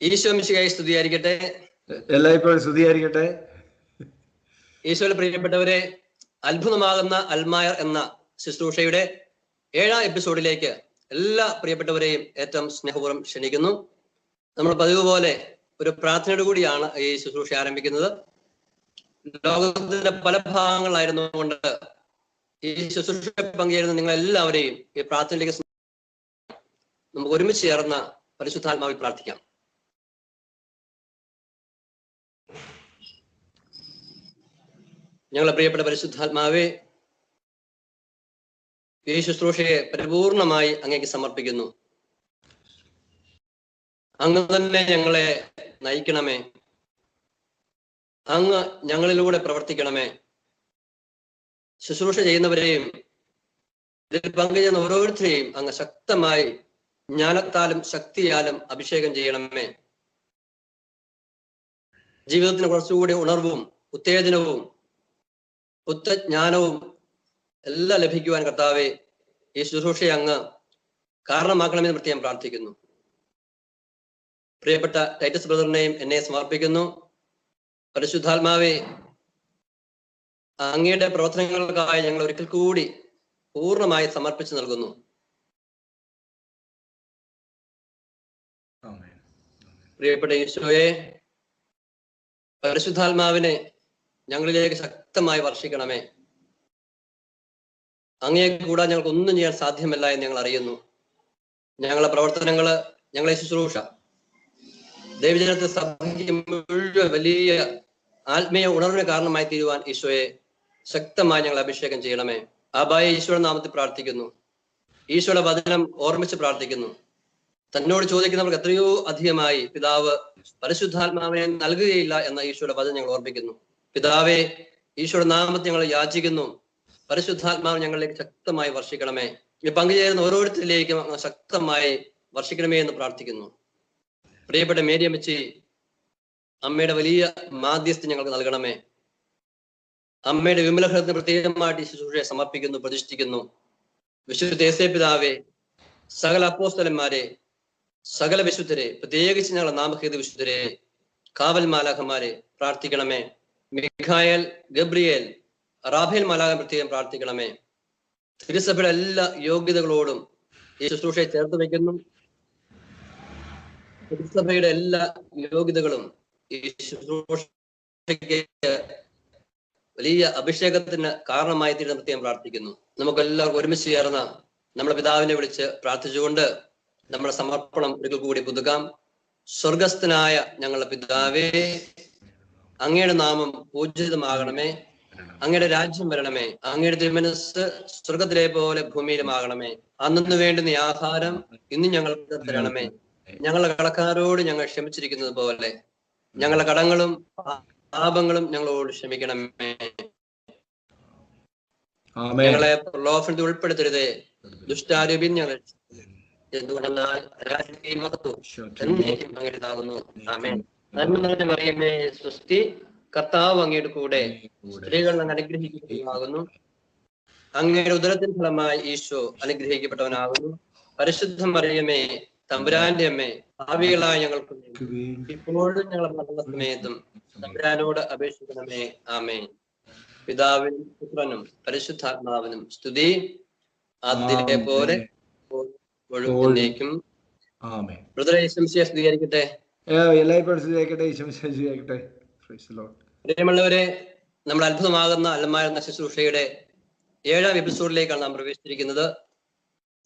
ഈശോ മിശിഹായെ സ്തുതിയായിരിക്കട്ടെ. എല്ലായ്പ്പോഴും സ്തുതിയായിരിക്കട്ടെ. ഈശോയിൽ പ്രിയപ്പെട്ടവരെ, അത്ഭുതമാകുന്ന അൽമായർ എന്ന ശുശ്രൂഷയുടെ 7ാം എപ്പിസോഡിലേക്ക് എല്ലാ പ്രിയപ്പെട്ടവരെയും ഏറ്റവും സ്നേഹപൂർവ്വം ക്ഷണിക്കുന്നു. നമ്മൾ പതിവ് പോലെ ഒരു പ്രാർത്ഥനയോട് കൂടിയാണ് ഈ ശുശ്രൂഷ ആരംഭിക്കുന്നത്. ലോകത്തിന്റെ പല ഭാഗങ്ങളായിരുന്നുകൊണ്ട് ഈ ശുശ്രൂഷ പങ്കുചേരുന്ന നിങ്ങൾ എല്ലാവരെയും ഈ പ്രാർത്ഥനയിലേക്ക് നമുക്ക് ഒരുമിച്ച് ചേർന്ന പരിശുദ്ധാത്മാവിൽ പ്രാർത്ഥിക്കാം. ഞങ്ങളെ പ്രിയപ്പെട്ട പരിശുദ്ധാത്മാവെ, ഈ ശുശ്രൂഷയെ പരിപൂർണമായി അങ്ങേക്ക് സമർപ്പിക്കുന്നു. അങ്ങ് തന്നെ ഞങ്ങളെ നയിക്കണമേ, അങ്ങ് ഞങ്ങളിലൂടെ പ്രവർത്തിക്കണമേ. ശുശ്രൂഷ ചെയ്യുന്നവരെയും ഇതിൽ പങ്കുചേരുന്ന ഓരോരുത്തരെയും അങ്ങ് ശക്തമായി ജ്ഞാനത്താലും ശക്തിയാലും അഭിഷേകം ചെയ്യണമേ. ജീവിതത്തിന് കുറച്ചുകൂടി ഉണർവും ഉത്തേജനവും ജ്ഞാനവും എല്ലാം ലഭിക്കുവാൻ കർത്താവെ ഈ ശുശ്രൂഷയെ അങ്ങ് കാരണമാക്കണമെന്ന് പ്രത്യേകം പ്രാർത്ഥിക്കുന്നു. പ്രിയപ്പെട്ട ടൈറ്റസ് ബ്രദറിനെയും എന്നെ സമർപ്പിക്കുന്നു. പരിശുദ്ധാത്മാവെ, അങ്ങയുടെ പ്രവർത്തനങ്ങൾക്കായി ഞങ്ങൾ ഒരിക്കൽ കൂടി പൂർണ്ണമായി സമർപ്പിച്ചു നൽകുന്നു. പ്രിയപ്പെട്ട ഈശോയെ, പരിശുദ്ധാത്മാവിനെ ഞങ്ങളിലേക്ക് ശക്തമായി വർഷിക്കണമേ. അങ്ങയെ കൂടാതെ ഞങ്ങൾക്ക് ഒന്നും ചെയ്യാൻ സാധ്യമല്ല എന്ന് ഞങ്ങൾ അറിയുന്നു. ഞങ്ങളെ പ്രവർത്തനങ്ങള്, ഞങ്ങളെ ശുശ്രൂഷ ദൈവജനത്തെ സഭയ്ക്ക് മുഴുവൻ വലിയ ആത്മീയ ഉണർവിന് കാരണമായി തീരുവാൻ ഈശോയെ ശക്തമായി ഞങ്ങൾ അഭിഷേകം ചെയ്യണമേ. ആബായെ ഈശോയുടെ നാമത്തിൽ പ്രാർത്ഥിക്കുന്നു. ഈശോയുടെ വചനം ഓർമ്മിച്ച് പ്രാർത്ഥിക്കുന്നു. തന്നോട് ചോദിക്കുന്നവർക്ക് എത്രയോ അധികമായി പിതാവ് പരിശുദ്ധാത്മാവിനെ നൽകുകയില്ല എന്ന ഈശോയുടെ വചനം ഞങ്ങൾ ഓർമ്മിക്കുന്നു. പിതാവേ, ഈശോയുടെ നാമത്തിൽ ഞങ്ങൾ യാചിക്കുന്നു. പരിശുദ്ധാത്മാവ് ഞങ്ങളിലേക്ക് ശക്തമായി വർഷിക്കണമേ. ഈ പങ്കുചേരുന്ന ഓരോരുത്തരിലേക്കും ശക്തമായി വർഷിക്കണമേ എന്ന് പ്രാർത്ഥിക്കുന്നു. പ്രിയപ്പെട്ട മേരിയമ്മച്ചി, അമ്മയുടെ വലിയ മാധ്യസ്ഥം ഞങ്ങൾക്ക് നൽകണമേ. അമ്മയുടെ വിമലഹൃദയത്തിന് പ്രത്യേകമായിട്ട് ഈ ശുശ്രൂഷയെ സമർപ്പിക്കുന്നു, പ്രതിഷ്ഠിക്കുന്നു. വിശുദ്ധ യേശയ്യ പിതാവേ, സകല അപ്പോസ്തലന്മാരെ, സകല വിശുദ്ധരെ, പ്രത്യേകിച്ച് ഞങ്ങളുടെ നാമഹേതു വിശുദ്ധരെ, കാവൽ മാലാഖമാരെ പ്രാർത്ഥിക്കണമേ. മിഖായേൽ, ഗബ്രിയേൽ, റാഫേൽ മാലാഖയെ പ്രത്യേകം പ്രാർത്ഥിക്കണമേ. തിരുസഭയുടെ എല്ലാ യോഗ്യതകളോടും ഈ ശുശ്രൂഷയെ ചേർത്ത് വയ്ക്കുന്നു. തിരുസഭയുടെ എല്ലാ യോഗ്യതകളും ഈ ശുശ്രൂഷയ്ക്ക് വലിയ അഭിഷേകത്തിന് കാരണമായി തീരുന്ന പ്രത്യേകം പ്രാർത്ഥിക്കുന്നു. നമുക്കെല്ലാവർക്കും ഒരുമിച്ച് ചേർന്ന നമ്മുടെ പിതാവിനെ വിളിച്ച് പ്രാർത്ഥിച്ചുകൊണ്ട് നമ്മുടെ സമർപ്പണം ഒരിക്കൽ കൂടി പുതുക്കാം. സ്വർഗസ്ഥനായ ഞങ്ങളുടെ പിതാവേ, അങ്ങയുടെ നാമം പൂജിതമാകണമേ. അങ്ങയുടെ രാജ്യം വരണമേ. അങ്ങയുടെ തിരുമനസ് സ്വർഗത്തിലെ പോലെ ഭൂമിയിലുമാകണമേ. അന്നു വേണ്ടുന്ന ആഹാരം ഇന്ന് ഞങ്ങൾക്ക് തരണമേ. ഞങ്ങളുടെ കടക്കാരോട് ഞങ്ങൾ ക്ഷമിച്ചിരിക്കുന്നത് പോലെ ഞങ്ങളുടെ കടങ്ങളും പാപങ്ങളും ഞങ്ങളോട് ക്ഷമിക്കണമേ. ഞങ്ങളെ പ്രലോഭനത്തിൽ ഉൾപ്പെടുത്തരുതേ, ദുഷ്ടാരൂപിൻ ഞങ്ങൾ എന്തുകൊണ്ടെന്നാൽ രാജ്യത്തെയും എന്നേക്കും അങ്ങേതാകുന്നു. ആമേൻ. നന്മ നിറഞ്ഞ മറിയമേ സ്വസ്തി, കർത്താവ് അങ്ങയുടെ കൂടെ, സ്ത്രീകൾ അങ്ങ് അനുഗ്രഹിക്കപ്പെട്ടവനാകുന്നു. അങ്ങയുടെ ഉദരത്തിൻ ഫലമായി ഈശോ അനുഗ്രഹിക്കപ്പെട്ടവനാകുന്നു. പരിശുദ്ധ മറിയമേ, തമ്പുരാന്റെ അമ്മേ, ഭാവികളായ ഞങ്ങൾക്ക് ഇപ്പോഴും ഞങ്ങളുടെ മരണസമയത്തും തമ്പുരാനോട് അപേക്ഷിക്കണമേ. ആമേൻ. പിതാവിനും പുത്രനും പരിശുദ്ധാത്മാവിനും സ്തുതി, അതിലെ പോലെ ഒഴുകുന്നേക്കും. ബ്രദറെ, ഈശോയെ സ്തുതിയായിരിക്കട്ടെ. പ്രിയമുള്ളവരെ, നമ്മുടെ അത്ഭുതമാകുന്ന അൽമായർ എന്ന ശുശ്രൂഷയുടെ 7ാം എപ്പിസോഡിലേക്കാണ് നാം പ്രവേശിച്ചിരിക്കുന്നത്.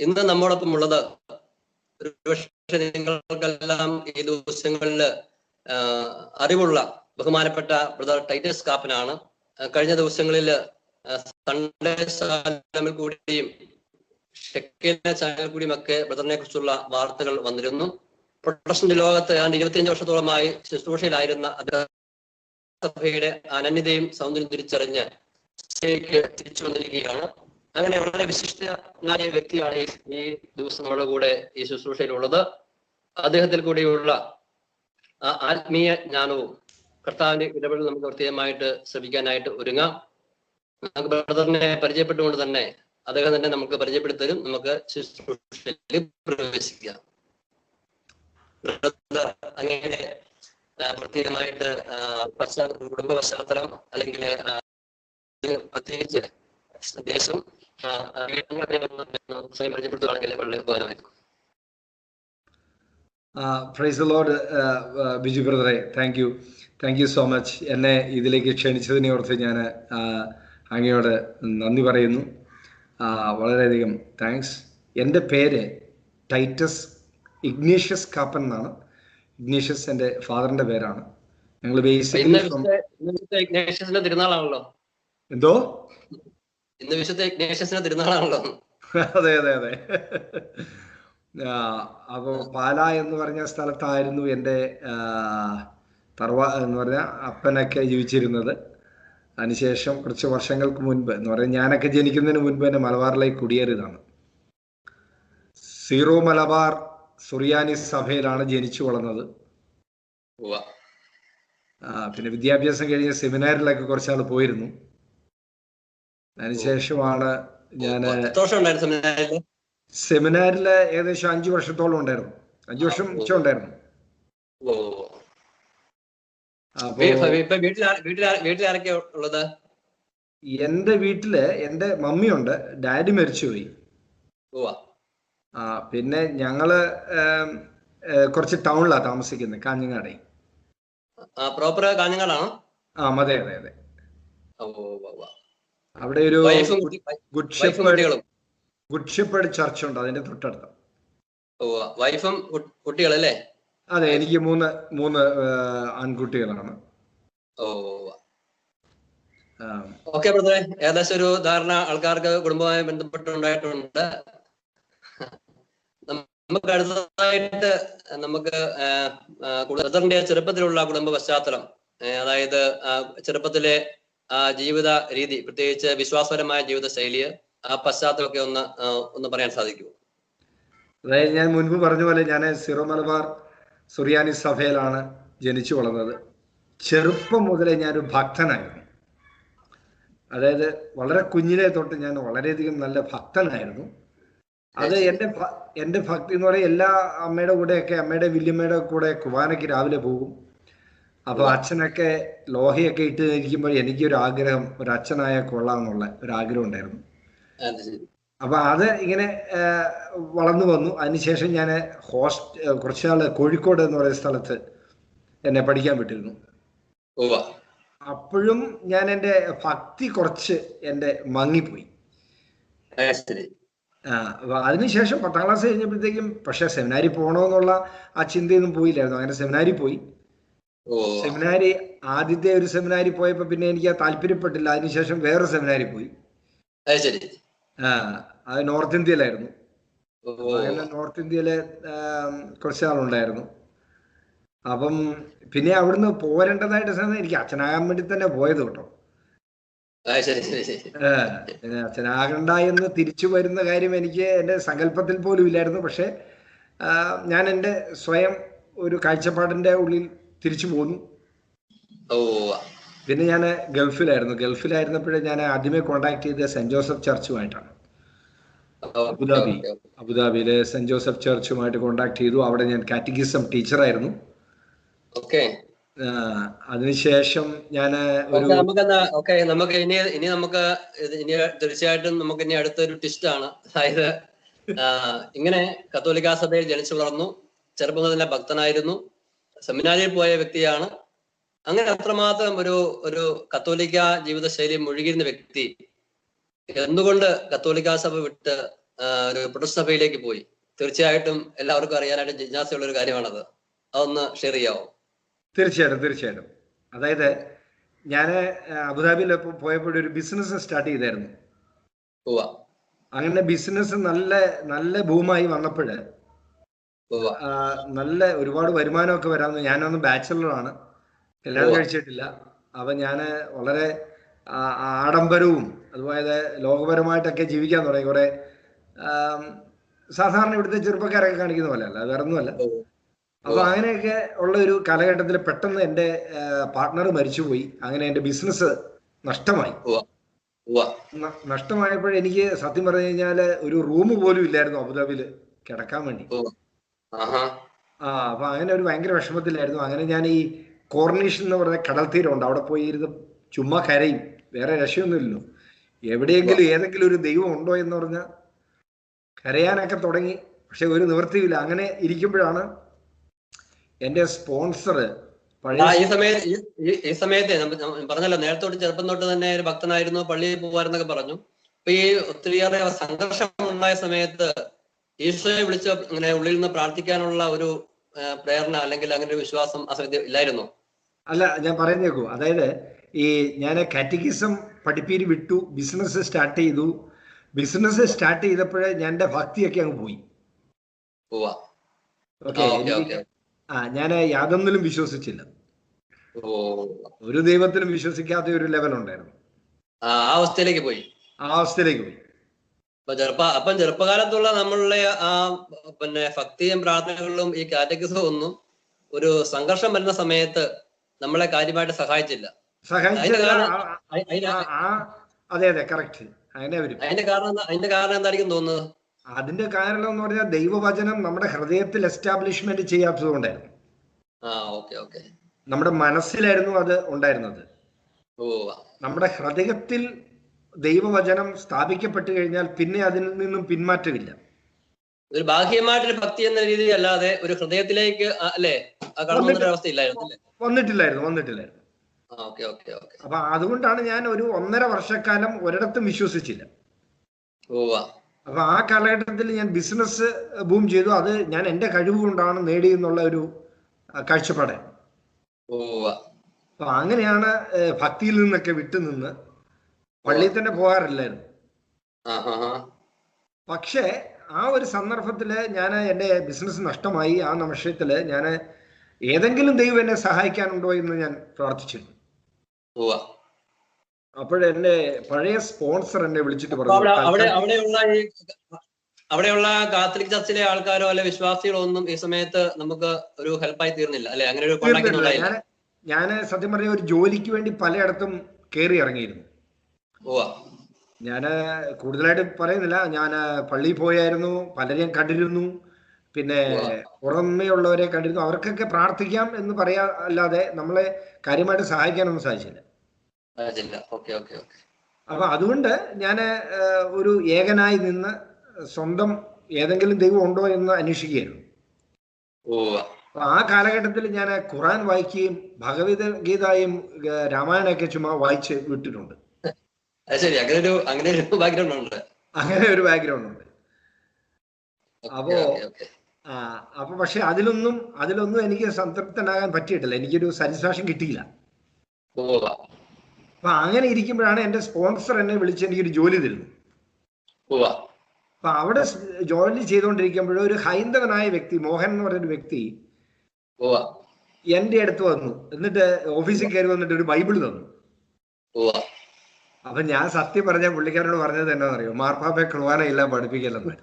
ഇന്ന് നമ്മോടൊപ്പം ഉള്ളത് ഒരുപക്ഷെ നിങ്ങൾക്കെല്ലാം ഈ ദിവസങ്ങളിൽ അറിവുള്ള ബഹുമാനപ്പെട്ട ബ്രദർ ടൈറ്റസ് കാപ്പനാണ്. കഴിഞ്ഞ ദിവസങ്ങളിൽ സൺഡേ ചാനൽ കൂടിയും ഷെക്കേന ചാനൽ കൂടിയും ഒക്കെ ബ്രദറിനെ കുറിച്ചുള്ള വാർത്തകൾ വന്നിരുന്നു. പ്രൊട്ടസ്റ്റന്റ് ലോകത്ത് 25 വർഷത്തോളമായി ശുശ്രൂഷയിലായിരുന്ന സഭയുടെ അനന്യതയും സൗന്ദര്യം തിരിച്ചറിഞ്ഞ് തിരിച്ചു വന്നിരിക്കുകയാണ്. അങ്ങനെ വളരെ വിശിഷ്ടനായ വ്യക്തിയാണ് ഈ ദിവസം നമ്മുടെ കൂടെ ഈ ശുശ്രൂഷയിലുള്ളത്. അദ്ദേഹത്തിൽ കൂടിയുള്ള ആ ആത്മീയ ജ്ഞാനവും കർത്താവിന്റെ ഇടപെടൽ നമുക്ക് പ്രത്യേകമായിട്ട് ശ്രമിക്കാനായിട്ട് ഒരുങ്ങാം. നമുക്ക് ബ്രദറിനെ പരിചയപ്പെട്ടുകൊണ്ട് തന്നെ അദ്ദേഹം തന്നെ നമുക്ക് പരിചയപ്പെടുത്തലും നമുക്ക് ശുശ്രൂഷയിൽ പ്രവേശിക്കാം. അങ്ങനെ പ്രത്യേകമായിട്ട് കുടുംബ പശ്ചാത്തലം അല്ലെങ്കിൽ പ്രത്യേകിച്ച് ദേശം സ്വയം പരിചയപ്പെടുത്തുകയാണെങ്കിൽ വളരെ ഉപകാരമായിരിക്കും. Price the Lord. ബിജു ബ്രദറെ, താങ്ക് യു സോ മച്ച്. എന്നെ ഇതിലേക്ക് ക്ഷണിച്ചതിനെ ഓർത്ത് ഞാൻ അങ്ങയോട് നന്ദി പറയുന്നു. വളരെയധികം താങ്ക്സ്. എൻ്റെ പേര് ടൈറ്റസ് ഇഗ്നേഷ്യസ് കാപ്പൻ എന്നാണ്. ഇഗ്നേഷ്യസ് എൻ്റെ ഫാദറിൻ്റെ പേരാണ്. ഞങ്ങൾ ബേസിക്കലി ഇഗ്നേഷ്യസിന്റെ തിരുനാളാണല്ലോ. എന്തോ? ഇന്ന് വിശുദ്ധ ഇഗ്നേഷ്യസിന്റെ തിരുനാളാണല്ലോ. അതെ. അപ്പോൾ പാല എന്ന് പറഞ്ഞ സ്ഥലത്തായിരുന്നു എൻ്റെ എന്ന് പറഞ്ഞാൽ അപ്പനൊക്കെ ജീവിച്ചിരുന്നത്. അതിനുശേഷം കുറച്ച് വർഷങ്ങൾക്ക് മുൻപ് എന്ന് പറഞ്ഞാൽ ഞാനൊക്കെ ജനിക്കുന്നതിന് മുൻപ് തന്നെ മലബാറിലേക്ക് കുടിയേറിയതാണ്. സീറോ മലബാർ സുറിയാനി സഭയിലാണ് ജനിച്ചു വളർന്നത്. പിന്നെ വിദ്യാഭ്യാസം കഴിഞ്ഞ് സെമിനാറിലൊക്കെ കുറച്ചാൾ പോയിരുന്നു. അതിനുശേഷമാണ് ഞാൻ സെമിനാറില് ഏകദേശം 5 വർഷത്തോളം ഉണ്ടായിരുന്നു. 5 വർഷം മിച്ചം ഉണ്ടായിരുന്നു. എന്റെ വീട്ടില് എന്റെ മമ്മിയുണ്ട്, ഡാഡി മരിച്ചുപോയി. പിന്നെ ഞങ്ങള് കുറച്ച് ടൗണിലാണ് താമസിക്കുന്നത്, കാഞ്ഞങ്ങാട്. പ്രോപ്പർ കാഞ്ഞങ്ങാടാണോ? അതെ. അവിടെ ഒരു ഗുഡ് ഷെപ്പേർഡ് ചർച്ച് ഉണ്ട്, അതിന്റെ തൊട്ടടുത്ത്. വൈഫും കുട്ടികളല്ലേ? അതെ, എനിക്ക് മൂന്ന് ആൺകുട്ടികളാണ്. ഓക്കെ ബ്രദറെ, ഏകദേശം ഒരു ധാരണ ആൾക്കാർക്ക് കുടുംബവുമായി ബന്ധപ്പെട്ടുണ്ടായിട്ടുണ്ട്. നമുക്ക് അടുത്തതായിട്ട് ബ്രദറിന്റെ ചെറുപ്പത്തിലുള്ള കുടുംബ പശ്ചാത്തലം, അതായത് ചെറുപ്പത്തിലെ ജീവിത രീതി, പ്രത്യേകിച്ച് വിശ്വാസപരമായ ജീവിത ശൈലി, ആ പശ്ചാത്തലമൊക്കെ ഒന്ന് പറയാൻ സാധിക്കുമോ? അതായത് ഞാൻ മുൻപ് പറഞ്ഞ പോലെ ഞാൻ സീറോ മലബാർ സുറിയാനി സഭയിലാണ് ജനിച്ചു വളർന്നത്. ചെറുപ്പം മുതലേ ഞാനൊരു ഭക്തനായിരുന്നു. അതായത് വളരെ കുഞ്ഞിലെ തൊട്ട് ഞാൻ വളരെയധികം നല്ല ഭക്തനായിരുന്നു. അത് എൻ്റെ ഭക്തി എന്ന് പറയുക എല്ലാ അമ്മയുടെ കൂടെയൊക്കെ, അമ്മയുടെ വല്യമ്മയുടെ കൂടെ കുർബാനയ്ക്ക് രാവിലെ പോകും. അപ്പൊ അച്ഛനൊക്കെ ലോഹയൊക്കെ ഇട്ട് ഇരിക്കുമ്പോൾ എനിക്കൊരു ആഗ്രഹം, ഒരു അച്ഛനായ കൊള്ളാമെന്നുള്ള ഒരു ആഗ്രഹം ഉണ്ടായിരുന്നു. അപ്പൊ അത് ഇങ്ങനെ വളർന്നു വന്നു. അതിനുശേഷം ഞാൻ കുറച്ചാള് കോഴിക്കോട് എന്ന് പറയുന്ന സ്ഥലത്ത് എന്നെ പഠിക്കാൻ വിട്ടിരുന്നു. അപ്പോഴും ഞാൻ എൻ്റെ ഭക്തി കുറച്ച് മങ്ങിപ്പോയി. അതിനുശേഷം 10ാം ക്ലാസ് കഴിഞ്ഞപ്പോഴത്തേക്കും പക്ഷെ സെമിനാരി പോകണമെന്നുള്ള ആ ചിന്തയൊന്നും പോയില്ലായിരുന്നു. അങ്ങനെ സെമിനാരി പോയി. സെമിനാരി ആദ്യത്തെ ഒരു സെമിനാരി പോയപ്പോ പിന്നെ എനിക്ക് താല്പര്യപ്പെട്ടില്ല. അതിനുശേഷം വേറെ സെമിനാരി പോയി. അത് നോർത്ത് ഇന്ത്യയിലായിരുന്നു. അങ്ങനെ നോർത്ത് ഇന്ത്യയില് കുറച്ച് നാളുണ്ടായിരുന്നു. അപ്പം പിന്നെ അവിടുന്ന് പോരേണ്ടതായിട്ട് എനിക്ക് അച്ഛനാകാൻ വേണ്ടി തന്നെ പോയത് കേട്ടോ. അച്ഛനാകണ്ട എന്ന് തിരിച്ചു വരുന്ന കാര്യം എനിക്ക് എൻ്റെ സങ്കല്പത്തിൽ പോലും ഇല്ലായിരുന്നു. പക്ഷെ ഞാൻ എൻ്റെ സ്വയം ഒരു കാഴ്ചപ്പാടിന്റെ ഉള്ളിൽ തിരിച്ചു പോന്നു. പിന്നെ ഞാൻ ഗൾഫിലായിരുന്നപ്പോഴേ ഞാൻ ആദ്യമേ കോണ്ടാക്ട് ചെയ്ത സെന്റ് ജോസഫ് ചർച്ചുമായിട്ടാണ്. അബുദാബിയിലെ സെന്റ് ജോസഫ് ചർച്ചുമായിട്ട് കോണ്ടാക്ട് ചെയ്തു. അവിടെ ഞാൻ കാറ്റഗിസം ടീച്ചറായിരുന്നു. അതിനുശേഷം ഞാൻ തീർച്ചയായിട്ടും നമുക്ക് ഇനി അടുത്തൊരു ട്വിസ്റ്റാണ്. അതായത് ഇങ്ങനെ കത്തോലിക്കാ സഭയിൽ ജനിച്ചു വളർന്നു, ചെറുപ്പം മുതൽ ഭക്തനായിരുന്നു, സെമിനാരിയിൽ പോയ വ്യക്തിയാണ്. അങ്ങനെ അത്രമാത്രം ഒരു കത്തോലിക്ക ജീവിതശൈലി മുഴുകിയിരുന്ന വ്യക്തി എന്തുകൊണ്ട് കത്തോലിക്കാ സഭ വിട്ട് ഒരു പ്രൊട്ടസ്റ്റന്റ് സഭയിലേക്ക് പോയി? തീർച്ചയായിട്ടും എല്ലാവർക്കും അറിയാനായിട്ട് ജിജ്ഞാസയുള്ള ഒരു കാര്യമാണത്. അതൊന്ന് ഷെയർ ചെയ്യാമോ? തീർച്ചയായിട്ടും. അതായത് ഞാൻ അബുദാബിയിൽ പോയപ്പോഴൊരു ബിസിനസ് സ്റ്റാർട്ട് ചെയ്തായിരുന്നു. അങ്ങനെ ബിസിനസ് നല്ല ബൂമായി വന്നപ്പോഴ് നല്ല ഒരുപാട് വരുമാനമൊക്കെ വരാമെന്ന്. ഞാനൊന്ന് ബാച്ചലറാണ്, കല്യാണം കഴിച്ചിട്ടില്ല. അപ്പൊ ഞാൻ വളരെ ആഡംബരവും അതുപോലെ ലോകപരമായിട്ടൊക്കെ ജീവിക്കാൻ തുടങ്ങി. കുറെ സാധാരണ ഇവിടുത്തെ ചെറുപ്പക്കാരൊക്കെ കാണിക്കുന്ന പോലെ അല്ല, വേറെ ഒന്നുമല്ല. അപ്പൊ അങ്ങനെയൊക്കെ ഉള്ള ഒരു കാലഘട്ടത്തിൽ പെട്ടെന്ന് എൻ്റെ പാർട്ട്ണർ മരിച്ചുപോയി. അങ്ങനെ എൻ്റെ ബിസിനസ് നഷ്ടമായി. നഷ്ടമായപ്പോഴെനിക്ക് സത്യം പറഞ്ഞു കഴിഞ്ഞാല് ഒരു റൂം പോലും ഇല്ലായിരുന്നു അബുദാബിയിൽ കിടക്കാൻ വേണ്ടി. അപ്പൊ അങ്ങനെ ഒരു ഭയങ്കര വിഷമത്തിലായിരുന്നു. അങ്ങനെ ഞാൻ ഈ കോർണിഷ് എന്ന് പറഞ്ഞ കടൽ തീരമുണ്ട്, അവിടെ പോയി ഇരുന്ന് ചുമ്മാ കരയും, വേറെ രക്ഷയൊന്നുമില്ലല്ലോ. എവിടെയെങ്കിലും ഏതെങ്കിലും ഒരു ദൈവം ഉണ്ടോ എന്ന് പറഞ്ഞാൽ കരയാനൊക്കെ തുടങ്ങി. പക്ഷെ ഒരു നിവൃത്തിയില്ല. അങ്ങനെ ഇരിക്കുമ്പോഴാണ് എൻ്റെ സ്പോൺസർ ഈ സമയത്തെ പറഞ്ഞല്ലോ, നേരത്തെ തൊട്ട് ചെറുപ്പം തൊട്ട് തന്നെ ഒരു ഭക്തനായിരുന്നു, പള്ളിയിൽ പോകുമായിരുന്നൊക്കെ പറഞ്ഞു. അപ്പൊ ഈ ഒത്തിരിയേറെ സംഘർഷം ഉണ്ടായ സമയത്ത് ഈശോയെ വിളിച്ച് ഇങ്ങനെ ഉള്ളിൽ നിന്ന് പ്രാർത്ഥിക്കാനുള്ള ഒരു പ്രേരണ അല്ലെങ്കിൽ അങ്ങനെ ഒരു വിശ്വാസം ആ സമയത്ത് ഇല്ലായിരുന്നോ? അല്ല, ഞാൻ പറയുന്നേക്കൂ. അതായത് ഈ ഞാൻ കാറ്റഗിസം പഠിപ്പീര് വിട്ടു, ബിസിനസ് സ്റ്റാർട്ട് ചെയ്തു. ബിസിനസ് സ്റ്റാർട്ട് ചെയ്തപ്പോഴേ ഞാൻ എൻ്റെ ഭക്തിയൊക്കെ അങ്ങ് പോയി. ഓക്കെ, ഞാൻ യാതൊന്നിലും വിശ്വസിച്ചില്ല. ഒരു ദൈവത്തിലും വിശ്വസിക്കാത്ത ഒരു ലെവൽ ഉണ്ടായിരുന്നു. ആ അവസ്ഥയിലേക്ക് പോയി. അപ്പം ചെറുപ്പകാലത്തുള്ള നമ്മളുടെ ആ പിന്നെ ഭക്തിയും പ്രാർത്ഥനകളിലും ഈ കാറ്റഗിസവും ഒന്നും ഒരു സംഘർഷം വരുന്ന സമയത്ത് നമ്മളെ കാര്യമായിട്ട് സഹായിച്ചില്ല. അതെ അതെ, കറക്റ്റ്. അതിന്റെ കാരണം എന്തായിരിക്കും തോന്നുന്നത്? അതിന്റെ കാരണം എന്ന് പറഞ്ഞാൽ ദൈവവചനം നമ്മുടെ ഹൃദയത്തിൽ എസ്റ്റാബ്ലിഷ്മെന്റ് ചെയ്യാത്തത് കൊണ്ടായിരുന്നു. നമ്മുടെ മനസ്സിലായിരുന്നു അത് ഉണ്ടായിരുന്നത്. നമ്മുടെ ഹൃദയത്തിൽ ദൈവവചനം സ്ഥാപിക്കപ്പെട്ടു കഴിഞ്ഞാൽ പിന്നെ അതിൽ നിന്നും പിന്മാറ്റമില്ല. ഒരു ബാഹ്യമായിട്ടൊരു ഭക്തി എന്ന രീതിയിൽ അല്ലാതെ ഒരു ഹൃദയത്തിലേക്ക് അല്ലേ വന്നിട്ടില്ലായിരുന്നു. അപ്പൊ അതുകൊണ്ടാണ് ഞാൻ ഒരു 1.5 വർഷക്കാലം ഒരിടത്തും വിശ്വസിച്ചില്ല. അപ്പൊ ആ കാലഘട്ടത്തിൽ ഞാൻ ബിസിനസ് ബൂം ചെയ്തു. അത് ഞാൻ എൻ്റെ കഴിവ് കൊണ്ടാണ് നേടിയെന്നുള്ള ഒരു കാഴ്ചപ്പാട്. അപ്പൊ അങ്ങനെയാണ് ഭക്തിയിൽ നിന്നൊക്കെ വിട്ടുനിന്ന് പള്ളിയിൽ തന്നെ പോകാറില്ലായിരുന്നു. പക്ഷേ ആ ഒരു സന്ദർഭത്തില് ഞാൻ എൻ്റെ ബിസിനസ് നഷ്ടമായി. ആ നിമിഷത്തില് ഞാൻ ഏതെങ്കിലും ദൈവം എന്നെ സഹായിക്കാനുണ്ടോ എന്ന് ഞാൻ പ്രാർത്ഥിച്ചിരുന്നു. അപ്പോഴെന്റെ പഴയ സ്പോൺസർ എന്നെ വിളിച്ചിട്ട് പറഞ്ഞു, അവിടെയുള്ള കാത്തലിക് ചർച്ചിലെ ആൾക്കാരോ അല്ലെ വിശ്വാസികളോ ഒന്നും ഈ സമയത്ത് നമുക്ക് ഒരു ഹെൽപ്പായി തീർന്നില്ല അല്ലെ? അങ്ങനെ ഒരു ഞാൻ സത്യം പറഞ്ഞ ഒരു ജോലിക്ക് വേണ്ടി പലയിടത്തും കയറി ഇറങ്ങിയിരുന്നു. ഞാൻ കൂടുതലായിട്ട് പറയുന്നില്ല. ഞാൻ പള്ളിയിൽ പോയായിരുന്നു, പലരെയും കണ്ടിരുന്നു, പിന്നെ പുറമേയുള്ളവരെ കണ്ടിരുന്നു. അവർക്കൊക്കെ പ്രാർത്ഥിക്കാം എന്ന് പറയാ അല്ലാതെ നമ്മളെ കാര്യമായിട്ട് സഹായിക്കാനൊന്നും സാധിച്ചില്ല. അപ്പൊ അതുകൊണ്ട് ഞാൻ ഒരു ഏകനായി നിന്ന് സ്വന്തം ഏതെങ്കിലും ദൈവം ഉണ്ടോ എന്ന് അന്വേഷിക്കുകയായിരുന്നു. അപ്പൊ ആ കാലഘട്ടത്തിൽ ഞാൻ ഖുറാൻ വായിക്കുകയും ഭഗവത്ഗീതയും രാമായണമൊക്കെ ചുമ്മാ വായിച്ച് വിട്ടിട്ടുണ്ട്. അങ്ങനെ ഒരു ബാക്ക്ഗ്രൗണ്ട് ഉണ്ട്. അപ്പൊ പക്ഷെ അതിലൊന്നും എനിക്ക് സംതൃപ്തനാകാൻ പറ്റിയിട്ടില്ല. എനിക്കൊരു സാറ്റിസ്ഫാക്ഷൻ കിട്ടിയില്ല. അപ്പൊ അങ്ങനെ ഇരിക്കുമ്പോഴാണ് എൻ്റെ സ്പോൺസർ എന്നെ വിളിച്ച് എനിക്കൊരു ജോലി തരുന്നു. അപ്പൊ അവിടെ ജോലി ചെയ്തുകൊണ്ടിരിക്കുമ്പോഴും ഒരു ഹൈന്ദവനായ വ്യക്തി, മോഹൻ എന്ന് പറഞ്ഞൊരു വ്യക്തി എൻ്റെ അടുത്ത് വന്നു. എന്നിട്ട് ഓഫീസിൽ കയറി വന്നിട്ട് ഒരു ബൈബിൾ തന്നു. അപ്പൊ ഞാൻ സത്യം പറഞ്ഞ പുള്ളിക്കാരോട് പറഞ്ഞത് എന്നാന്നറിയോ? മാർപ്പാപ്പയെ കുർബാനയില്ല പഠിപ്പിക്കലെന്ന്.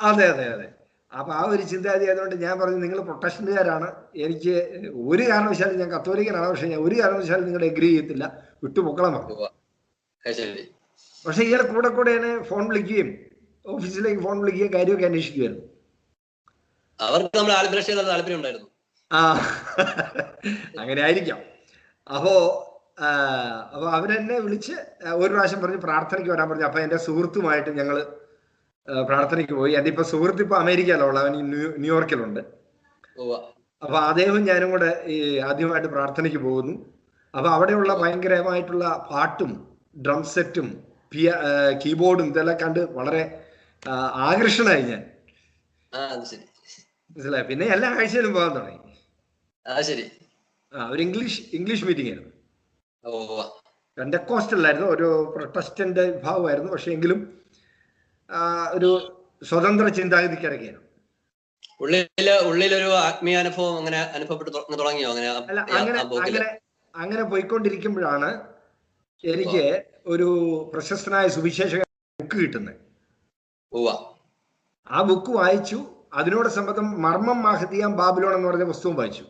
അതെ അതെ അതെ. അപ്പൊ ആ ഒരു ചിന്താഗതി ആയതുകൊണ്ട് ഞാൻ പറഞ്ഞു, നിങ്ങൾ പ്രൊട്ടസ്റ്റന്റുകാരാണ്, എനിക്ക് ഒരു കാരണവശാലും, ഞാൻ കത്തോലിക്കനാണ്, പക്ഷെ ഞാൻ ഒരു കാരണവശാലും നിങ്ങൾ എഗ്രി ചെയ്യത്തില്ല, വിട്ടുപൊക്കളം പറഞ്ഞു. പക്ഷെ ഇയാൾ കൂടെ എന്നെ ഫോൺ വിളിക്കുകയും ഓഫീസിലേക്ക് ഫോൺ വിളിക്കുകയും കാര്യമൊക്കെ അന്വേഷിക്കുമായിരുന്നു. അങ്ങനെ ആയിരിക്കാം. അപ്പോ അവരെന്നെ വിളിച്ച് ഒരു പ്രാവശ്യം പറഞ്ഞ് പ്രാർത്ഥനയ്ക്ക് വരാൻ പറഞ്ഞു. അപ്പൊ എൻ്റെ സുഹൃത്തുമായിട്ട് ഞങ്ങള് പ്രാർത്ഥനയ്ക്ക് പോയി. അതിപ്പോ സുഹൃത്ത് ഇപ്പൊ അമേരിക്കയിലുള്ള, അവൻ ന്യൂയോർക്കിലുണ്ട്. അപ്പൊ അദ്ദേഹം ഞാനും കൂടെ ഈ ആദ്യമായിട്ട് പ്രാർത്ഥനയ്ക്ക് പോകുന്നു. അപ്പൊ അവിടെയുള്ള ഭയങ്കരമായിട്ടുള്ള പാട്ടും ഡ്രം സെറ്റും കീബോർഡും ഇതെല്ലാം കണ്ട് വളരെ ആകർഷണമായി ഞാൻ. മനസ്സിലായി. പിന്നെ എല്ലാ ആഴ്ചയിലും പോകാൻ തുടങ്ങി. ഒരു ഇംഗ്ലീഷ് മീറ്റിംഗ് ആയിരുന്നു. പെന്തക്കോസ്റ്റലായിരുന്നു, ഒരു പ്രൊട്ടസ്റ്റന്റ് വിഭാഗമായിരുന്നു. പക്ഷെ എങ്കിലും ഒരു സ്വതന്ത്ര ചിന്താഗതിക്കിടക്കുകയാണ്. ഉള്ളിലൊരു ആത്മീയ അനുഭവം അങ്ങനെ അനുഭവപ്പെട്ടു തുടങ്ങിയോ? അങ്ങനെ പോയിക്കൊണ്ടിരിക്കുമ്പോഴാണ് എനിക്ക് ഒരു പ്രശസ്തനായ സുവിശേഷക ബുക്ക് കിട്ടുന്നത്. ആ ബുക്ക് വായിച്ചു. അതിനോട് സംബന്ധം മർമ്മം മാഹദിയാം ബാബിലോൺ എന്ന് പറഞ്ഞ പുസ്തകം വായിച്ചു.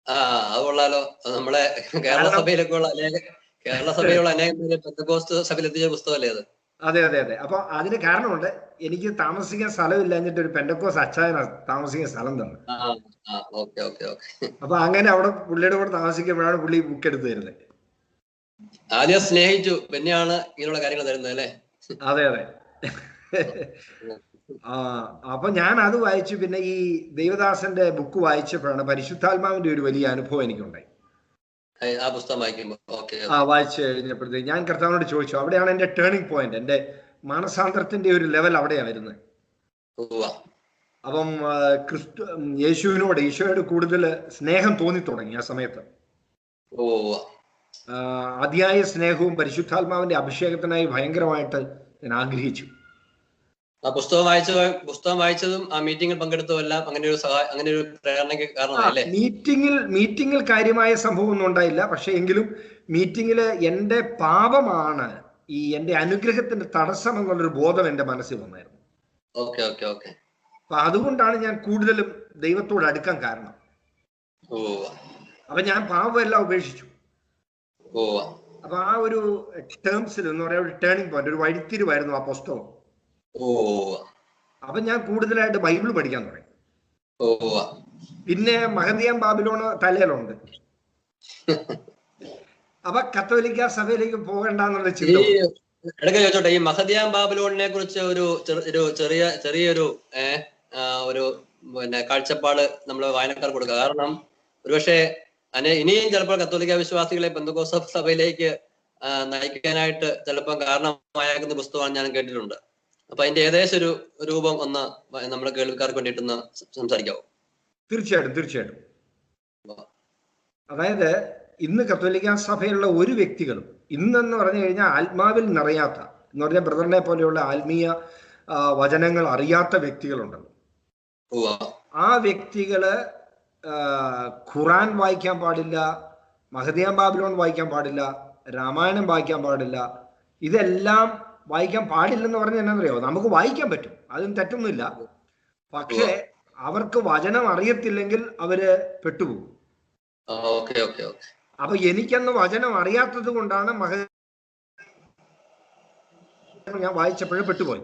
അത് കൊള്ളാലോ. നമ്മളെ കേരള സഭയിലുള്ള അനേകം പെന്തക്കോസ്ത് സഭയിലെത്തിച്ച പുസ്തകമല്ലേ അത്? അതെ അതെ അതെ. അപ്പൊ അതിന് കാരണമുണ്ട്. എനിക്ക് താമസിക്കാൻ സ്ഥലമില്ലാഞ്ഞിട്ട് ഒരു പെന്തക്കോസ് അച്ചായനാ താമസിക്കാൻ സ്ഥലം തന്നെ. Okay okay okay. അപ്പൊ അങ്ങനെ അവിടെ പുള്ളിയുടെ കൂടെ താമസിക്കുമ്പോഴാണ് പുള്ളി ബുക്ക് എടുത്ത് തരുന്നത്. ആദ്യം സ്നേഹിച്ചു, പിന്നെയാണ് ഇങ്ങനെയുള്ള കാര്യങ്ങൾ തരുന്നത് അല്ലേ? അതെ അതെ. അപ്പൊ ഞാൻ അത് വായിച്ചു. പിന്നെ ഈ ദേവദാസന്റെ ബുക്ക് വായിച്ചപ്പോഴാണ് പരിശുദ്ധാത്മാവിന്റെ ഒരു വലിയ അനുഭവം എനിക്കുണ്ടായി. ആ പുസ്തകം വായിക്കുമ്പോൾ വായിച്ചു കഴിഞ്ഞപ്പോഴത്തേക്ക് ഞാൻ കർത്താവിനോട് ചോദിച്ചു. അവിടെയാണ് എന്റെ ടേണിംഗ് പോയിന്റ്, എന്റെ മാനസാന്തരത്തിന്റെ ഒരു ലെവൽ അവിടെയാണ് വരുന്നത്. അപ്പം യേശുവിനോട്, ഈശോയോട് കൂടുതൽ സ്നേഹം തോന്നി തുടങ്ങി ആ സമയത്ത്. അതിയായ സ്നേഹവും പരിശുദ്ധാത്മാവിന്റെ അഭിഷേകത്തിനായി ഭയങ്കരമായിട്ട് ഞാൻ ആഗ്രഹിച്ചു. ആ പുസ്തകം വായിച്ചതും ആ മീറ്റിംഗിൽ പങ്കെടുത്തതെല്ലാം അങ്ങനെ ഒരു പ്രേരണയ്ക്ക് കാരണമായല്ലേ? മീറ്റിംഗിൽ കാര്യമായ സംഭവം ഒന്നും ഉണ്ടായില്ല. പക്ഷെ എങ്കിലും മീറ്റിംഗില് എന്റെ പാപമാണ് ഈ എന്റെ അനുഗ്രഹത്തിന്റെ തടസ്സം എന്നുള്ളൊരു ബോധം എന്റെ മനസ്സിൽ വന്നായിരുന്നു. അപ്പൊ അതുകൊണ്ടാണ് ഞാൻ കൂടുതലും ദൈവത്തോട് അടുക്കാൻ കാരണം. അപ്പൊ ഞാൻ പാപമെല്ലാം ഉപേക്ഷിച്ചു. അപ്പൊ ആ ഒരു ടേംസിൽ എന്ന് പറയാ ഒരു ടേണിംഗ് പോയിന്റ്, ഒരു വഴിത്തിരിവായിരുന്നു ആ പുസ്തകം. അപ്പൊ ഞാൻ കൂടുതലായിട്ട് ബൈബിൾ പഠിക്കാൻ തുടങ്ങി. പിന്നെ മഹദിയാം ബാബിലോണ് തലയിലുണ്ട്. അപ്പൊ കത്തോലിക്ക സഭയിലേക്ക് പോകണ്ടെന്നുള്ള ചിന്ത. ഇടയ്ക്ക് ചോദിച്ചോട്ടെ, ഈ മഹദിയാം ബാബിലോണിനെ കുറിച്ച് ഒരു ചെറിയൊരു പിന്നെ കാഴ്ചപ്പാട് നമ്മൾ വായനക്കാർക്ക് കൊടുക്കുക. കാരണം ഒരുപക്ഷെ ഇനിയും ചിലപ്പോൾ കത്തോലിക്ക വിശ്വാസികളെ പെന്തക്കോസ്ത് സഭയിലേക്ക് നയിക്കാനായിട്ട് ചിലപ്പോൾ കാരണമായേക്കുന്ന പുസ്തകമാണ് ഞാൻ കേട്ടിട്ടുണ്ട്. അപ്പൊ അതിന്റെ ഏകദേശം ഒരു രൂപം ഒന്ന് നമ്മുടെ കേൾവിക്കാർക്ക് വേണ്ടിയിട്ടൊന്ന് സംസാരിക്കാവോ? തീർച്ചയായിട്ടും. അതായത് ഇന്ന് കത്തോലിക്ക സഭയിലുള്ള ഒരു വ്യക്തികളും ഇന്നെന്ന് പറഞ്ഞു കഴിഞ്ഞാൽ ആത്മാവിൽ നിറയാത്ത, എന്ന് പറഞ്ഞാൽ ബ്രദറിനെ പോലെയുള്ള ആത്മീയ വചനങ്ങൾ അറിയാത്ത വ്യക്തികളുണ്ടല്ലോ. ആ വ്യക്തികള് ഖുറാൻ വായിക്കാൻ പാടില്ല, മഹദിയാം ബാബിലോൺ വായിക്കാൻ പാടില്ല, രാമായണം വായിക്കാൻ പാടില്ല. ഇതെല്ലാം വായിക്കാൻ പാടില്ലെന്ന് പറഞ്ഞാൽ എന്നറിയോ? നമുക്ക് വായിക്കാൻ പറ്റും, അതും തെറ്റൊന്നുമില്ല. പക്ഷേ അവർക്ക് വചനം അറിയത്തില്ലെങ്കിൽ അവര് പെട്ടുപോകും. അപ്പൊ എനിക്കന്ന് വചനം അറിയാത്തത് കൊണ്ടാണ് ഞാൻ വായിച്ചപ്പോഴും പെട്ടുപോയി.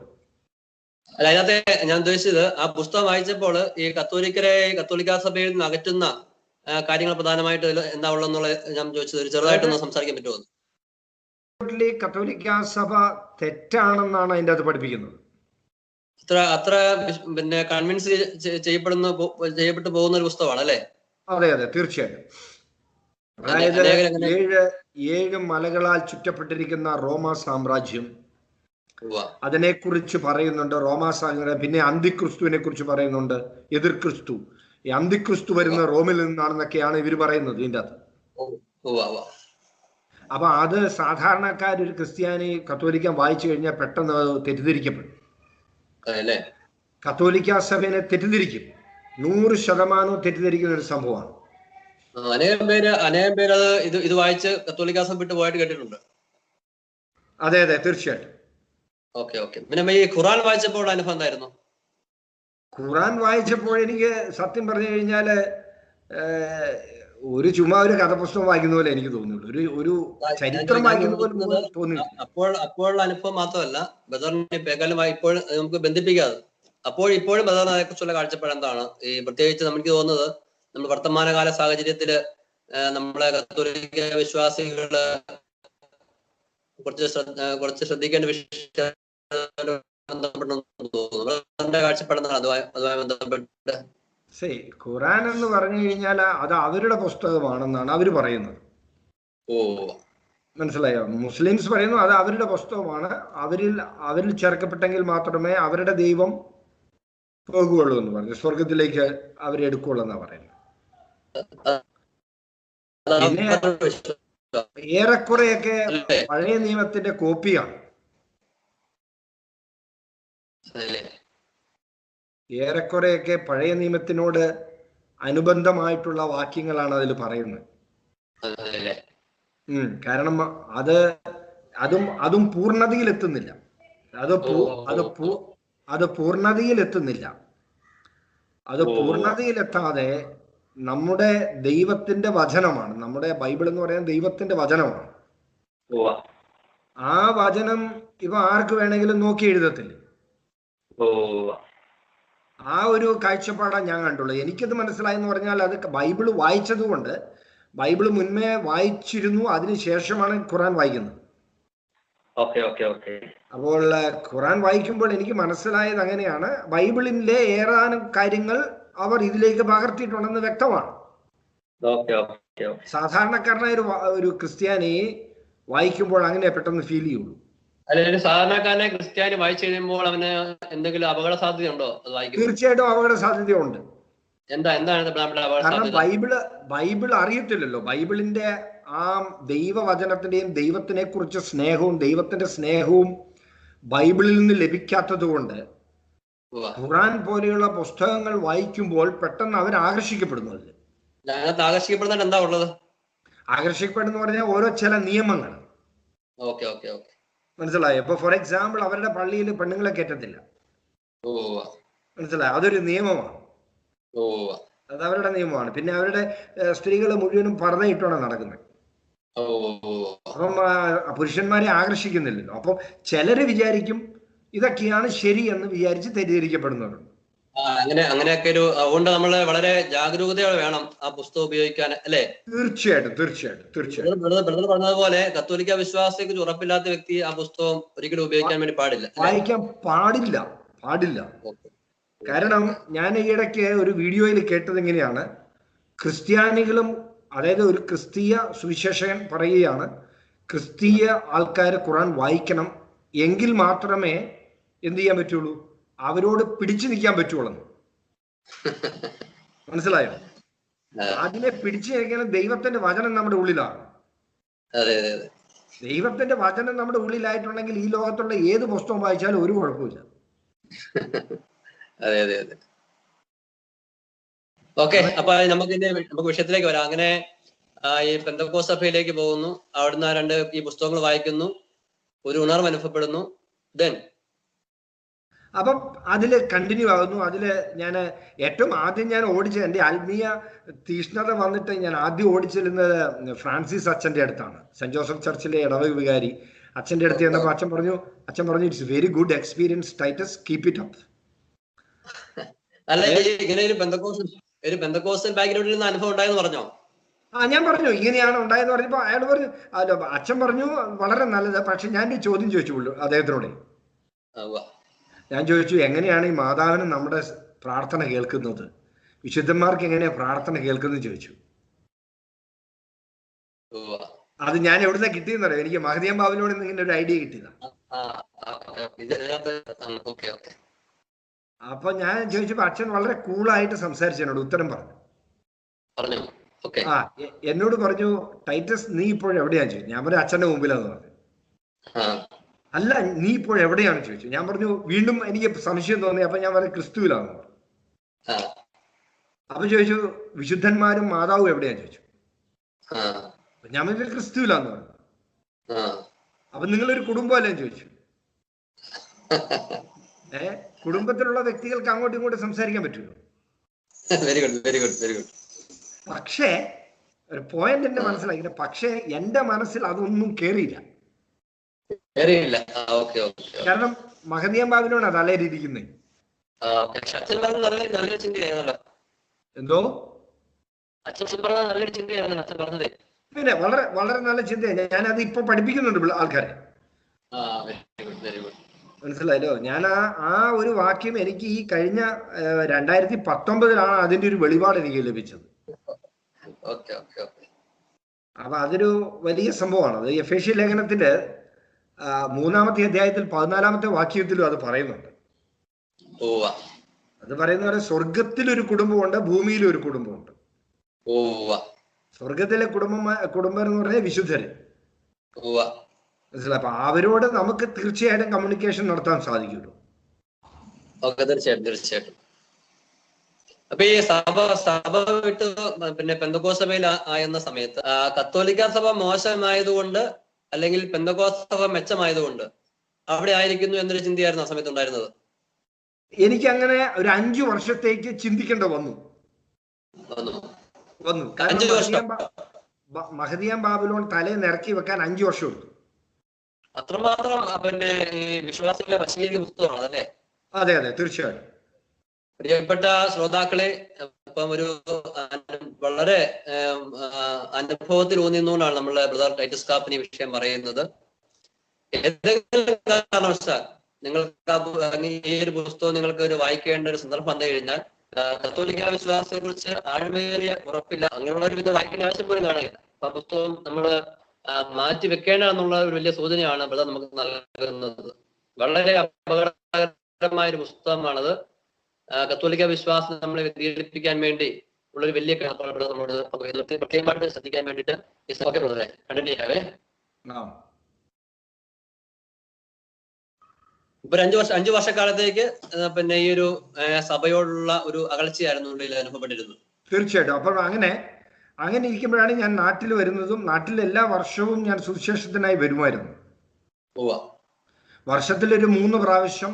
അല്ല, അതിനകത്തെ ഞാൻ ഉദ്ദേശിച്ചത്, ആ പുസ്തകം വായിച്ചപ്പോൾ ഈ കത്തോലിക്ക സഭയിൽ നിന്ന് അകറ്റുന്ന കാര്യങ്ങൾ പ്രധാനമായിട്ട് എന്താ ഉള്ളതെന്നുള്ള ഞാൻ ചോദിച്ചത്. ചെറുതായിട്ടൊന്ന് സംസാരിക്കാൻ പറ്റുമോ? കത്തോലിക്ക സഭ തെറ്റാണെന്നാണ് അതിൻ്റെ അത് പഠിപ്പിക്കുന്നത്. അത്ര പിന്നെ കൺവിൻസ് ചെയ്യപ്പെട്ടു പോകുന്ന ഒരു പുസ്തകമാണ് അല്ലേ? അതെ തീർച്ചയായും. അതായത് 7 മലകളാൽ ചുറ്റപ്പെട്ടിരിക്കുന്ന റോമ സാമ്രാജ്യം, അതിനെക്കുറിച്ച് പറയുന്നുണ്ട്. റോമാ സാമ്രാജ്യം. പിന്നെ അന്തിക്രിസ്തുവിനെ കുറിച്ച് പറയുന്നുണ്ട്, എതിർ ക്രിസ്തു. ഈ അന്തിക്രിസ്തു വരുന്ന റോമിൽ നിന്നാണെന്നൊക്കെയാണ് ഇവർ പറയുന്നത് ഇതിൻ്റെ അകത്ത്. അപ്പൊ അത് സാധാരണക്കാർ, ഒരു ക്രിസ്ത്യാനി കത്തോലിക്ക വായിച്ചു കഴിഞ്ഞാൽ പെട്ടെന്ന് തെറ്റിദ്ധരിക്കപ്പെടും. കത്തോലിക്ക സഭയെ തെറ്റിദ്ധരിക്കും, 100% തെറ്റിദ്ധരിക്കുന്ന ഒരു സംഭവമാണ്. അനേകം പേര് അത് ഇത് വായിച്ച് കത്തോലിക്ക സഭ വിട്ട് പോയിട്ട് കേട്ടിട്ടുണ്ട്. അതെ തീർച്ചയായിട്ടും. പിന്നെ ഈ ഖുറാൻ വായിച്ചപ്പോൾ അനുഭവം എന്തായിരുന്നു? ഖുറാൻ വായിച്ചപ്പോൾ എനിക്ക് സത്യം പറഞ്ഞു കഴിഞ്ഞാല് ചുമ്മാ ഒരു കഥപുസ്തകം വായിക്കുന്ന പോലെ എനിക്ക് തോന്നിയുള്ളൂ, ഒരു ചരിത്രം വായിക്കുന്ന പോലെ തോന്നി. അപ്പോഴുള്ള അനുഭവം മാത്രമല്ല, ബദറിനെ ഇപ്പോൾ നമുക്ക് ബന്ധിപ്പിക്കാതെ ഇപ്പോഴും ബദറിനെ അതേക്കുറിച്ചുള്ള കാഴ്ചപ്പാട് എന്താണ്? ഈ പ്രത്യേകിച്ച് നമുക്ക് തോന്നുന്നത്, നമ്മൾ വർത്തമാനകാല സാഹചര്യത്തില് നമ്മളെ കത്തോലിക്ക വിശ്വാസികള് കുറച്ച് ശ്രദ്ധിക്കേണ്ട വിഷയം കാഴ്ചപ്പാടുന്നതാണ് അതുമായി ബന്ധപ്പെട്ട്. ഖുറാൻ എന്ന് പറഞ്ഞു കഴിഞ്ഞാൽ അത് അവരുടെ പുസ്തകമാണെന്നാണ് അവർ പറയുന്നത്. മനസ്സിലായോ? മുസ്ലിംസ് പറയുന്നു അത് അവരുടെ പുസ്തകമാണ്, അവരിൽ ചേർക്കപ്പെട്ടെങ്കിൽ മാത്രമേ അവരുടെ ദൈവം പോകുകയുള്ളൂ എന്ന് പറഞ്ഞു, സ്വർഗത്തിലേക്ക് അവരെടുക്കുള്ളൂ എന്നാ പറയുന്നത്. പിന്നെ ഏറെക്കുറെയൊക്കെ പഴയ നിയമത്തിന്റെ കോപ്പിയാണ്. ഏറെക്കുറെയൊക്കെ പഴയ നിയമത്തിനോട് അനുബന്ധമായിട്ടുള്ള വാക്യങ്ങളാണ് അതിൽ പറയുന്നത്. കാരണം അതും പൂർണ്ണതയിലെത്തുന്നില്ല. അത് പൂർണ്ണതയിലെത്തുന്നില്ല. അത് പൂർണ്ണതയിലെത്താതെ നമ്മുടെ ദൈവത്തിന്റെ വചനമാണ്. നമ്മുടെ ബൈബിൾ എന്ന് പറയുന്നത് ദൈവത്തിന്റെ വചനമാണ്. ആ വചനം ഇപ്പൊ ആർക്ക് വേണമെങ്കിലും നോക്കി എഴുതത്തില്ലേ? ഓ ആ ഒരു കാഴ്ചപ്പാടാണ് ഞാൻ കണ്ടുള്ളൂ. എനിക്കത് മനസ്സിലായെന്ന് പറഞ്ഞാൽ അത് ബൈബിള് വായിച്ചത് കൊണ്ട്, ബൈബിള് മുൻപേ വായിച്ചിരുന്നു, അതിനുശേഷമാണ് ഖുറാൻ വായിക്കുന്നത്. Okay okay okay. അപ്പോൾ ഖുറാൻ വായിക്കുമ്പോൾ എനിക്ക് മനസ്സിലായത് അങ്ങനെയാണ്, ബൈബിളിലെ ഏതാനും കാര്യങ്ങൾ അവർ ഇതിലേക്ക് പകർത്തിയിട്ടുണ്ടെന്ന് വ്യക്തമാണ്. സാധാരണക്കാരനായ ഒരു ക്രിസ്ത്യാനി വായിക്കുമ്പോൾ അങ്ങനെ പെട്ടെന്ന് ഫീൽ ചെയ്യുള്ളൂ. അല്ലെങ്കിൽ സാധാരണക്കാരനെ ക്രിസ്ത്യാനി വായിച്ചു കഴിയുമ്പോൾ അവന് എന്തെങ്കിലും അപകട സാധ്യത ഉണ്ടോ? തീർച്ചയായിട്ടും അപകട സാധ്യതയുണ്ട്. എന്താണ്? കാരണം ബൈബിൾ അറിയത്തില്ലല്ലോ. ബൈബിളിന്റെ ആ ദൈവവചനത്തിന്റെയും ദൈവത്തിനെ കുറിച്ച് സ്നേഹവും ദൈവത്തിന്റെ സ്നേഹവും ബൈബിളിൽ നിന്ന് ലഭിക്കാത്തത് കൊണ്ട് ഖുറാൻ പോലെയുള്ള പുസ്തകങ്ങൾ വായിക്കുമ്പോൾ പെട്ടെന്ന് അവർ ആകർഷിക്കപ്പെടുന്നു. അതിൽ ആകർഷിക്കപ്പെടുന്നത് എന്താ ഉള്ളത്? ആകർഷിക്കപ്പെടുന്ന പറഞ്ഞാൽ ഓരോ ചില നിയമങ്ങൾ. മനസ്സിലായോ? ഇപ്പൊ ഫോർ എക്സാമ്പിൾ അവരുടെ പള്ളിയിൽ പെണ്ണുങ്ങളെ കയറ്റത്തില്ല. മനസ്സിലായോ? അതൊരു നിയമമാണ്. അത് അവരുടെ നിയമമാണ്. പിന്നെ അവരുടെ സ്ത്രീകൾ മുഴുവനും പർദ്ദയിട്ടാണ് നടക്കുന്നത്. അപ്പം പുരുഷന്മാരെ ആകർഷിക്കുന്നില്ലല്ലോ. അപ്പം ചിലര് വിചാരിക്കും ഇതൊക്കെയാണ് ശരി എന്ന് വിചാരിച്ച് തെറ്റിദ്ധരിക്കപ്പെടുന്നവരുണ്ട്. അങ്ങനെയൊക്കെ ഒരു, അതുകൊണ്ട് നമ്മൾ വളരെ ജാഗരൂകതയോടെ വേണം ആ പുസ്തകം ഉപയോഗിക്കാൻ, അല്ലേ? തീർച്ചയായിട്ടും. പറഞ്ഞതുപോലെ കത്തോലിക്ക വിശ്വാസത്തെ കുറിച്ച് ഉറപ്പില്ലാത്ത വ്യക്തി ആ പുസ്തകം ഒരിക്കലും ഉപയോഗിക്കാൻ വേണ്ടി വായിക്കാൻ പാടില്ല. കാരണം ഞാൻ ഈയിടയ്ക്ക് ഒരു വീഡിയോയിൽ കേട്ടത് എങ്ങനെയാണ്, ക്രിസ്ത്യാനികളും, അതായത് ഒരു ക്രിസ്തീയ സുവിശേഷകൻ പറയുകയാണ്, ക്രിസ്തീയ ആൾക്കാർ ഖുറാൻ വായിക്കണം, എങ്കിൽ മാത്രമേ എന്ത് ചെയ്യാൻ പറ്റുള്ളൂ, അവരോട് പിടിച്ചു നിൽക്കാൻ പറ്റുള്ളൂ. മനസ്സിലായോ? അതിനെ പിടിച്ചു നിൽക്കണം. ദൈവത്തിന്റെ വചനം നമ്മുടെ ഉള്ളിലാണ്. ദൈവത്തിന്റെ വചനം നമ്മുടെ ഉള്ളിലായിട്ടുണ്ടെങ്കിൽ ഈ ലോകത്തുള്ള ഏത് പുസ്തകം വായിച്ചാലും ഒരു കുഴപ്പമില്ല. ഓക്കെ, അപ്പൊ നമുക്ക് വിഷയത്തിലേക്ക് വരാം. അങ്ങനെ ഈ പെന്തക്കോസ്ത് സഭയിലേക്ക് പോകുന്നു, അവിടുന്ന് ഈ പുസ്തകങ്ങൾ വായിക്കുന്നു, ഒരു ഉണർവ് അനുഭവപ്പെടുന്നു. ദെൻ അപ്പം അതില് കണ്ടിന്യൂ ആകുന്നു. അതില് ഞാൻ ഏറ്റവും ആദ്യം ഞാൻ ഓടിച്ചത്, എൻ്റെ ആത്മീയ തീഷ്ണത വന്നിട്ട് ഞാൻ ആദ്യം ഓടിച്ചിരുന്നത് ഫ്രാൻസിസ് അച്ഛൻ്റെ അടുത്താണ്. സെന്റ് ജോസഫ് ചർച്ചിലെ ഇടവക വികാരി അച്ഛൻ്റെ അടുത്ത് ചെന്നപ്പോൾ അച്ഛൻ പറഞ്ഞു it's very good experience Titus, keep it up. അല്ല, ഇങ്ങനെ ഒരു പെന്തക്കോസ്റ്റൽ ബാക്ക്ഗ്രൗണ്ടിൽ നിന്ന് അനുഭവം ഉണ്ടായെന്ന് പറഞ്ഞോ? ഞാൻ പറഞ്ഞു ഇങ്ങനെയാണ് ഉണ്ടായെന്ന് പറഞ്ഞപ്പോൾ അയാൾ പറഞ്ഞു, അച്ഛൻ പറഞ്ഞു വളരെ നല്ലത്. പക്ഷെ ഞാനൊരു ചോദ്യം ചോദിച്ചുള്ളൂ അദ്ദേഹത്തിനോട്. ഞാൻ ചോദിച്ചു, എങ്ങനെയാണ് ഈ മാതാവിന് നമ്മുടെ പ്രാർത്ഥന കേൾക്കുന്നത്, വിശുദ്ധന്മാർക്ക് എങ്ങനെയാ പ്രാർത്ഥന കേൾക്കുന്നത് ചോദിച്ചു. അത് ഞാൻ എവിടുന്ന കിട്ടിയെന്നറിയോ? എനിക്ക് മഹദിയം ബാബുവിനോട് ഇങ്ങനെ ഒരു ഐഡിയ കിട്ടിയതാ. അപ്പൊ ഞാൻ ചോദിച്ചപ്പോ അച്ഛൻ വളരെ കൂളായിട്ട് സംസാരിച്ചു, എന്നോട് ഉത്തരം പറഞ്ഞു. എന്നോട് പറഞ്ഞു, ടൈറ്റസ് നീ ഇപ്പോഴെവിടെയാന്ന് ചോദിച്ചു. ഞാൻ പറഞ്ഞു അച്ഛന്റെ മുമ്പിലാന്ന് പറഞ്ഞു. അല്ല, നീ ഇപ്പോൾ എവിടെയാണ് ചോദിച്ചു. ഞാൻ പറഞ്ഞു, വീണ്ടും എനിക്ക് സംശയം തോന്നി. അപ്പൊ ഞാൻ പറഞ്ഞു ക്രിസ്തുവിലാന്ന് പറഞ്ഞു. അപ്പൊ ചോദിച്ചു, വിശുദ്ധന്മാരും മാതാവും എവിടെയാന്ന് ചോദിച്ചു. ഞാൻ പറഞ്ഞു ക്രിസ്തുവിലാന്ന് പറഞ്ഞു. അപ്പൊ നിങ്ങളൊരു കുടുംബമല്ലേന്ന് ചോദിച്ചു. കുടുംബത്തിലുള്ള വ്യക്തികൾക്ക് അങ്ങോട്ടും ഇങ്ങോട്ടും സംസാരിക്കാൻ പറ്റുമല്ലോ. പക്ഷേ ഒരു പോയിന്റ് എന്റെ മനസ്സിലാക്കി. പക്ഷേ എന്റെ മനസ്സിൽ അതൊന്നും കേറിയില്ല. കാരണം മഹദിയം ബാബിനോടാ തലയിരിക്കുന്നത്. എന്തോ പിന്നെ വളരെ വളരെ നല്ല ചിന്തയാണ്. ഞാനത് ഇപ്പൊ പഠിപ്പിക്കുന്നുണ്ട് ആൾക്കാരെ. മനസ്സിലായല്ലോ? ഞാൻ ആ ഒരു വാക്യം എനിക്ക് ഈ കഴിഞ്ഞ 2019 അതിന്റെ ഒരു വെളിപാട് എനിക്ക് ലഭിച്ചത്. അപ്പൊ അതൊരു വലിയ സംഭവമാണ്. അത് എഫേസ്യ ലേഖനത്തിന്റെ 3-ാമത്തെ അധ്യായത്തിൽ 14-ാമത്തെ വാക്യത്തിലും അത് പറയുന്നുണ്ട്. അത് പറയുന്ന സ്വർഗത്തിലൊരു കുടുംബമുണ്ട്, ഭൂമിയിലും ഒരു കുടുംബമുണ്ട്. സ്വർഗത്തിലെ കുടുംബം എന്ന് പറഞ്ഞാൽ വിശുദ്ധര്. മനസ്സിലായി? അപ്പൊ അവരോട് നമുക്ക് തീർച്ചയായിട്ടും കമ്മ്യൂണിക്കേഷൻ നടത്താൻ സാധിക്കുമല്ലോ. തീർച്ചയായിട്ടും. അപ്പൊ ഈ സഭ വിട്ട് പിന്നെ പെന്തക്കോസ്ത് സഭയിൽ ആയിരുന്ന സമയത്ത് കത്തോലിക്ക സഭ മോശമായതുകൊണ്ട് അല്ലെങ്കിൽ പെന്തക്കോസ്ത് സഭ മെച്ചമായതുകൊണ്ട് അവിടെ ആയിരിക്കുന്നു എന്നൊരു ചിന്തയായിരുന്നു ആ സമയത്ത് ഉണ്ടായിരുന്നത്. എനിക്ക് അങ്ങനെ ഒരു 5 വർഷത്തേക്ക് ചിന്തിക്കേണ്ട വന്നു. മഹദിയം ബാബിലോൺ തലയിൽ നിറക്കി വെക്കാൻ 5 വർഷം എടുത്തു. അത്രമാത്രം പിന്നെ ഈ വിശ്വാസികളെ വശീകരിക്കുന്ന പുസ്തകമാണ് അല്ലേ? അതെ അതെ, തീർച്ചയായിട്ടും. പ്രിയപ്പെട്ട ശ്രോതാക്കളെ, ഇപ്പം ഒരു വളരെ അനുഭവത്തിൽ ഊന്നിന്നുകൊണ്ടാണ് നമ്മളെ ബ്രദർ ടൈറ്റസ് കാപ്പൻ ഈ വിഷയം പറയുന്നത്. ഏതെങ്കിലും കാരണവശാൽ നിങ്ങൾക്ക് ഈ ഒരു പുസ്തകം നിങ്ങൾക്ക് ഒരു വായിക്കേണ്ട ഒരു സന്ദർഭം വന്നു കഴിഞ്ഞാൽ കത്തോലിക്ക വിശ്വാസത്തെ കുറിച്ച് ആഴമേറിയ ഉറപ്പില്ല, അങ്ങനെയുള്ള ഒരു വിധ വായിക്കേണ്ട ആവശ്യം പോലും കാണുകയില്ല. അപ്പൊ ആ പുസ്തകം നമ്മൾ മാറ്റി വെക്കേണ്ട എന്നുള്ള ഒരു വലിയ സൂചനയാണ് ബ്രദർ നമുക്ക് നൽകുന്നത്. വളരെ അപകടകരമായ ഒരു പുസ്തകമാണത്. കത്തോലിക്ക വിശ്വാസം നമ്മളെ വ്യതിരിപ്പിക്കാൻ വേണ്ടി ഉള്ളൊരു വലിയ കടപ്പാട് നമ്മളോട് പ്രത്യേകമായിട്ട് ശ്രദ്ധിക്കാൻ വേണ്ടിയിട്ട് ഈ സഭയ്ക്ക് ബ്രദറെ കണ്ടിന്യൂ ചെയ്യാവേ. ഇപ്പൊ 5 വർഷക്കാലത്തേക്ക് പിന്നെ ഈ ഒരു സഭയോടുള്ള ഒരു അകൽച്ചയായിരുന്നു അനുഭവപ്പെട്ടിരുന്നത്. തീർച്ചയായിട്ടും. അപ്പോൾ അങ്ങനെ ഇരിക്കുമ്പോഴാണ് ഞാൻ നാട്ടിൽ വരുന്നതും. നാട്ടിൽ എല്ലാ വർഷവും ഞാൻ സുവിശേഷത്തിനായി വരുമായിരുന്നു. വർഷത്തിലൊരു 3 പ്രാവശ്യം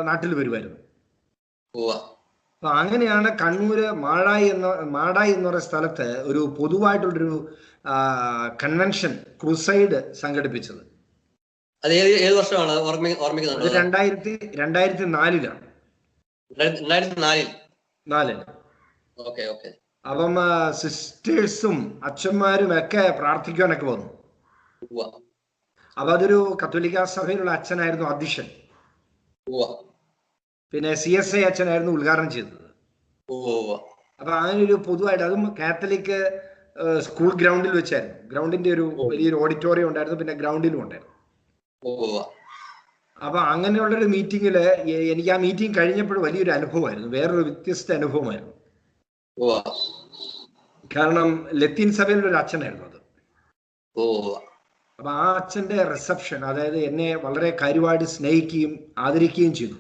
നാട്ടിൽ വരുമായിരുന്നു. അപ്പൊ അങ്ങനെയാണ് കണ്ണൂര് മാടായി എന്ന് പറയുന്ന സ്ഥലത്ത് ഒരു പൊതുവായിട്ടുള്ളൊരു കൺവെൻഷൻ ക്രൂസൈഡ് സംഘടിപ്പിച്ചത്. അത് ഏത് വർഷമാണ് ഓർമ്മിക്കുന്നത്? 2004-ലാണ്. 2004. അപ്പം സിസ്റ്റേഴ്സും അച്ഛന്മാരും ഒക്കെ പ്രാർത്ഥിക്കാനൊക്കെ വന്നു. അപ്പൊ അതൊരു കത്തോലിക്ക സഭയിലുള്ള അച്ഛനായിരുന്നു അധ്യക്ഷൻ. പിന്നെ CSI അച്ഛനായിരുന്നു ഉദ്ഘാടനം ചെയ്തത്. അപ്പൊ അങ്ങനെ ഒരു പൊതുവായിട്ട്, അതും കാത്തലിക് സ്കൂൾ ഗ്രൗണ്ടിൽ വെച്ചായിരുന്നു. ഗ്രൗണ്ടിന്റെ ഒരു വലിയൊരു ഓഡിറ്റോറിയം ഉണ്ടായിരുന്നു, പിന്നെ ഗ്രൗണ്ടിലും ഉണ്ടായിരുന്നു. അപ്പൊ അങ്ങനെയുള്ളൊരു മീറ്റിങ്ങില് എനിക്ക് ആ മീറ്റിംഗ് കഴിഞ്ഞപ്പോൾ വലിയൊരു അനുഭവമായിരുന്നു, വേറൊരു വ്യത്യസ്ത അനുഭവമായിരുന്നു. കാരണം ലത്തീൻ സഭയിലുള്ള ഒരു അച്ഛനായിരുന്നു അത്. അപ്പൊ ആ അച്ഛന്റെ റിസപ്ഷൻ, അതായത് എന്നെ വളരെ കാര്യമായിട്ട് സ്നേഹിക്കുകയും ആദരിക്കുകയും ചെയ്തു.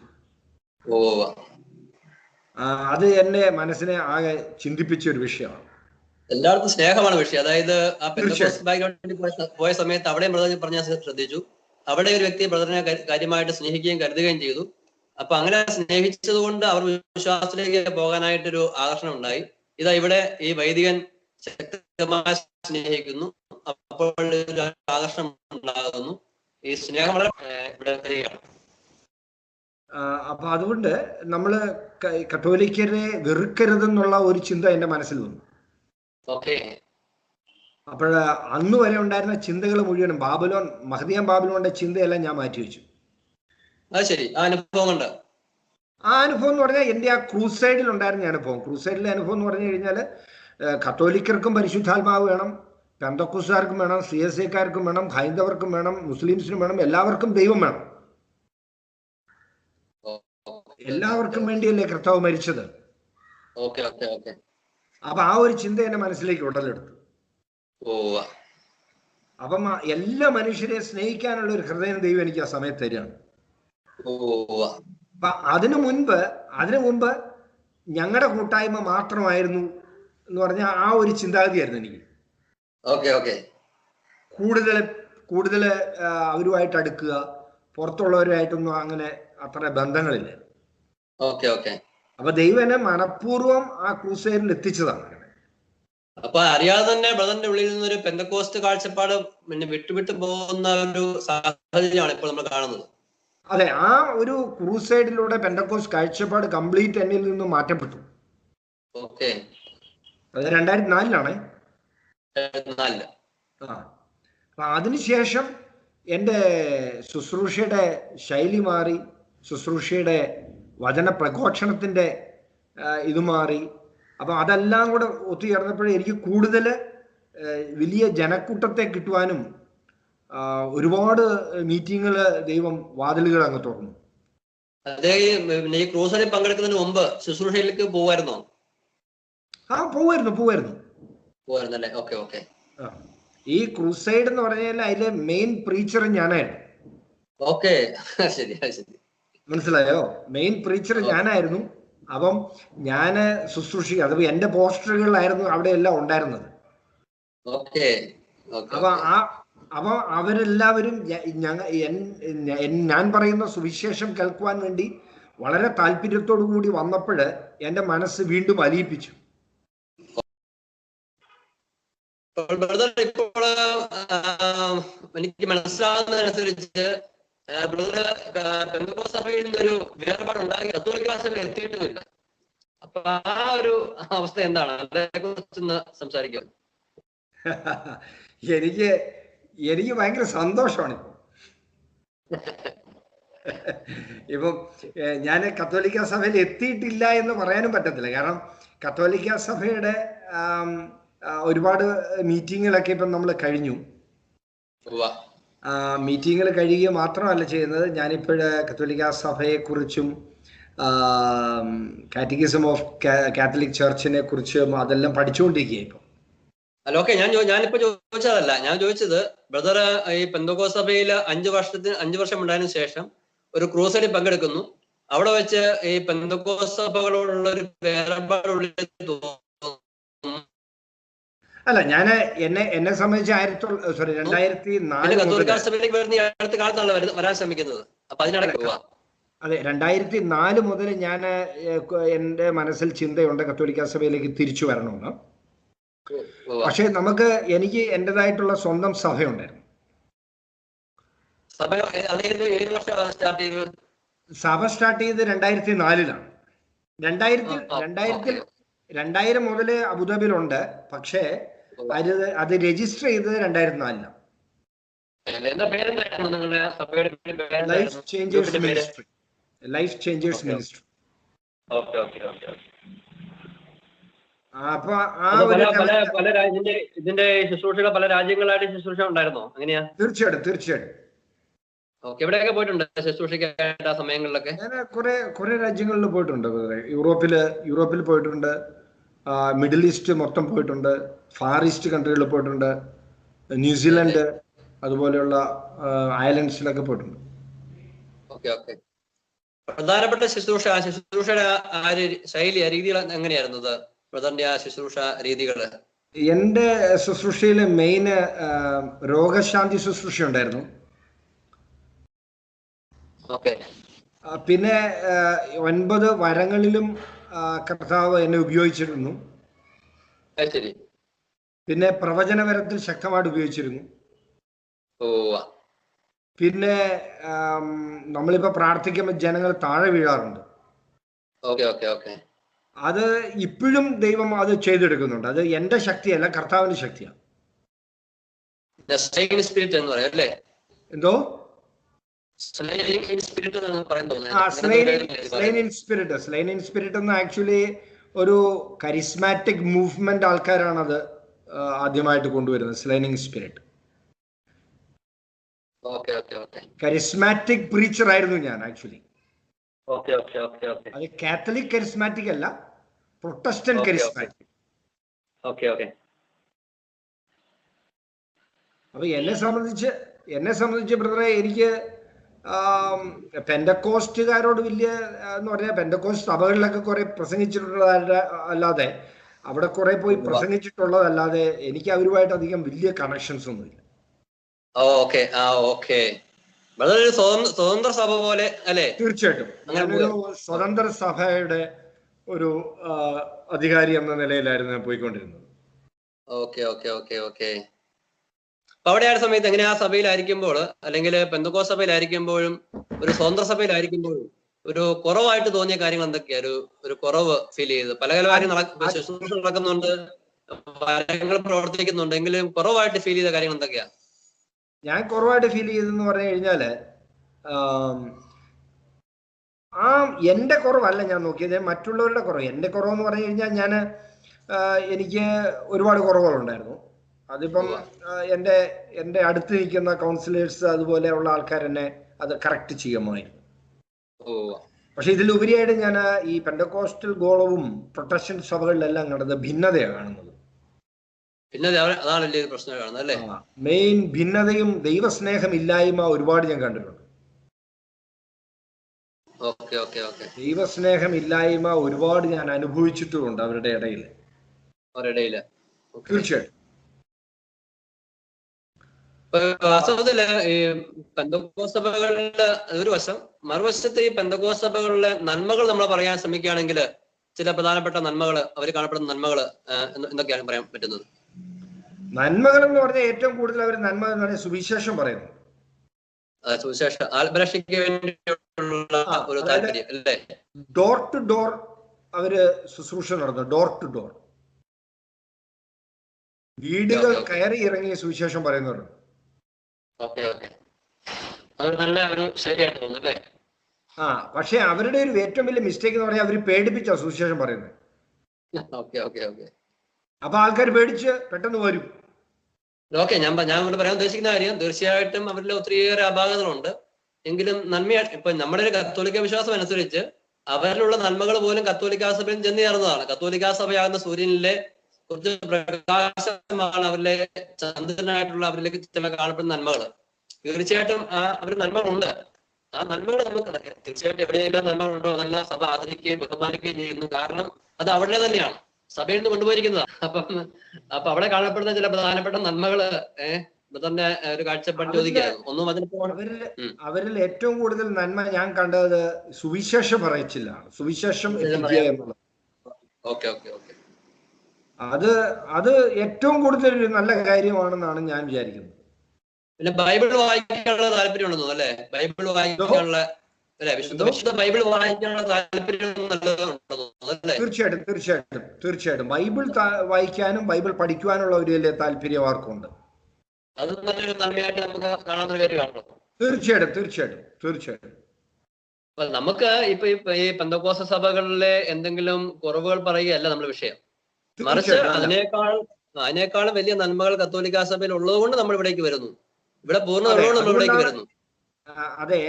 അത് എന്റെ മനസ്സിനെ ആകെ ചിന്തിപ്പിച്ച ഒരു വിഷയമാണ്. എല്ലാവർക്കും സ്നേഹമാണ് വിഷയം. അതായത് ആ പെന്തക്കോസ്ത് ബാക്ക്ഗ്രൗണ്ടിൽ പോയ സമയത്ത് അവിടെ ബ്രദർ പറഞ്ഞ ശ്രദ്ധിച്ചു, അവിടെ ഒരു വ്യക്തി ബ്രദറിനെ കാര്യമായിട്ട് സ്നേഹിക്കുകയും കരുതുകയും ചെയ്തു. അപ്പൊ അങ്ങനെ സ്നേഹിച്ചത് കൊണ്ട് അവർ വിശ്വാസത്തിലേക്ക് പോകാനായിട്ടൊരു ആകർഷണം ഉണ്ടായി. ഇതാ ഇവിടെ ഈ വൈദികൻ ശക്തമായി സ്നേഹിക്കുന്നു, അപ്പോൾ ഒരു ആകർഷണം ഉണ്ടാകുന്നു. ഈ സ്നേഹം വളരെ ഇവിടെ വരികയാണ്. അപ്പൊ അതുകൊണ്ട് നമ്മള് കത്തോലിക്കരെ വെറുക്കരുതെന്നുള്ള ഒരു ചിന്ത എന്റെ മനസ്സിൽ വന്നു. അപ്പോൾ അന്ന് വരെ ഉണ്ടായിരുന്ന ചിന്തകൾ മുഴുവനും മഹദിയാം ബാബിലോണിന്റെ ചിന്തയെല്ലാം ഞാൻ മാറ്റിവെച്ചു. ആ അനുഭവം എന്ന് പറഞ്ഞാൽ എന്റെ ആ ക്രൂസൈഡിൽ ഉണ്ടായിരുന്ന അനുഭവം. ക്രൂസൈഡിലെ അനുഭവം എന്ന് പറഞ്ഞു കഴിഞ്ഞാൽ കത്തോലിക്കർക്കും പരിശുദ്ധാത്മാവ് വേണം, പെന്തക്കോസ്തുകാർക്കും വേണം, CSIക്കാർക്കും വേണം, ഹൈന്ദവർക്കും വേണം, മുസ്ലിംസിനും വേണം, എല്ലാവർക്കും ദൈവം വേണം. എല്ലാവർക്കും വേണ്ടിയല്ലേ കർത്താവ് മരിച്ചത്. അപ്പൊ ആ ഒരു ചിന്ത എന്റെ മനസ്സിലേക്ക് ഉടലെടുത്തു. അപ്പം എല്ലാ മനുഷ്യരെ സ്നേഹിക്കാനുള്ള ഒരു ഹൃദയം ദൈവം എനിക്ക് ആ സമയത്ത് തരികയാണ്. അപ്പൊ അതിനു മുൻപ് ഞങ്ങളുടെ കൂട്ടായ്മ മാത്രമായിരുന്നു എന്ന് പറഞ്ഞ ആ ഒരു ചിന്താഗതിയായിരുന്നു എനിക്ക്. കൂടുതൽ അവരുമായിട്ട് അടുക്കുക, പുറത്തുള്ളവരുമായിട്ടൊന്നും അങ്ങനെ അത്ര ബന്ധങ്ങളില്ല. അപ്പൊ ദൈവം എന്നെ മനഃപൂർവ്വം ആ ക്രൂസൈഡിൽ എത്തിച്ചതാണ്. അപ്പൊ അറിയാതെ തന്നെ ബ്രദറിന്റെ ഉള്ളിൽ നിന്നൊരു പെന്തക്കോസ്ത് കാഴ്ചപ്പാട് പിന്നെ വിട്ടുവിട്ടു പോകുന്ന ഒരു സാഹചര്യമാണ് ഇപ്പോൾ നമ്മൾ കാണുന്നത്. അതെ, ആ ഒരു ക്രൂസൈഡിലൂടെ പെന്തക്കോസ്ത് കാഴ്ചപ്പാട് കംപ്ലീറ്റ് എന്നിൽ നിന്നും മാറ്റപ്പെട്ടു. അത് 2004-ലാണ്. അപ്പൊ അതിനുശേഷം എൻ്റെ ശുശ്രൂഷയുടെ ശൈലി മാറി, ശുശ്രൂഷയുടെ വചന പ്രഘോഷണത്തിന്റെ ഇത് മാറി. അപ്പൊ അതെല്ലാം കൂടെ ഒത്തുചേർന്നപ്പോഴേ എനിക്ക് കൂടുതൽ വലിയ ജനക്കൂട്ടത്തെ കിട്ടുവാനും ഒരുപാട് മീറ്റിങ്ങുകൾ ദൈവം വാതിലുകൾ അങ്ങ് തുറന്നു. ഈ ക്രൂസൈഡിൽ പങ്കെടുക്കുന്നതിന് മുമ്പ് ശുശ്രൂഷയിലേക്ക് പോവായിരുന്നോ? പോവായിരുന്നു. ഈ ക്രൂസൈഡ് എന്ന് പറഞ്ഞാൽ അതിലെ മെയിൻ പ്രീച്ചർ ഞാനായിരുന്നു. മനസ്സിലായോ? മെയിൻ പ്രീച്ചർ ഞാനായിരുന്നു. അപ്പം ഞാന് ശുശ്രൂഷിക്കുക, അത് എന്റെ പോസ്റ്ററുകളിലായിരുന്നു അവിടെ എല്ലാം ഉണ്ടായിരുന്നത്. അപ്പൊ അവരെല്ലാവരും ഞാൻ പറയുന്ന സുവിശേഷം കേൾക്കുവാൻ വേണ്ടി വളരെ താല്പര്യത്തോടു കൂടി വന്നപ്പോൾ എന്റെ മനസ്സ് വീണ്ടും അലിയിപ്പിച്ചു. ഇപ്പോൾ എനിക്ക് മനസ്സിലാവുന്നതനുസരിച്ച് പെന്തക്കോസ്ത് സഭയിൽ നിന്നൊരു വേർപാട് ഉണ്ടാക്കി കത്തോലിക്കാ സഭയിൽ എത്തിയിട്ടുമില്ല. അപ്പൊ ആ ഒരു അവസ്ഥ എന്താണ്, അതേക്കുറിച്ചൊന്ന് സംസാരിക്കാം. എനിക്ക് ഭയങ്കര സന്തോഷമാണ് ഇപ്പം ഞാൻ കത്തോലിക്ക സഭയിൽ എത്തിയിട്ടില്ല എന്ന് പറയാനും പറ്റത്തില്ല. കാരണം കത്തോലിക്ക സഭയുടെ ഒരുപാട് മീറ്റിങ്ങുകളൊക്കെ ഇപ്പം നമ്മൾ കഴിഞ്ഞു. മീറ്റിങ്ങുകൾ കഴിയുക മാത്രമല്ല ചെയ്യുന്നത്, ഞാനിപ്പോൾ കത്തോലിക്ക സഭയെക്കുറിച്ചും കാറ്റഗിസം ഓഫ് കാത്തലിക് ചർച്ചിനെ കുറിച്ചും അതെല്ലാം പഠിച്ചുകൊണ്ടിരിക്കുക ഇപ്പം. അല്ല, ഓക്കെ, ഞാനിപ്പോ ചോദിച്ചതല്ല. ഞാൻ ചോദിച്ചത് ബ്രദർ ഈ പെന്തക്കോസ്ത് സഭയിൽ 5 വർഷം ഉണ്ടായതിനു ശേഷം ഒരു ക്രൂസൈഡിൽ പങ്കെടുക്കുന്നു. അവിടെ വെച്ച് ഈ പെന്തക്കോസ്ത് സഭകളോടുള്ള ഒരു വേർപാടുള്ള അല്ല, ഞാൻ എന്നെ സംബന്ധിച്ച് 2004 കത്തോലിക്കാ സഭയിലേക്ക് വരുന്ന അടുത്ത കാലത്താണ് വരാൻ ശ്രമിക്കുന്നത്. അപ്പൊ അതിനിടയ്ക്ക് പോവാ. അതെ, 2004 മുതൽ ഞാൻ എൻ്റെ മനസ്സിൽ ചിന്തയുണ്ട് കത്തോലിക്ക സഭയിലേക്ക് തിരിച്ചു വരണമെന്ന്. പക്ഷെ എനിക്ക് എൻ്റെതായിട്ടുള്ള സ്വന്തം സഭയുണ്ടായിരുന്നു. സഭ സ്റ്റാർട്ട് ചെയ്ത് 2004-ലാണ്. 2000 മുതൽ അബുദാബിയിലുണ്ട്. പക്ഷേ അത് രജിസ്റ്റർ ചെയ്തത് 2004-ലാണ്. Life changers ministry. അപ്പൊ ഇതിന്റെ ശുശ്രൂഷകൾ പല രാജ്യങ്ങളായിട്ട് ശുശ്രൂഷ ഉണ്ടായിരുന്നോ? അങ്ങനെയാ? തീർച്ചയായിട്ടും. എവിടെയൊക്കെ പോയിട്ടുണ്ട് ശുശ്രൂഷയ്ക്കായിട്ട് ആ സമയങ്ങളിലൊക്കെ? ഞാൻ കുറെ രാജ്യങ്ങളിൽ പോയിട്ടുണ്ട്. യൂറോപ്പിൽ പോയിട്ടുണ്ട്, മിഡിൽ ഈസ്റ്റ് മൊത്തം പോയിട്ടുണ്ട്, ഫാർ ഈസ്റ്റ് കൺട്രികളിൽ പോയിട്ടുണ്ട്, ന്യൂസിലൻഡ് അതുപോലെയുള്ള ഐലൻഡ്സിലൊക്കെ പോയിട്ടുണ്ട്. പ്രധാനപ്പെട്ട ശുശ്രൂഷയുടെ ശൈലി, രീതികൾ എങ്ങനെയായിരുന്നു ബ്രദറിന്റെ ആ ശുശ്രൂഷ രീതികള്? എന്റെ ശുശ്രൂഷയിലെ മെയിൻ രോഗശാന്തി ശുശ്രൂഷ ഉണ്ടായിരുന്നു. പിന്നെ 9 വരങ്ങളിലും കർത്താവ് എന്നെ ഉപയോഗിച്ചിരുന്നു. പിന്നെ പ്രവചനവരത്തിൽ ശക്തമായിട്ട് ഉപയോഗിച്ചിരുന്നു. പിന്നെ നമ്മളിപ്പോ പ്രാർത്ഥിക്കുമ്പോൾ ജനങ്ങൾ താഴെ വീഴാറുണ്ട്. അത് ഇപ്പോഴും ദൈവം അത് ചെയ്തെടുക്കുന്നുണ്ട്. അത് എന്റെ ശക്തിയല്ല, കർത്താവിന്റെ ശക്തിയാണ്. എന്തോ സ്ലൈൻ ഇൻ സ്പിരിറ്റ് എന്ന് ആക്ച്വലി ഒരു കരിസ്മാറ്റിക് മൂവ്മെന്റ് ആൾക്കാരാണ് അത് ആദ്യമായിട്ട് കൊണ്ടുവരുന്നത്. സ്ലൈനിങ് സ്പിരിറ്റ് കരിസ്മാറ്റിക് പ്രീച്ചർ ആയിരുന്നു ഞാൻ ആക്ച്വലി. അത് കാത്തലിക് കരിസ്മാറ്റിക് അല്ല, പ്രൊട്ടസ്റ്റന്റ് കരിസ്മാറ്റിക്. അപ്പൊ എന്നെ സംബന്ധിച്ച് ബ്രദറെ, എനിക്ക് പെന്തക്കോസ്റ്റുകാരോട് വലിയ എന്ന് പറഞ്ഞാൽ പെന്തക്കോസ്റ്റ് സഭകളിലൊക്കെ കുറെ പ്രസംഗിച്ചിട്ടുള്ളതല്ലാതെ, അവിടെ കുറെ പോയി പ്രസംഗിച്ചിട്ടുള്ളതല്ലാതെ എനിക്ക് അവരുമായിട്ട് അധികം വലിയ കണക്ഷൻസ് ഒന്നുമില്ല. സ്വതന്ത്ര സഭ പോലെ അല്ലേ? തീർച്ചയായിട്ടും ഞാനൊരു സ്വതന്ത്ര സഭയുടെ ഒരു അധികാരി എന്ന നിലയിലായിരുന്നു ഞാൻ പോയിക്കൊണ്ടിരുന്നത്. അവിടെ ആ സമയത്ത് എങ്ങനെ ആ സഭയിലായിരിക്കുമ്പോൾ, അല്ലെങ്കിൽ പെന്തക്കോസ്ത് സഭയിലായിരിക്കുമ്പോഴും ഒരു സ്വതന്ത്ര സഭയിലായിരിക്കുമ്പോഴും ഒരു കുറവായിട്ട് തോന്നിയ കാര്യങ്ങൾ എന്തൊക്കെയാ? ഒരു കുറവ് ഫീൽ ചെയ്ത് പല കാര്യം നടക്കുന്നുണ്ട്, കാര്യങ്ങൾ പ്രവർത്തിക്കുന്നുണ്ട്, എങ്കിലും കുറവായിട്ട് ഫീൽ ചെയ്ത കാര്യങ്ങൾ എന്തൊക്കെയാ? ഞാൻ കുറവായിട്ട് ഫീൽ ചെയ്തെന്ന് പറഞ്ഞു കഴിഞ്ഞാല്, എന്റെ കുറവല്ല ഞാൻ നോക്കിയത്, മറ്റുള്ളവരുടെ കുറവ്. എന്റെ കുറവെന്ന് പറഞ്ഞു കഴിഞ്ഞാൽ എനിക്ക് ഒരുപാട് കുറവുകളുണ്ടായിരുന്നു. അതിപ്പം എൻ്റെ അടുത്ത് നിൽക്കുന്ന കൗൺസിലേഴ്സ് അതുപോലെയുള്ള ആൾക്കാർ എന്നെ അത് കറക്റ്റ് ചെയ്യുമായിരുന്നു. പക്ഷെ ഇതിലുപരിയായിട്ട് ഞാൻ ഈ പെന്തക്കോസ്റ്റൽ ഗോളവും പ്രൊട്ടസ്റ്റന്റ് സഭകളിലെല്ലാം കണ്ടത് ഭിന്നതയാണ് കാണുന്നത്. മെയിൻ ഭിന്നതയും ദൈവസ്നേഹം ഇല്ലായ്മ ഒരുപാട് ഞാൻ കണ്ടിട്ടുണ്ട്. ദൈവസ്നേഹം ഇല്ലായ്മ ഒരുപാട് ഞാൻ അനുഭവിച്ചിട്ടുമുണ്ട് അവരുടെ ഇടയിൽ. തീർച്ചയായിട്ടും. വാസ്തവത്തില് ഈ പെന്തക്കോസ്ത് സഭകളില് ഒരു വശം, മറുവശത്ത് ഈ പെന്തക്കോസ്ത് സഭകളിലെ നന്മകൾ നമ്മൾ പറയാൻ ശ്രമിക്കുകയാണെങ്കിൽ ചില പ്രധാനപ്പെട്ട നന്മകൾ, അവർ കാണപ്പെടുന്ന നന്മകൾ എന്തൊക്കെയാണ് പറയാൻ പറ്റുന്നത്? നന്മകൾ എന്ന് പറഞ്ഞാൽ ഏറ്റവും കൂടുതൽ അവർ നന്മ എന്ന് പറഞ്ഞാൽ സുവിശേഷം പറയുന്നു. സുവിശേഷം ആത്മരക്ഷയ്ക്ക് വേണ്ടിയുള്ള ഒരു താല്പര്യം അല്ലേ? ഡോർ ടു ഡോർ അവര് ശുശ്രൂഷ നടന്നു. ഡോർ ടു ഡോർ വീടുകൾ കയറി ഇറങ്ങിയ സുവിശേഷം പറയുന്നവരുണ്ട്. പക്ഷെ അവരുടെ ഒരു ഏറ്റവും വലിയ മിസ്റ്റേക്ക് എന്ന് പറഞ്ഞാൽ അവര് പേടിപ്പിച്ച സുവിശേഷം പറയുന്നത്. അപ്പൊ ആൾക്കാർ പേടിച്ച് പെട്ടെന്ന് വരും. ഞാൻ ഇവിടെ പറയാൻ ഉദ്ദേശിക്കുന്ന കാര്യം, തീർച്ചയായിട്ടും അവരിൽ ഒത്തിരിയേറെ അപാകതകളുണ്ട്. എങ്കിലും നന്മയായിട്ട് ഇപ്പൊ നമ്മുടെ ഒരു കത്തോലിക്ക വിശ്വാസം അനുസരിച്ച് അവരിലുള്ള നന്മകൾ പോലും കത്തോലിക്കാ സഭയിൽ ചെന്ന് ചേർന്നതാണ്. കത്തോലിക്കാ സഭയാകുന്ന സൂര്യനിലെ കുറച്ച് പ്രകാശമാണ് അവരിലെ ചന്ദ്രനായിട്ടുള്ള അവരിലേക്ക് ചില കാണപ്പെടുന്ന നന്മകൾ. തീർച്ചയായിട്ടും അവർ നന്മകളുണ്ട്. ആ നന്മകൾ നമുക്ക് തീർച്ചയായിട്ടും എവിടെയെങ്കിലും നന്മകളുണ്ടോ അതെല്ലാം സഭ ആദരിക്കുകയും ബഹുമാനിക്കുകയും ചെയ്യുന്നു. കാരണം അത് അവിടെ തന്നെയാണ്, സഭയിൽ നിന്ന് കൊണ്ടുപോയിരിക്കുന്നതാണ്. അപ്പൊ അവിടെ കാണപ്പെടുന്ന ചില പ്രധാനപ്പെട്ട നന്മകള് തന്നെ ഒരു കാഴ്ചപ്പാട് ചോദിക്കായിരുന്നു. ഒന്നും അതിന് അവരിൽ ഏറ്റവും കൂടുതൽ നന്മ ഞാൻ കണ്ടത് സുവിശേഷം പറയിച്ചില്ലാണ്. സുവിശേഷം അത് ഏറ്റവും കൂടുതൽ ഒരു നല്ല കാര്യമാണെന്നാണ് ഞാൻ വിചാരിക്കുന്നത്. പിന്നെ ബൈബിൾ വായിക്കാനുള്ള താല്പര്യം ഉണ്ടെന്നോ അല്ലെ? ബൈബിൾ വായിക്കാനുള്ള വിശുദ്ധ ബൈബിൾ വായിക്കാനുള്ള താല്പര്യം നല്ലതുണ്ടെന്നോ? തീർച്ചയായിട്ടും ബൈബിൾ വായിക്കാനും ബൈബിൾ പഠിക്കുവാനുള്ള ഒരു വലിയ താല്പര്യം അവർക്കുണ്ട്. അത് നല്ലൊരു നന്മയായിട്ട് നമുക്ക് കാണാവുന്ന കാര്യമാണല്ലോ. തീർച്ചയായിട്ടും നമുക്ക് ഇപ്പൊ ഈ പെന്തക്കോസ്ത സഭകളിലെ എന്തെങ്കിലും കുറവുകൾ പറയുകയല്ല നമ്മുടെ വിഷയം. മറിച്ച് അതിനേക്കാളും വലിയ നന്മകൾ കത്തോലിക്കാ സഭയിൽ ഉള്ളത് കൊണ്ട് നമ്മൾ ഇവിടേക്ക് വരുന്നു. ഇവിടെ പൂർണ്ണതയോടെ നമ്മൾ ഇവിടേക്ക് വരുന്നു. അതെ,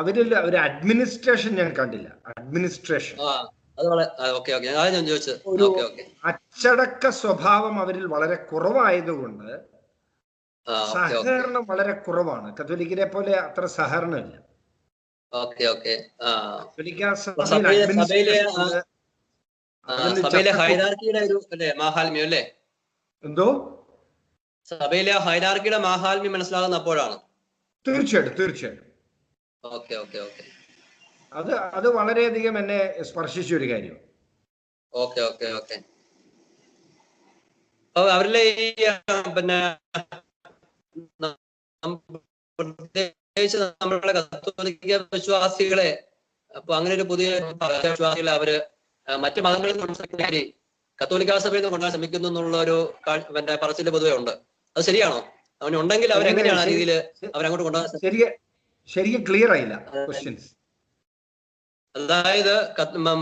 അവരിൽ ഒരു അഡ്മിനിസ്ട്രേഷൻ ഞാൻ കണ്ടില്ല. അഡ്മിനിസ്ട്രേഷൻ അച്ചടക്ക സ്വഭാവം അവരിൽ വളരെ കുറവായതുകൊണ്ട് സഹകരണം വളരെ കുറവാണ്. കത്തോലിക്കിനെ പോലെ അത്ര സഹകരണമില്ല. സഭയിലെ ഹൈറാർക്കിയുടെ ഒരു മാഹാത്മ്യം അല്ലേ? എന്തോ സഭയിലെ ഹൈറാർക്കിയുടെ മാഹാത്മ്യം മനസ്സിലാകുന്ന അപ്പോഴാണ്. തീർച്ചയായിട്ടും അത് വളരെയധികം എന്നെ സ്പർശിച്ച ഒരു കാര്യം. അവരിലെ ഈ പിന്നെ പ്രത്യേകിച്ച് നമ്മളുടെ കത്തോലിക്ക വിശ്വാസികളെ, അപ്പൊ അങ്ങനെ ഒരു പുതിയ വിശ്വാസികളെ അവര് മറ്റു മതങ്ങളിൽ നിന്ന് കത്തോലിക്കാ സഭയിൽ നിന്ന് കൊണ്ടുവരാൻ ശ്രമിക്കുന്നു എന്നുള്ള ഒരു പിന്നെ പറച്ചില് പൊതുവെ ഉണ്ട്. അത് ശരിയാണോ? അവനുണ്ടെങ്കിൽ അവരെങ്ങനെയാണ് ആ രീതിയിൽ അവരങ്ങോട്ട് കൊണ്ടുപോകാൻ? ശരിക്കും ക്ലിയർ ആയില്ല ക്വസ്റ്റ്യൻസ്. അതായത്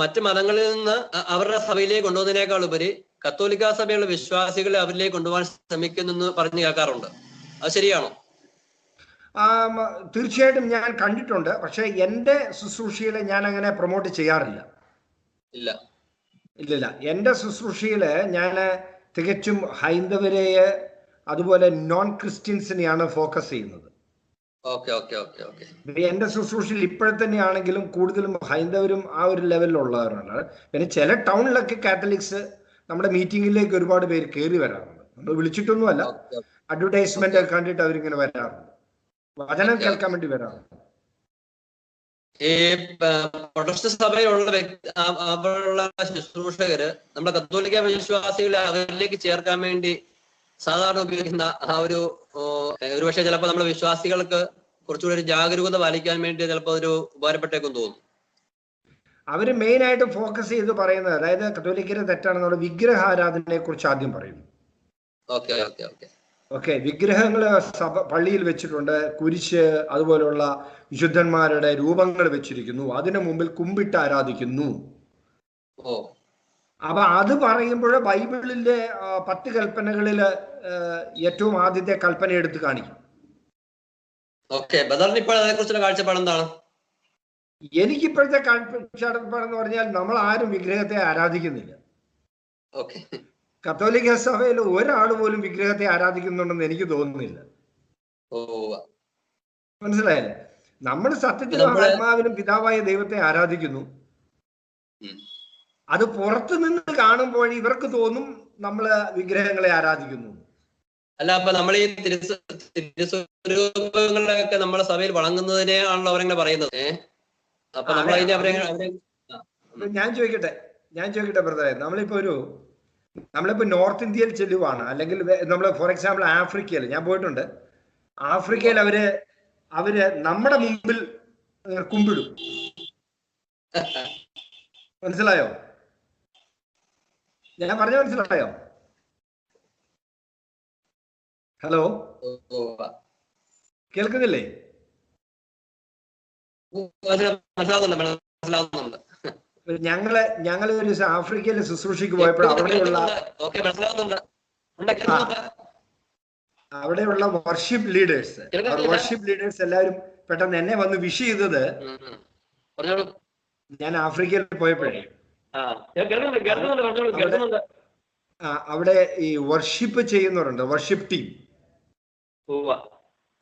മറ്റു മതങ്ങളിൽ നിന്ന് അവരുടെ സഭയിലേക്ക് കൊണ്ടുപോകുന്നതിനേക്കാൾ ഉപരി കത്തോലിക്കാ സഭയുള്ള വിശ്വാസികളെ അവരിലേക്ക് കൊണ്ടുപോകാൻ ശ്രമിക്കുന്നു എന്ന് പറഞ്ഞു കേൾക്കാറുണ്ട്. അത് ശരിയാണോ? തീർച്ചയായിട്ടും ഞാൻ കണ്ടിട്ടുണ്ട്. പക്ഷെ എന്റെ ശുശ്രൂഷയിലെ ഞാൻ അങ്ങനെ പ്രൊമോട്ട് ചെയ്യാറില്ല. ഇല്ല എന്റെ ശുശ്രൂഷയില് ഞാൻ തികച്ചും ഹൈന്ദവരെ അതുപോലെ നോൺ ക്രിസ്ത്യൻസിനെയാണ് ഫോക്കസ് ചെയ്യുന്നത്. എന്റെ ശുശ്രൂഷയിൽ ഇപ്പോഴത്തന്നെയാണെങ്കിലും കൂടുതലും ഹൈന്ദവരും ആ ഒരു ലെവലിലുള്ളവരാണ്. പിന്നെ ചില ടൗണിലൊക്കെ കാത്തലിക്സ് നമ്മുടെ മീറ്റിംഗിലേക്ക് ഒരുപാട് പേര് കയറി വരാറുണ്ട്. നമ്മൾ വിളിച്ചിട്ടൊന്നുമല്ല, അഡ്വർടൈസ്മെന്റ് കണ്ടിട്ട് അവരിങ്ങനെ വരാറുണ്ട്, വചനം കേൾക്കാൻ വേണ്ടി വരാറുണ്ട്. ഈ പ്രൊട്ടസ്റ്റന്റ് സഭയിലുള്ള അവരുള്ള ശുശ്രൂഷകര് നമ്മുടെ കത്തോലിക്ക വിശ്വാസികളെ അവരിലേക്ക് ചേർക്കാൻ വേണ്ടി സാധാരണ ഉപയോഗിക്കുന്ന ആ ഒരു പക്ഷേ ചിലപ്പോൾ നമ്മുടെ വിശ്വാസികൾക്ക് കുറച്ചുകൂടി ഒരു ജാഗരൂകത പാലിക്കാൻ വേണ്ടി ചിലപ്പോൾ ഒരു ഉപകാരപ്പെട്ടേക്കും തോന്നുന്നു. അവര് മെയിൻ ആയിട്ട് ഫോക്കസ് ചെയ്ത് പറയുന്നത്, അതായത് കത്തോലിക്കരെ തെറ്റാണെന്നുള്ള വിഗ്രഹാരാധനയെ കുറിച്ച് ആദ്യം പറയുന്നു. വിഗ്രഹങ്ങള് പള്ളിയിൽ വെച്ചിട്ടുണ്ട്, കുരിശ് അതുപോലുള്ള വിശുദ്ധന്മാരുടെ രൂപങ്ങൾ വെച്ചിരിക്കുന്നു, അതിനു മുമ്പിൽ കുമ്പിട്ട് ആരാധിക്കുന്നു. അപ്പൊ അത് പറയുമ്പോൾ ബൈബിളിന്റെ 10 കൽപ്പനകളില് ഏറ്റവും ആദ്യത്തെ കൽപ്പന എടുത്ത് കാണിക്കും. കാഴ്ചപ്പാട് എന്താണ്? എനിക്കിപ്പോഴത്തെ കാഴ്ചപ്പാടെന്ന് പറഞ്ഞാൽ നമ്മൾ ആരും വിഗ്രഹത്തെ ആരാധിക്കുന്നില്ല. കത്തോലിക്ക സഭയിൽ ഒരാൾ പോലും വിഗ്രഹത്തെ ആരാധിക്കുന്നുണ്ടെന്ന് എനിക്ക് തോന്നുന്നില്ല. മനസ്സിലായല്ലേ? നമ്മൾ സത്യത്തിലും ആത്മാവിനും പിതാവായ ദൈവത്തെ ആരാധിക്കുന്നു. അത് പുറത്തു നിന്ന് കാണുമ്പോൾ ഇവർക്ക് തോന്നും നമ്മള് വിഗ്രഹങ്ങളെ ആരാധിക്കുന്നു. അല്ല, അപ്പൊ നമ്മൾ ഈ തിരുസ്വരൂപങ്ങളൊക്കെ നമ്മളെ സഭയിൽ വണങ്ങുന്നതിനെ ആണല്ലോ അവരെങ്ങനെ പറയുന്നത്. അപ്പൊ നമ്മൾ ഞാൻ ചോദിക്കട്ടെ ബ്രദറെ, നമ്മളിപ്പോ നമ്മളിപ്പോ നോർത്ത് ഇന്ത്യയിൽ ചെല്ലുവാണ്, അല്ലെങ്കിൽ നമ്മൾ ഫോർ എക്സാമ്പിൾ ആഫ്രിക്കയിൽ ഞാൻ പോയിട്ടുണ്ട്. ആഫ്രിക്കയിൽ അവര് നമ്മുടെ മുമ്പിൽ കുമ്പിടും. മനസ്സിലായോ? ഞാൻ പറഞ്ഞ മനസ്സിലായോ? ഹലോ, കേൾക്കുന്നില്ലേ? ഞങ്ങള് ഒരു ആഫ്രിക്കയിൽ ശുശ്രൂഷയ്ക്ക് പോയപ്പോൾ അവിടെയുള്ള വർഷിപ്പ് ലീഡേഴ്സ് എല്ലാവരും പെട്ടെന്ന് എന്നെ വന്ന് വിഷ് ചെയ്തത് ഞാൻ ആഫ്രിക്കയിൽ പോയപ്പോഴേ അവിടെ ഈ വർഷിപ്പ് ചെയ്യുന്നവരുണ്ട്, വർഷിപ്പ് ടീം.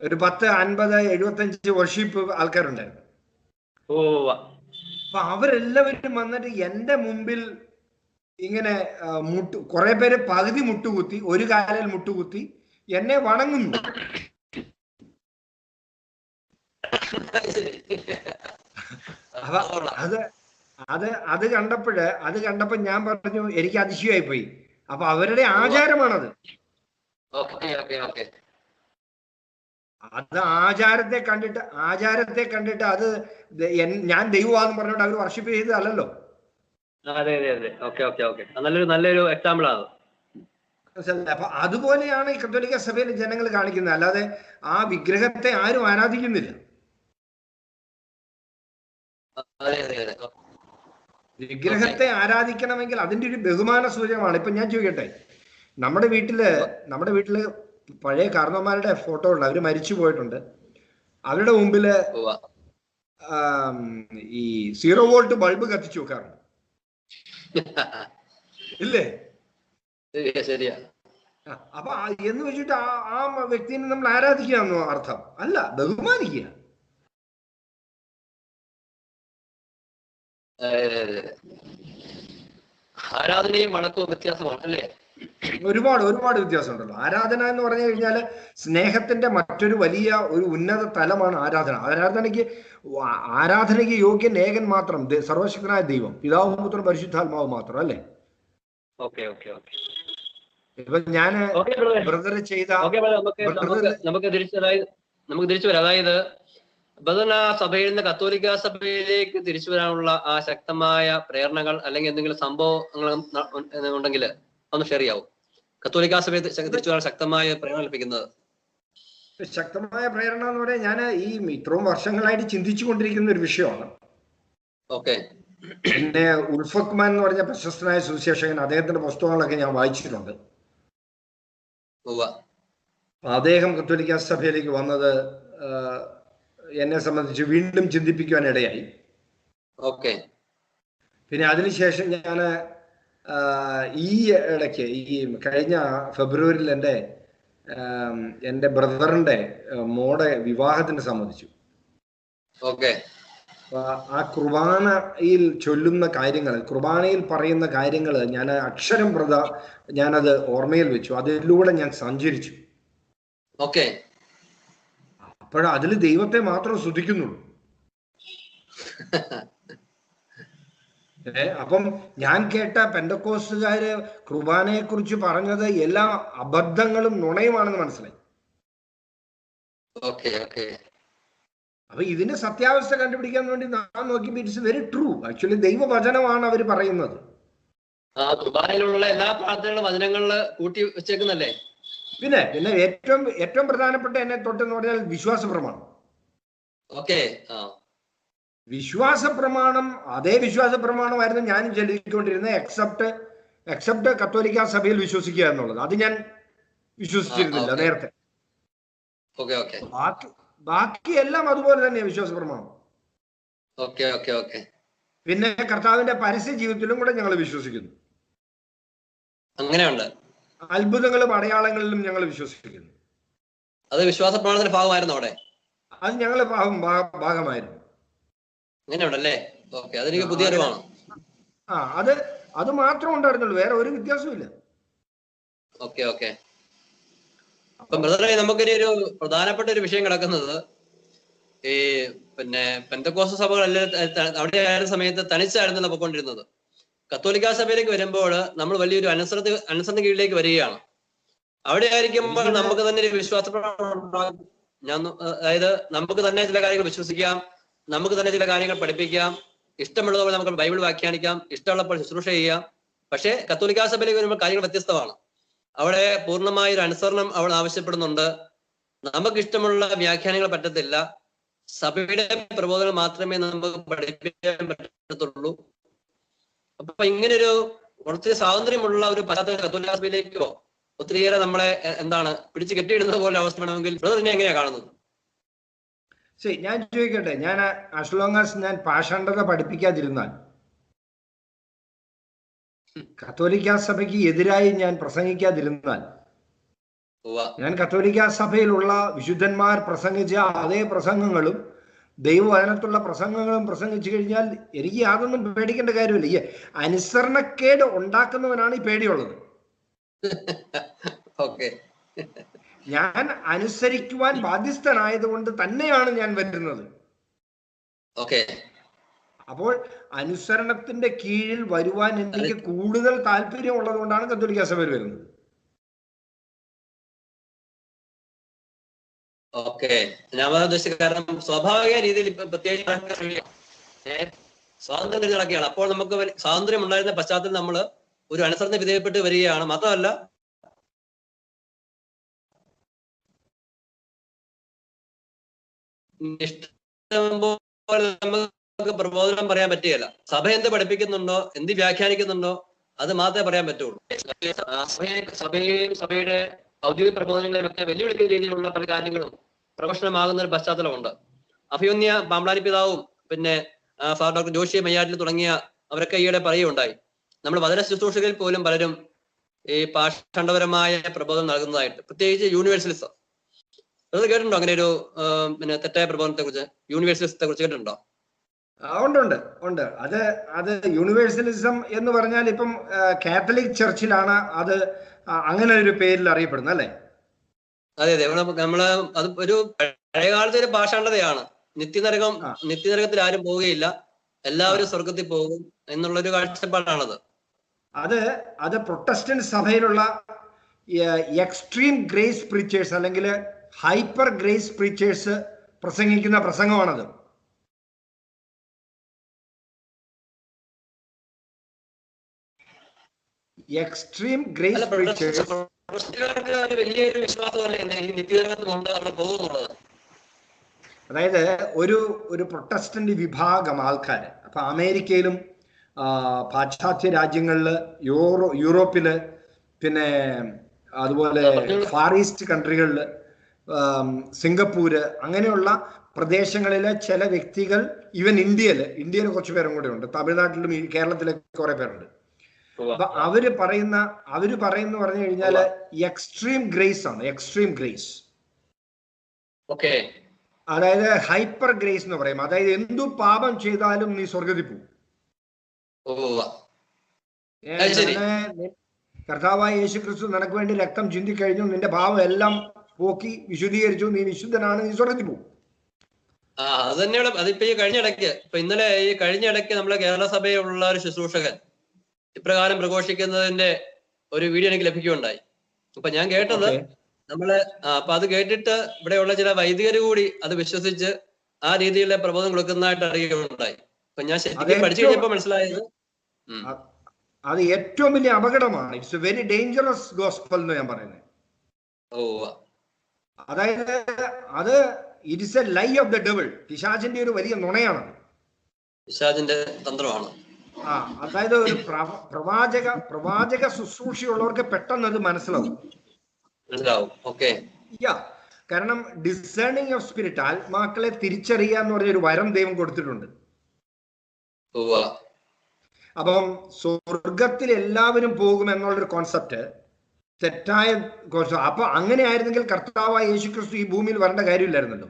ഒരു 10, 50, 75 വർഷിപ്പ് ആൾക്കാരുണ്ടായിരുന്നു. അപ്പൊ അവരെല്ലാവരും വന്നിട്ട് എന്റെ മുമ്പിൽ ഇങ്ങനെ കുറെ പേര് പകുതി മുട്ടുകുത്തി, ഒരു കാലിൽ മുട്ടുകുത്തി എന്നെ വണങ്ങുന്നു. അത് കണ്ടപ്പോ ഞാൻ പറഞ്ഞു, എനിക്ക് അതിശയമായി പോയി. അപ്പൊ അവരുടെ ആചാരമാണത്. അത് ആചാരത്തെ കണ്ടിട്ട് അത് ഞാൻ ദൈവമാണെന്ന് പറഞ്ഞിട്ട് അവർ വർഷിപ്പ് ചെയ്തതല്ലോ. നല്ലൊരു എക്സാമ്പിൾ ആണ്. അപ്പൊ അതുപോലെയാണ് ഈ കത്തോലിക്ക സഭയിൽ ജനങ്ങൾ കാണിക്കുന്നത്. അല്ലാതെ ആ വിഗ്രഹത്തെ ആരും ആരാധിക്കുന്നില്ല. വിഗ്രഹത്തെ ആരാധിക്കണമെങ്കിൽ അതിന്റെ ഒരു ബഹുമാന സൂചകമാണ്. ഇപ്പൊ ഞാൻ ചോദിക്കട്ടെ, നമ്മുടെ വീട്ടില് പഴയ കാരണവന്മാരുടെ ഫോട്ടോ ഉണ്ട്, അവര് മരിച്ചു പോയിട്ടുണ്ട്. അവരുടെ മുമ്പില് ഈ 0 വോൾട്ട് ബൾബ് കത്തിച്ചു വെക്കാറുണ്ട്, ഇല്ലേ? ശരിയാ. അപ്പൊ എന്ന് വെച്ചിട്ട് ആ വ്യക്തിനെ നമ്മൾ ആരാധിക്കുകയെന്നോ അർത്ഥം അല്ല, ബഹുമാനിക്കുക. ആരാധനയും വണക്കവും വ്യത്യാസമാണ്, അല്ലേ? ഒരുപാട് വ്യത്യാസം ഉണ്ടല്ലോ. ആരാധന എന്ന് പറഞ്ഞു കഴിഞ്ഞാൽ സ്നേഹത്തിന്റെ മറ്റൊരു വലിയ ഒരു ഉന്നത തലമാണ് ആരാധന. ആരാധനയ്ക്ക് യോഗ്യൻ ഏകൻ മാത്രം, സർവശക്തനായ ദൈവം, പിതാവും പുത്രനും പരിശുദ്ധാത്മാവ് മാത്രം, അല്ലേ? ഇപ്പൊ ഞാന് ബ്രദർ ചെയ്ത നമുക്ക് തിരിച്ചു വരാം. അതായത് ബദന സഭയിൽ നിന്ന് കത്തോലിക്ക സഭയിലേക്ക് തിരിച്ചു വരാനുള്ള ആ ശക്തമായ പ്രേരണകൾ അല്ലെങ്കിൽ എന്തെങ്കിലും സംഭവങ്ങൾ ഉണ്ടെങ്കിൽ ഒന്ന് ഷെയർ ചെയ്യാവും. കത്തോലിക്ക സഭയെ തിരിച്ചു വരാൻ ശക്തമായ പ്രേരണ ലഭിക്കുന്നത്. ശക്തമായ പ്രേരണ എന്ന് പറയാൻ ഞാൻ ഈ ഇത്രയും വർഷങ്ങളായിട്ട് ചിന്തിച്ചു കൊണ്ടിരിക്കുന്ന ഒരു വിഷയമാണ്. പിന്നെ ഉൾഫക്മാൻ എന്ന് പറഞ്ഞ പ്രശസ്തനായ സുവിശേഷകൻ, അദ്ദേഹത്തിന്റെ പുസ്തകങ്ങളൊക്കെ ഞാൻ വായിച്ചിട്ടുണ്ട്. അദ്ദേഹം കത്തോലിക്ക സഭയിലേക്ക് വന്നത് എന്നെ സംബന്ധിച്ച് വീണ്ടും ചിന്തിപ്പിക്കുവാൻ ഇടയായി. പിന്നെ അതിനുശേഷം ഞാൻ ഈ ഇടയ്ക്ക് ഈ കഴിഞ്ഞ ഫെബ്രുവരിയിൽ എൻ്റെ ബ്രദറിന്റെ മോടെ വിവാഹത്തിന് സംബന്ധിച്ചു. ആ കുർബാനയിൽ ചൊല്ലുന്ന കാര്യങ്ങൾ, കുർബാനയിൽ പറയുന്ന കാര്യങ്ങൾ ഞാൻ അക്ഷരം പ്രത ഞാനത് ഓർമ്മയിൽ വെച്ചു. അതിലൂടെ ഞാൻ സഞ്ചരിച്ചു. അപ്പോഴതിൽ ദൈവത്തെ മാത്രം സ്തുതിക്കുന്നുള്ളൂ. അപ്പം ഞാൻ കേട്ട പെന്തക്കോസ്തുകാര് കുർബാനയെ കുറിച്ച് പറഞ്ഞത് എല്ലാ അബദ്ധങ്ങളും നുണയുമാണെന്ന് മനസ്സിലായി. അപ്പൊ ഇതിന്റെ സത്യാവസ്ഥ കണ്ടുപിടിക്കാൻ വേണ്ടി ഞാൻ നോക്കിയപ്പോൾ ഇറ്റ്സ് വെരി ട്രൂ. ആക്ച്വലി ദൈവവചനമാണ് അവർ പറയുന്നത്. കുർബാനയിലുള്ള എല്ലാ പ്രാർത്ഥനകളും വചനങ്ങളില് കൂട്ടി വെച്ചേക്കുന്നല്ലേ? പിന്നെ ഏറ്റവും പ്രധാനപ്പെട്ട എന്നെ തൊട്ടെന്ന് പറഞ്ഞാൽ വിശ്വാസ പ്രമാണം. വിശ്വാസ പ്രമാണം, അതേ വിശ്വാസ പ്രമാണമായിരുന്നു ഞാനും ചൊല്ലിക്കൊണ്ടിരുന്നത്. എക്സെപ്റ്റ് കത്തോലിക്ക സഭയിൽ വിശ്വസിക്കുക എന്നുള്ളത്. അത് ഞാൻ വിശ്വസിച്ചിരുന്നില്ല നേരത്തെ. ബാക്കി എല്ലാം അതുപോലെ തന്നെയാണ് വിശ്വാസ പ്രമാണം. പിന്നെ കർത്താവിന്റെ പരസ്യ ജീവിതത്തിലും കൂടെ ഞങ്ങൾ വിശ്വസിക്കുന്നു. അങ്ങനെയുണ്ട്. അത്ഭുതങ്ങളും അടയാളങ്ങളിലും ഞങ്ങൾ വിശ്വസിക്കുന്നു. അത് വിശ്വാസ പ്രമാണത്തിന്റെ ഭാഗമായിരുന്നു അവിടെ. അത് ഞങ്ങള് ഭാഗമായിരുന്നു. അങ്ങനെയുണ്ടല്ലേ? അതെനിക്ക് പുതിയ അറിവാണ്. അത് മാത്രം ഉണ്ടായിരുന്നുള്ളൂ, വേറെ ഒരു വ്യത്യാസവും ഇല്ല. അപ്പൊ ബ്രദറെ, നമുക്കൊരു പ്രധാനപ്പെട്ട ഒരു വിഷയം കിടക്കുന്നത് ഈ പിന്നെ പെന്തക്കോസ്ത് സഭകളെല്ലാം അവിടെ ആയിരുന്ന സമയത്ത് തനിച്ചായിരുന്നല്ലോ പൊയ്ക്കൊണ്ടിരുന്നത്. കത്തോലിക്കാ സഭയിലേക്ക് വരുമ്പോൾ നമ്മൾ വലിയൊരു അനുസരണ കീഴിലേക്ക് വരികയാണ്. അവിടെ ആയിരിക്കുമ്പോൾ നമുക്ക് തന്നെ ഒരു വിശ്വാസ അതായത് നമുക്ക് തന്നെ ചില കാര്യങ്ങൾ വിശ്വസിക്കാം, നമുക്ക് തന്നെ ചില കാര്യങ്ങൾ പഠിപ്പിക്കാം, ഇഷ്ടമുള്ളതുപോലെ നമുക്ക് ബൈബിൾ വ്യാഖ്യാനിക്കാം, ഇഷ്ടമുള്ളപ്പോൾ ശുശ്രൂഷ ചെയ്യാം. പക്ഷേ കത്തോലിക്കാ സഭയിലേക്ക് വരുമ്പോൾ കാര്യങ്ങൾ വ്യത്യസ്തമാണ്. അവിടെ പൂർണ്ണമായ ഒരു അനുസരണം അവൾ ആവശ്യപ്പെടുന്നുണ്ട്. നമുക്ക് ഇഷ്ടമുള്ള വ്യാഖ്യാനങ്ങൾ പറ്റത്തില്ല. സഭയുടെ പ്രബോധനം മാത്രമേ നമുക്ക് പഠിപ്പിക്കാൻ പറ്റത്തുള്ളൂ. അപ്പൊ ഇങ്ങനൊരു കുറച്ച് സ്വാതന്ത്ര്യമുള്ള ഒരു പശ്ചാത്തല കത്തോലിക്കാ സഭയിലേക്കോ ഒത്തിരിയേറെ നമ്മളെ പിടിച്ചു കെട്ടിയിടുന്നത് പോലെ അവസ്ഥ വേണമെങ്കിൽ ബ്രദറിനെ എങ്ങനെയാ കാണുന്നത്? ശരി, ഞാൻ ചോദിക്കട്ടെ, ഞാൻ ആസ് ലോങ് ആസ് ഞാൻ പാഷണ്ഡത പഠിപ്പിക്കാതിരുന്നാൽ, കത്തോലിക്കാ സഭയ്ക്ക് എതിരായി ഞാൻ പ്രസംഗിക്കാതിരുന്നാൽ, ഞാൻ കത്തോലിക്കാ സഭയിലുള്ള വിശുദ്ധന്മാർ പ്രസംഗിച്ച അതേ പ്രസംഗങ്ങളും ദൈവവചനത്തുള്ള പ്രസംഗങ്ങളും പ്രസംഗിച്ചു കഴിഞ്ഞാൽ എനിക്ക് യാതൊന്നും പേടിക്കേണ്ട കാര്യമില്ല. ഈ അനുസരണക്കേട് ഉണ്ടാക്കുന്നവനാണ് ഈ പേടിയുള്ളത്. ഞാൻ അനുസരിക്കുവാൻ ബാധ്യസ്ഥനായതുകൊണ്ട് തന്നെയാണ് ഞാൻ വരുന്നത്. അപ്പോൾ അനുസരണത്തിന്റെ കീഴിൽ വരുവാൻ എനിക്ക് കൂടുതൽ താല്പര്യം ഉള്ളത് കൊണ്ടാണ് കത്തോലിക്കാ സഭയിൽ വരുന്നത്. ഞാൻ ഉദ്ദേശിച്ച കാരണം സ്വാഭാവിക രീതിയിൽ ഇപ്പൊ പ്രത്യേകിച്ച് സ്വാതന്ത്ര്യം നടക്കുകയാണ്. അപ്പോൾ നമുക്ക് സ്വാതന്ത്ര്യം ഉണ്ടായിരുന്ന പശ്ചാത്തലത്തിൽ നമ്മൾ ഒരു അനുസരണ വിധേയപ്പെട്ട് വരികയാണ്. മാത്രമല്ല ഇഷ്ടം പോലെ നമുക്ക് പ്രബോധനം പറയാൻ പറ്റുകയില്ല. സഭ എന്ത് പഠിപ്പിക്കുന്നുണ്ടോ, എന്ത് വ്യാഖ്യാനിക്കുന്നുണ്ടോ അത് മാത്രമേ പറയാൻ പറ്റുള്ളൂ. സഭയുടെ ഔദ്യോഗിക പ്രബോധനങ്ങളെയൊക്കെ വെല്ലുവിളിക്കുന്ന രീതിയിലുള്ള പല കാര്യങ്ങളും പ്രശ്നമാകുന്ന ഒരു പശ്ചാത്തലമുണ്ട്. അഭിമന്യ പാമ്പ്ളാനി പിതാവും പിന്നെ ഡോക്ടർ ജോഷി മയ്യാറ്റിൽ തുടങ്ങിയ അവരൊക്കെ ഈയിടെ പറയുകയുണ്ടായി, നമ്മൾ വചന ശുശ്രൂഷകളിൽ പോലും പലരും ഈ പാഷണ്ഡപരമായ പ്രബോധനം നൽകുന്നതായിട്ട്, പ്രത്യേകിച്ച് യൂണിവേഴ്സലിസം. അത് കേട്ടിട്ടുണ്ടോ? അങ്ങനെ ഒരു പിന്നെ തെറ്റായ പ്രബോധനത്തെ കുറിച്ച്, യൂണിവേഴ്സലിസത്തെ കുറിച്ച് കേട്ടിട്ടുണ്ടോ? ഉണ്ട്. അത് യൂണിവേഴ്സലിസം എന്ന് പറഞ്ഞാൽ ഇപ്പം കാത്തലിക് ചർച്ചിലാണ് അത് അങ്ങനെ ഒരു പേരിൽ അറിയപ്പെടുന്നത്, അല്ലേ? അതെ. നമ്മള് അത് ഒരു പഴയകാലത്തെ ഒരു പാഷാണ്ഡതയാണ്. നിത്യനരകത്തിൽ ആരും പോവുകയില്ല, എല്ലാവരും സ്വർഗത്തിൽ പോകും എന്നുള്ളൊരു കാഴ്ചപ്പാടാണത്. അത് പ്രൊട്ടസ്റ്റന്റ് സഭയിലുള്ള എക്സ്ട്രീം ഗ്രേസ് പ്രീച്ചേഴ്സ് അല്ലെങ്കിൽ ഹൈപ്പർ ഗ്രേസ് പ്രീച്ചേഴ്സ് പ്രസംഗിക്കുന്ന പ്രസംഗമാണത്. എക്സ്ട്രീം ഗ്രേസ് പ്രീച്ചേഴ്സ് വലിയൊരു വിശ്വാസമല്ല. അതായത് ഒരു പ്രൊട്ടസ്റ്റന്റ് വിഭാഗം ആൾക്കാർ, അപ്പൊ അമേരിക്കയിലും പാശ്ചാത്യ രാജ്യങ്ങളില്, യൂറോപ്പില്, പിന്നെ അതുപോലെ ഫാർ ഈസ്റ്റ് കൺട്രികളില്, സിംഗപ്പൂര്, അങ്ങനെയുള്ള പ്രദേശങ്ങളിലെ ചില വ്യക്തികൾ, ഈവൻ ഇന്ത്യയിൽ കുറച്ച് പേരും കൂടെ ഉണ്ട്, തമിഴ്നാട്ടിലും കേരളത്തിലൊക്കെ കുറെ പേരുണ്ട്. അപ്പൊ അവര് പറഞ്ഞു കഴിഞ്ഞാല് എക്സ്ട്രീം ഗ്രേസ് ആണ്. എക്സ്ട്രീം ഗ്രേസ്, അതായത് ഹൈപ്പർ ഗ്രേസ് എന്ന് പറയും. അതായത് എന്തു പാപം ചെയ്താലും നീ സ്വർഗത്തിൽ പോകും. കർത്താവായ യേശു ക്രിസ്തു നിനക്ക് വേണ്ടി രക്തം ചിന്തിക്കഴിഞ്ഞു, നിന്റെ പാപം എല്ലാം പോക്കി വിശുദ്ധീകരിച്ചു, നീ വിശുദ്ധനാണ്, നീ സ്വർഗത്തിൽ പോകും. അത് തന്നെയാണ്. അതിപ്പോ ഈ കഴിഞ്ഞ ഇടയ്ക്ക് നമ്മളെ കേരള സഭയിലുള്ള ഒരു ശുശ്രൂഷകൻ ഇപ്രകാരം പ്രഘോഷിക്കുന്നതിന്റെ ഒരു വീഡിയോ എനിക്ക് ലഭിക്കുകയുണ്ടായി. അപ്പൊ ഞാൻ കേട്ടത് അപ്പൊ അത് കേട്ടിട്ട് ഇവിടെയുള്ള ചില വൈദികർ കൂടി അത് വിശ്വസിച്ച് ആ രീതിയിലുള്ള പ്രബോധനം കൊടുക്കുന്നതായിട്ട് അറിയുകയുണ്ടായി. അപ്പൊ ഞാൻ ശരിക്കും പഠിച്ചു കഴിഞ്ഞപ്പോ മനസ്സിലായത് അത് ഏറ്റവും വലിയ അപകടമാണ്. It's a very dangerous gospel എന്ന് ഞാൻ പറയുന്നത്. അതായത് it is a lie of the devil. പിശാചിന്റെ ഒരു വലിയ നുണയാണ്, പിശാചിന്റെ തന്ത്രമാണ്. അതായത് ഒരു പ്രവാചക ശുശ്രൂഷയുള്ളവർക്ക് പെട്ടെന്ന് അത് മനസ്സിലാവും. കാരണം ഡിസേണിങ് ഓഫ് സ്പിരിറ്റ്, ആത്മാക്കളെ തിരിച്ചറിയുക എന്ന് പറഞ്ഞൊരു വരം ദൈവം കൊടുത്തിട്ടുണ്ട്. അപ്പം സ്വർഗത്തിൽ എല്ലാവരും പോകും എന്നുള്ളൊരു കോൺസെപ്റ്റ് തെറ്റായ കോൺസെപ്റ്റ്. അപ്പൊ അങ്ങനെ ആയിരുന്നെങ്കിൽ കർത്താവായ യേശുക്രിസ്തു ഈ ഭൂമിയിൽ വരേണ്ട കാര്യമില്ലായിരുന്നല്ലോ.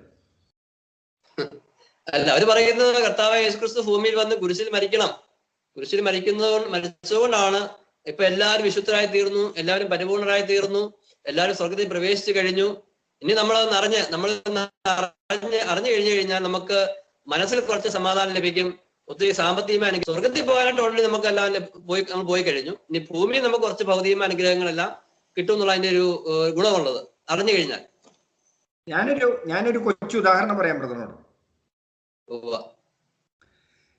അല്ല, അവര് പറയുന്നത് കർത്താവായ യേശുക്രിസ്തു ഭൂമിയിൽ വന്ന് കുരിശിൽ മരിക്കണം. കുരിശിൽ മരിച്ചതുകൊണ്ടാണ് ഇപ്പൊ എല്ലാവരും വിശുദ്ധരായി തീർന്നു, എല്ലാവരും പരിപൂർണരായി തീർന്നു, എല്ലാവരും സ്വർഗത്തിൽ പ്രവേശിച്ചു കഴിഞ്ഞു. ഇനി അറിഞ്ഞു കഴിഞ്ഞു കഴിഞ്ഞാൽ നമുക്ക് മനസ്സിൽ കുറച്ച് സമാധാനം ലഭിക്കും, ഒത്തിരി സാമ്പത്തികമായ അനുഗ്രഹം. സ്വർഗത്തിൽ പോകാനായിട്ട് ഓൾറെഡി നമുക്ക് എല്ലാം നമ്മൾ പോയി കഴിഞ്ഞു. ഇനി ഭൂമിയിൽ നമുക്ക് കുറച്ച് ഭൗതികമായ അനുഗ്രഹങ്ങളെല്ലാം കിട്ടും എന്നുള്ള അതിന്റെ ഒരു ഗുണമുള്ളത് അറിഞ്ഞു കഴിഞ്ഞാൽ. ഞാനൊരു കൊച്ചു ഉദാഹരണം പറയാം ബ്രദറിനോട്.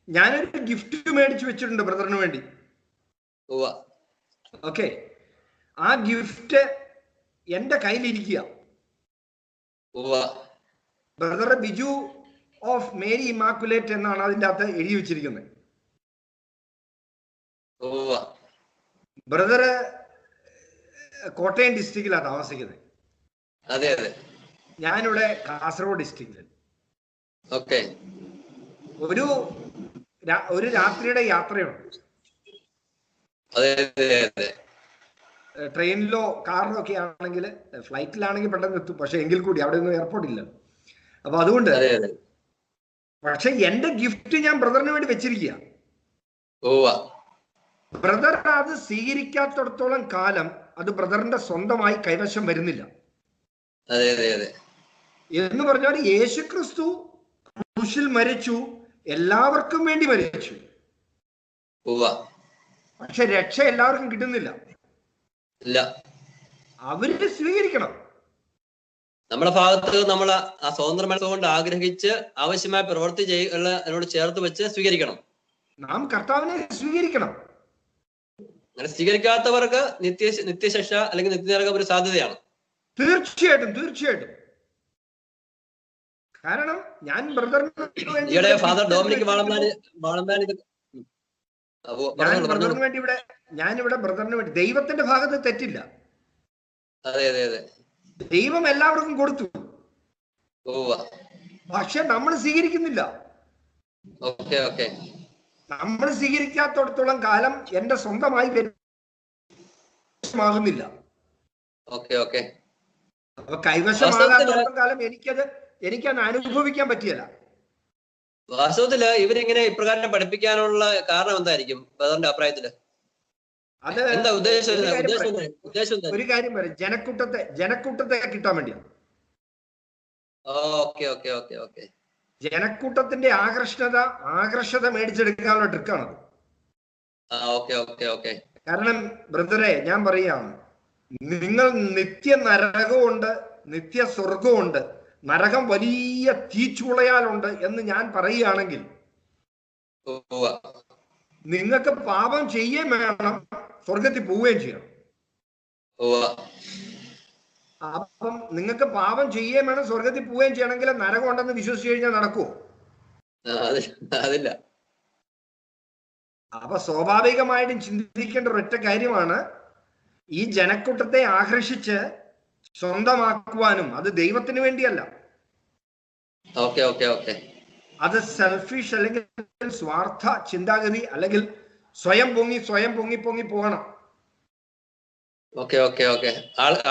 ഞാനൊരു ഗിഫ്റ്റ് മേടിച്ചു വെച്ചിട്ടുണ്ട് ബ്രദറിന് വേണ്ടി. ഓക്കെ, ആ ഗിഫ്റ്റ് എന്റെ കയ്യിലിരിക്കുക. Brother Biju of Mary Immaculate എന്നാണ് അതിൻ്റെ അകത്ത് എഴുതി വെച്ചിരിക്കുന്നത്. ബ്രദർ കോട്ടയം ഡിസ്ട്രിക്റ്റിലാണ് താമസിക്കുന്നത്. അതെ അതെ. ഞാനിവിടെ കാസർഗോഡ് ഡിസ്ട്രിക്റ്റിൽ. ഓക്കെ. ഒരു രാത്രിയുടെ യാത്രയുണ്ട്. ട്രെയിനിലോ കാറിലോ ഒക്കെ ആണെങ്കിൽ, ഫ്ലൈറ്റിലാണെങ്കിൽ പെട്ടെന്ന് എത്തും, പക്ഷെ എങ്കിൽ കൂടി അവിടെ ഒന്നും എയർപോർട്ട് ഇല്ല. അപ്പൊ അതുകൊണ്ട് പക്ഷെ എന്റെ ഗിഫ്റ്റ് ഞാൻ ബ്രദറിന് വേണ്ടി വെച്ചിരിക്കുക. ബ്രദർ അത് സ്വീകരിക്കാത്തടത്തോളം കാലം അത് ബ്രദറിന്റെ സ്വന്തമായി കൈവശം വരുന്നില്ല. എന്ന് പറഞ്ഞാൽ യേശുക്രിസ്തു ക്രൂശിൽ മരിച്ചു, എല്ലാവർക്കും വേണ്ടി മരിച്ചു. പക്ഷെ രക്ഷ എല്ലാവർക്കും കിട്ടുന്നില്ല. അവര് സ്വീകരിക്കണം. നമ്മുടെ ഭാഗത്ത് നമ്മൾ ആ സ്വതന്ത്ര മനസ്സുകൊണ്ട് ആഗ്രഹിച്ച് ആവശ്യമായ പ്രവൃത്തി അതിനോട് ചേർത്ത് വെച്ച് സ്വീകരിക്കണം. നാം കർത്താവിനെ സ്വീകരിക്കണം. അങ്ങനെ സ്വീകരിക്കാത്തവർക്ക് നിത്യശിക്ഷ അല്ലെങ്കിൽ നിത്യനരകം ഒരു സാധ്യതയാണ്. തീർച്ചയായിട്ടും തീർച്ചയായിട്ടും. കാരണം ഞാൻ ഈയിടെ ഫാദർ ഡൊമിനിക് ഞാനിവിടെ ബ്രദറിന് വേണ്ടി, ദൈവത്തിന്റെ ഭാഗത്ത് തെറ്റില്ല. അതെ അതെ അതെ. ദൈവം എല്ലാവർക്കും കൊടുത്തു, പക്ഷെ നമ്മൾ സ്വീകരിക്കുന്നില്ല. നമ്മൾ സ്വീകരിക്കാത്തടത്തോളം കാലം എന്റെ സ്വന്തമായി ആകുന്നില്ല. അപ്പൊ കൈവശമാകാത്തോളം കാലം എനിക്കത് അനുഭവിക്കാൻ പറ്റിയല്ല. വാസ്തവത്തില് ഇവരിങ്ങനെ ഇപ്രകാരം പഠിപ്പിക്കാനുള്ള കാരണം എന്തായിരിക്കും ബ്രദറിന്റെ അഭിപ്രായത്തില്? അത് ഒരു കാര്യം പറയാം, ജനക്കൂട്ടത്തെ കിട്ടാൻ വേണ്ടിയാണ്. ജനക്കൂട്ടത്തിന്റെ ആകർഷത മേടിച്ചെടുക്കാനുള്ള ട്രിക്കാണത്. കാരണം ബ്രദറെ ഞാൻ പറയാം, നിങ്ങൾ നിത്യ നരകമുണ്ട്, നിത്യ സ്വർഗമുണ്ട്, നരകം വലിയ തീച്ചുളയാലുണ്ട് എന്ന് ഞാൻ പറയുകയാണെങ്കിൽ നിങ്ങൾക്ക് പാപം ചെയ്യുകയും വേണം, സ്വർഗത്തിൽ പോവുകയും ചെയ്യണം. അപ്പം നിങ്ങൾക്ക് പാപം ചെയ്യുകയും വേണം, സ്വർഗത്തിൽ പോവുകയും ചെയ്യണമെങ്കിൽ നരകം ഉണ്ടെന്ന് വിശ്വസിച്ചു കഴിഞ്ഞാൽ നടക്കുവോ? അപ്പൊ സ്വാഭാവികമായിട്ടും ചിന്തിക്കേണ്ട ഒരൊറ്റ കാര്യമാണ്, ഈ ജനക്കൂട്ടത്തെ ആകർഷിച്ച് സ്വന്തമാക്കുവാനും അത് ദൈവത്തിന് വേണ്ടിയല്ല. അത് സെൽഫിഷ് അല്ലെങ്കിൽ സ്വാർത്ഥ ചിന്താഗതി, അല്ലെങ്കിൽ സ്വയം പൊങ്ങി പോകണം.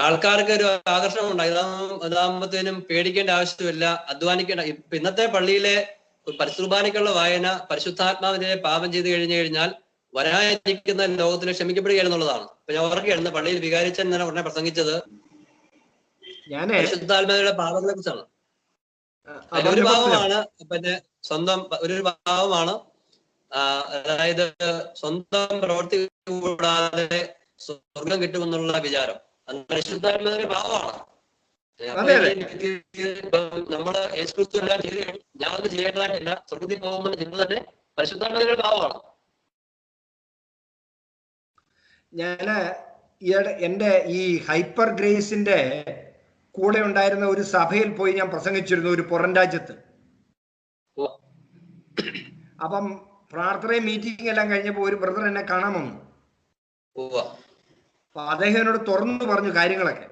ആൾക്കാർക്ക് ഒരു ആകർഷണം ഉണ്ടായി. അതാകുമ്പോഴത്തേനും പേടിക്കേണ്ട ആവശ്യമില്ല, അധ്വാനിക്കേണ്ട. ഇപ്പൊ ഇന്നത്തെ പള്ളിയിലെ പരിശുദ്ധാനിക്കുള്ള വായന പരിശുദ്ധാത്മാവിനെ പാപം ചെയ്ത് കഴിഞ്ഞാൽ വരാനിരിക്കുന്ന ലോകത്തിൽ ക്ഷമിക്കപ്പെടുക എന്നുള്ളതാണ്. ഇപ്പൊ ഞാൻ ഓർക്കുകയായിരുന്നു, പള്ളിയിൽ വികാരിച്ചൻ തന്നെ ഉടനെ പ്രസംഗിച്ചത് പരിശുദ്ധാത്മാവിന്റെ പാപങ്ങളെ കുറിച്ചാണ്. ഒരു ഭാവമാണ് പിന്നെ സ്വന്തം ഒരു ഭാവമാണ്, അതായത് സ്വന്തം പ്രവൃത്തി കൂടാതെ സ്വർഗം കിട്ടുമെന്നുള്ള വിചാരം. അത് പരിശുദ്ധാത്മാവിന്റെ ഭാവമാണ്. നമ്മള് യേശുക്രിസ്തു എല്ലാം ചെയ്ത് കഴിഞ്ഞു, ഞാനൊന്നും ചെയ്യേണ്ടതായിട്ടില്ല, സ്വർഗത്തിൽ പോകുമെന്ന് ചിന്ത തന്നെ പരിശുദ്ധാത്മാവിന്റെ ഭാവമാണ്. ഞാന് എന്റെ ഈ ഹൈപ്പർ ഗ്രേസിന്റെ കൂടെ ഉണ്ടായിരുന്ന ഒരു സഭയിൽ പോയി ഞാൻ പ്രസംഗിച്ചിരുന്നു, ഒരു പുറം രാജ്യത്ത്. അപ്പം പ്രാർത്ഥനയും മീറ്റിംഗ് എല്ലാം കഴിഞ്ഞപ്പോ ഒരു ബ്രദർ എന്നെ കാണാൻ വന്നു. അപ്പൊ അദ്ദേഹം എന്നോട് തുറന്നു പറഞ്ഞു കാര്യങ്ങളൊക്കെ.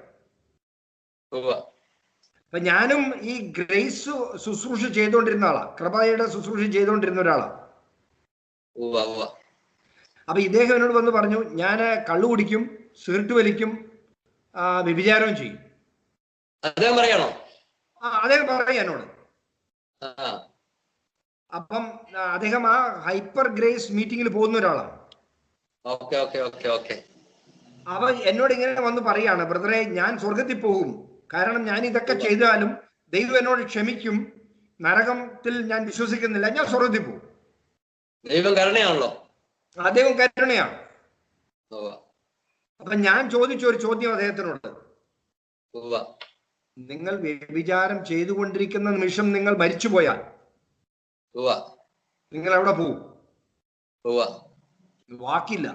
അപ്പൊ ഞാനും ഈ ഗ്രേസ് ശുശ്രൂഷ ചെയ്തുകൊണ്ടിരുന്ന ആളാ, കൃപയുടെ ശുശ്രൂഷ ചെയ്തുകൊണ്ടിരുന്ന ഒരാളാ. അപ്പൊ ഇദ്ദേഹം എന്നോട് വന്ന് പറഞ്ഞു, ഞാൻ കള്ളു കുടിക്കും, സിഗരറ്റ് വലിക്കും, വ്യഭിചാരവും ചെയ്യും. അദ്ദേഹം പറയണോ? അദ്ദേഹം പറയാ എന്നോട്. അപ്പം അദ്ദേഹം ആ ഹൈപ്പർ ഗ്രേസ് മീറ്റിംഗിൽ പോകുന്ന ഒരാളാണ്. അപ്പൊ എന്നോട് ഇങ്ങനെ വന്ന് പറയാണ്, ബ്രദറെ ഞാൻ സ്വർഗത്തിൽ പോകും, കാരണം ഞാൻ ഇതൊക്കെ ചെയ്താലും ദൈവം എന്നോട് ക്ഷമിക്കും, നരകത്തിൽ ഞാൻ വിശ്വസിക്കുന്നില്ല, ഞാൻ സ്വർഗത്തിൽ പോകും. ദൈവം കരുണയാണല്ലോ. അദ്ദേഹം കരുണയാണ്. ഉവ്വ. അപ്പൊ ഞാൻ ചോദിച്ച ഒരു ചോദ്യം അദ്ദേഹത്തിനോട്, ഉവ്വ. നിങ്ങൾ വ്യഭിചാരം ചെയ്തുകൊണ്ടിരിക്കുന്ന നിമിഷം നിങ്ങൾ മരിച്ചുപോയാൽ ഉവ്വ. നിങ്ങൾ എവിടെ പോകും? ഉവ്വ. വാക്കില്ല.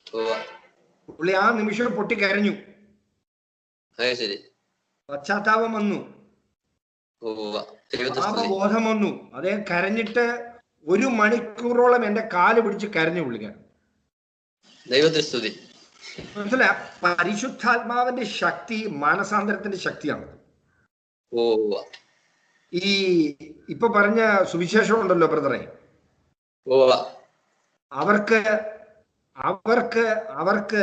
ഉവ്വ. പുള്ളി ആ നിമിഷം പൊട്ടിക്കരഞ്ഞു, അത് ശരി. പശ്ചാത്താപം വന്നു, ഉവ്വ. ദൈവത്തെ സ്തുതി. പാപബോധം വന്നു. അദ്ദേഹം കരഞ്ഞിട്ട് 1 മണിക്കൂറോളം എന്റെ കാല് പിടിച്ച് കരഞ്ഞു പുള്ളിക്കാൻ. ദൈവത്തെ സ്തുതി. മനസ്സിലായ? പരിശുദ്ധാത്മാവിന്റെ ശക്തി മാനസാന്തരത്തിന്റെ ശക്തിയാണ്. ഉവ്വ. ഈ ഇപ്പൊ പറഞ്ഞ സുവിശേഷം ഉണ്ടല്ലോ ബ്രദറെ, ഉവ്വ. അവർക്ക് അവർക്ക് അവർക്ക്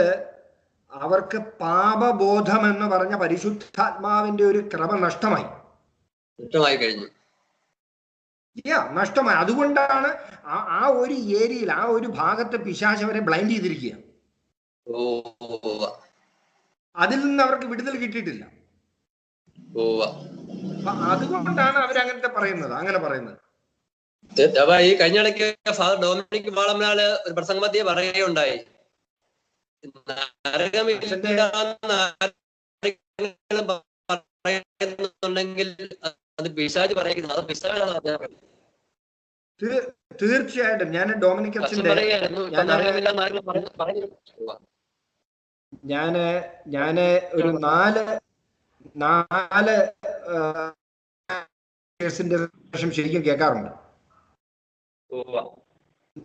അവർക്ക് പാപബോധം എന്ന് പറഞ്ഞ പരിശുദ്ധാത്മാവിന്റെ ഒരു ക്രമ നഷ്ടമായി കഴിഞ്ഞു. നഷ്ടമായി. അതുകൊണ്ടാണ് ആ ഒരു ഏരിയയിൽ, ആ ഒരു ഭാഗത്തെ പിശാച് അവരെ ബ്ലൈൻഡ് ചെയ്തിരിക്കുക. അതിൽ നിന്ന് അവർക്ക് വിടുതൽ കിട്ടിയിട്ടില്ല. അതുകൊണ്ടാണ് അവരങ്ങനത്തെ പറയുന്നത്, അങ്ങനെ പറയുന്നത്. ഈ കഴിഞ്ഞിടയ്ക്ക് ഫാദർ ഡൊമിനിക് വാളമനാല് ഒരു പ്രസംഗമധ്യേ പറയുകയുണ്ടായി, പറയുന്നുണ്ടെങ്കിൽ അത് പിശാച് പറയുന്നത്, അത് പിശാചാണ്. തീർച്ചയായിട്ടും ഞാൻ ഡൊമിനിക് അച്ഛന്റെ ഞാന് ഒരു 4 കേസിന്റെ ശേഷം ശരിക്കും കേൾക്കാറുണ്ട്.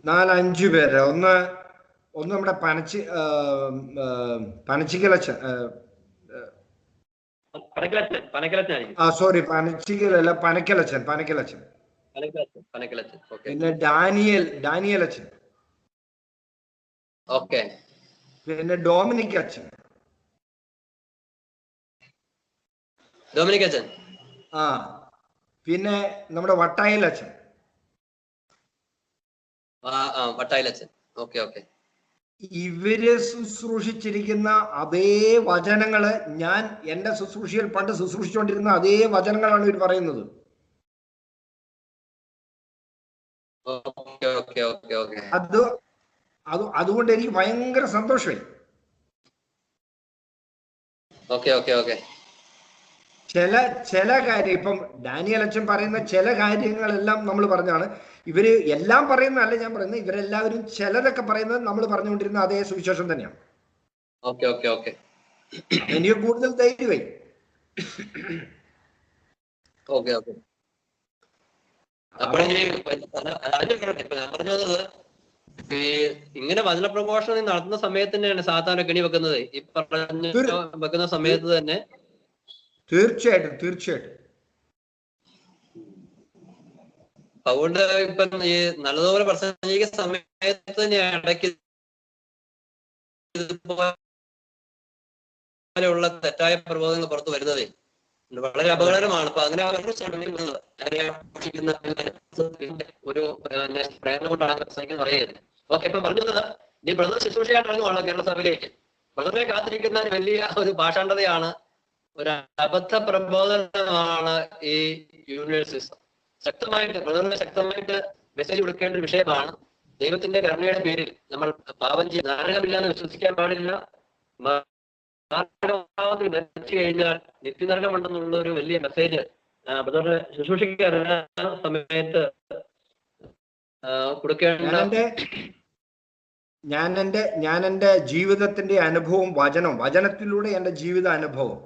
4-5 പേര്. ഒന്ന് നമ്മുടെ പനച്ചിക്കലച്ഛൻ, സോറി പനച്ചിക്കലല്ല, പനക്കലച്ഛൻ. പിന്നെ ഡാനിയൽ അച്ഛൻ, പിന്നെ ഡൊമിനിക് അച്ഛൻ, പിന്നെ നമ്മുടെ വട്ടായിൽ അച്ഛൻ. ഇവര് ശുശ്രൂഷിച്ചിരിക്കുന്ന അതേ വചനങ്ങള്, ഞാൻ എന്റെ ശുശ്രൂഷയിൽ പണ്ട് ശുശ്രൂഷിച്ചുകൊണ്ടിരുന്ന അതേ വചനങ്ങളാണ് ഇവർ പറയുന്നത്. അതുകൊണ്ട് എനിക്ക് ഭയങ്കര സന്തോഷമായി. ചില കാര്യം ഇപ്പം ഡാനിയൽ അച്ഛൻ പറയുന്ന ചില കാര്യങ്ങളെല്ലാം നമ്മൾ പറഞ്ഞാണ്. ഇവര് എല്ലാം പറയുന്നതല്ല ഞാൻ പറയുന്നത്, ഇവരെല്ലാവരും ചിലതൊക്കെ പറയുന്നത് നമ്മൾ പറഞ്ഞുകൊണ്ടിരുന്ന അതേ സുവിശേഷം തന്നെയാണ്. എനിക്ക് കൂടുതൽ ധൈര്യമായി. ഇങ്ങനെ വചന പ്രഘോഷണം നടത്തുന്ന സമയത്ത് തന്നെയാണ് സാധാരണ കെണി വെക്കുന്നത്. ഈ പറഞ്ഞ വെക്കുന്ന സമയത്ത് തന്നെ തീർച്ചയായിട്ടും. അതുകൊണ്ട് ഇപ്പൊ ഈ നല്ലതുപോലെ പ്രസംഗിക്കുന്ന സമയത്ത് തന്നെ ഇടയ്ക്ക് ഇതുപോലെയുള്ള തെറ്റായ പ്രബോധനങ്ങൾ പുറത്തു വരുന്നതേ വളരെ അപകടകരമാണ്. അപ്പൊ അങ്ങനെ ഒരു പ്രേരണ കൊണ്ടാണ് പ്രസംഗിക്കുന്നത് പറയുന്നത്. ഓക്കെ, ഇപ്പൊ പറഞ്ഞത് ഈ ബ്രദർ ശുശ്രൂഷയായിട്ടാണ് കേരള സഭയിലേക്ക്. ബ്രദറിനെ കാത്തിരിക്കുന്ന വലിയ ഒരു ഭാഷാണ്ഡതയാണ്, ഒരു അബദ്ധ പ്രബോധനമാണ് ഈ യൂണിവേഴ്സിസം. ബ്രദറിനെ ശക്തമായിട്ട് മെസ്സേജ് കൊടുക്കേണ്ട ഒരു വിഷയമാണ്. ദൈവത്തിന്റെ കരുണയുടെ പേരിൽ നമ്മൾ പാപം ചെയ്ത് നരകമില്ലാന്ന് വിശ്വസിക്കാൻ പാടില്ല. മരിച്ചു കഴിഞ്ഞാൽ നിത്യനരകമുണ്ടെന്നുള്ള ഒരു വലിയ മെസ്സേജ് ബ്രദറിനെ ശുശ്രൂഷിക്കാൻ സമയത്ത് കൊടുക്കേണ്ട. ഞാൻ എൻ്റെ ജീവിതത്തിന്റെ അനുഭവം, വചനത്തിലൂടെ എൻ്റെ ജീവിത അനുഭവം,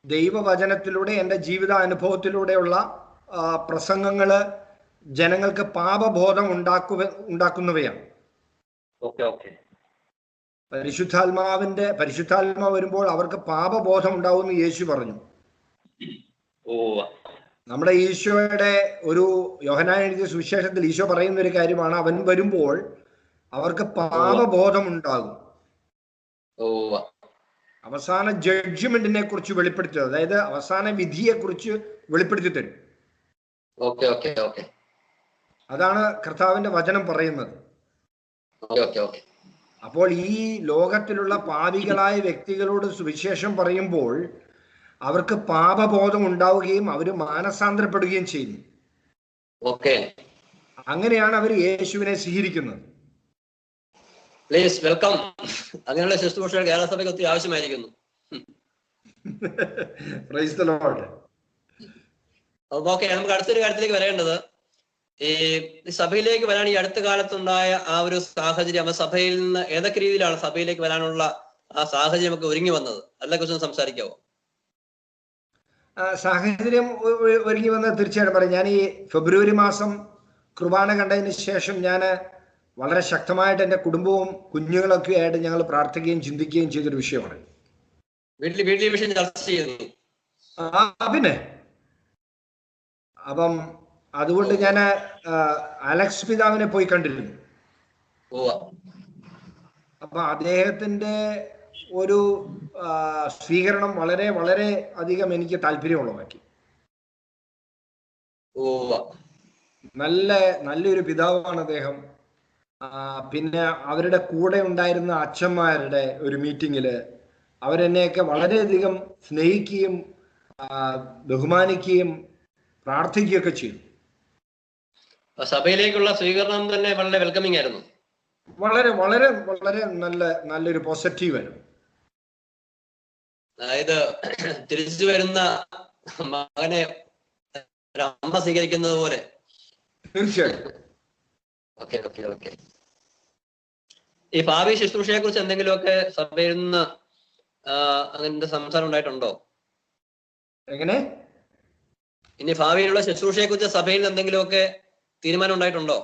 ദൈവവചനത്തിലൂടെ എൻ്റെ ജീവിത അനുഭവത്തിലൂടെയുള്ള പ്രസംഗങ്ങള് ജനങ്ങൾക്ക് പാപബോധം ഉണ്ടാക്കുന്നവയാണ്. പരിശുദ്ധാത്മാവ് വരുമ്പോൾ അവർക്ക് പാപബോധം ഉണ്ടാവുമെന്ന് യേശു പറഞ്ഞു. നമ്മുടെ ഈശോയുടെ ഒരു യോഹന്നാൻ എഴുതിയ സുവിശേഷത്തിൽ ഈശോ പറയുന്ന ഒരു കാര്യമാണ്, അവൻ വരുമ്പോൾ അവർക്ക് പാപബോധം ഉണ്ടാകും. അവസാന ജഡ്ജ്മെന്റിനെ കുറിച്ച് വെളിപ്പെടുത്തുക, അതായത് അവസാന വിധിയെ കുറിച്ച് വെളിപ്പെടുത്തി തരും. അതാണ് കർത്താവിന്റെ വചനം പറയുന്നത്. അപ്പോൾ ഈ ലോകത്തിലുള്ള പാപികളായ വ്യക്തികളോട് സുവിശേഷം പറയുമ്പോൾ അവർക്ക് പാപബോധം ഉണ്ടാവുകയും അവർ മാനസാന്തരപ്പെടുകയും ചെയ്യുന്നു. ഓക്കെ, അങ്ങനെയാണ് അവർ യേശുവിനെ സ്വീകരിക്കുന്നത്. Please welcome. അങ്ങനെയുള്ള ശുശ്രൂഷകൾ കേരള സഭയ്ക്ക് ഒത്തിരി ആവശ്യമായിരിക്കുന്നു. Praise the Lord. ഓക്കെ, നമുക്ക് അടുത്തൊരു കാര്യത്തിലേക്ക് വരേണ്ടത്, ഈ സഭയിലേക്ക് വരാൻ ഈ അടുത്ത കാലത്തുണ്ടായ ആ ഒരു സാഹചര്യം, സഭയിൽ നിന്ന് ഏതൊക്കെ രീതിയിലാണ് സഭയിലേക്ക് വരാനുള്ള ആ സാഹചര്യം ഒക്കെ ഒരുങ്ങി വന്നത്, അതിനെക്കുറിച്ച് സംസാരിക്കാവോ? സാഹചര്യം ഒരുങ്ങി വന്നത് തീർച്ചയായിട്ടും പറയും. ഞാൻ ഈ ഫെബ്രുവരി മാസം കുർബാന കണ്ടതിന് ശേഷം ഞാൻ വളരെ ശക്തമായിട്ട് എൻ്റെ കുടുംബവും കുഞ്ഞുങ്ങളൊക്കെ ആയിട്ട് ഞങ്ങൾ പ്രാർത്ഥിക്കുകയും ചിന്തിക്കുകയും ചെയ്തൊരു വിഷയമാണ്. വീട്ടിൽ വിഷയം ചർച്ച ചെയ്യുന്നു. പിന്നെ അപ്പം അതുകൊണ്ട് ഞാൻ അലക്സ് പിതാവിനെ പോയി കണ്ടിരുന്നു. അപ്പൊ അദ്ദേഹത്തിന്റെ ഒരു സ്വീകരണം വളരെ വളരെ അധികം എനിക്ക് താല്പര്യമുള്ളതാക്കി. നല്ലൊരു പിതാവാണ് അദ്ദേഹം. പിന്നെ അവരുടെ കൂടെ ഉണ്ടായിരുന്ന അച്ഛന്മാരുടെ ഒരു മീറ്റിങ്ങില് അവരെന്നെയൊക്കെ വളരെയധികം സ്നേഹിക്കുകയും ബഹുമാനിക്കുകയും പ്രാർത്ഥിക്കുകയൊക്കെ ചെയ്തു. സഭയിലേക്കുള്ള സ്വീകരണം തന്നെ വളരെ വെൽക്കമിംഗ് ആയിരുന്നു. വളരെ വളരെ വളരെ നല്ലൊരു പോസിറ്റീവ് ആയിരുന്നു. അതായത് തിരിച്ചു വരുന്ന മകനെ അമ്മ സ്വീകരിക്കുന്നത് പോലെ. തീർച്ചയായിട്ടും. Okay okay okay. ഈ ഭാവി ശുശ്രൂഷയെ കുറിച്ച് എന്തെങ്കിലുമൊക്കെ സഭയിൽ നിന്ന് അങ്ങനത്തെ സംസാരം ഉണ്ടായിട്ടുണ്ടോ? എങ്ങനെ? ഇനി ഭാവിയിലുള്ള ശുശ്രൂഷയെ കുറിച്ച് സഭയിൽ നിന്ന് എന്തെങ്കിലുമൊക്കെ തീരുമാനം ഉണ്ടായിട്ടുണ്ടോ?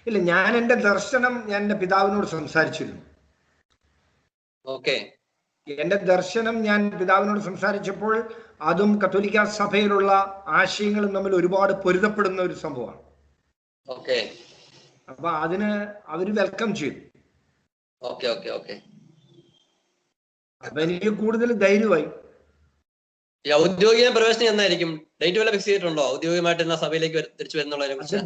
ഇല്ല, ഞാൻ എൻ്റെ ദർശനം ഞാൻ എൻ്റെ പിതാവിനോട് സംസാരിച്ചിരുന്നു. ഓക്കെ. എൻ്റെ ദർശനം ഞാൻ പിതാവിനോട് സംസാരിച്ചപ്പോൾ അതും കത്തോലിക്ക സഭയിലുള്ള ആശയങ്ങളും തമ്മിൽ ഒരുപാട് പൊരുത്തപ്പെടുന്ന ഒരു സംഭവമാണ്. ഓക്കെ. അപ്പൊ അതിന് അവര് വെൽക്കം ചെയ്തു. Okay okay okay. അപ്പൊ എനിക്ക് കൂടുതൽ ധൈര്യമായി. ഈ ഔദ്യോഗിക പ്രവേശനം എന്നായിരിക്കും? ഡേറ്റ് വല്ല ഫിക്സ് ചെയ്തിട്ടുണ്ടോ ഔദ്യോഗികമായിട്ട് സഭയിലേക്ക് തിരിച്ചു വരുന്നുള്ളതിനെ?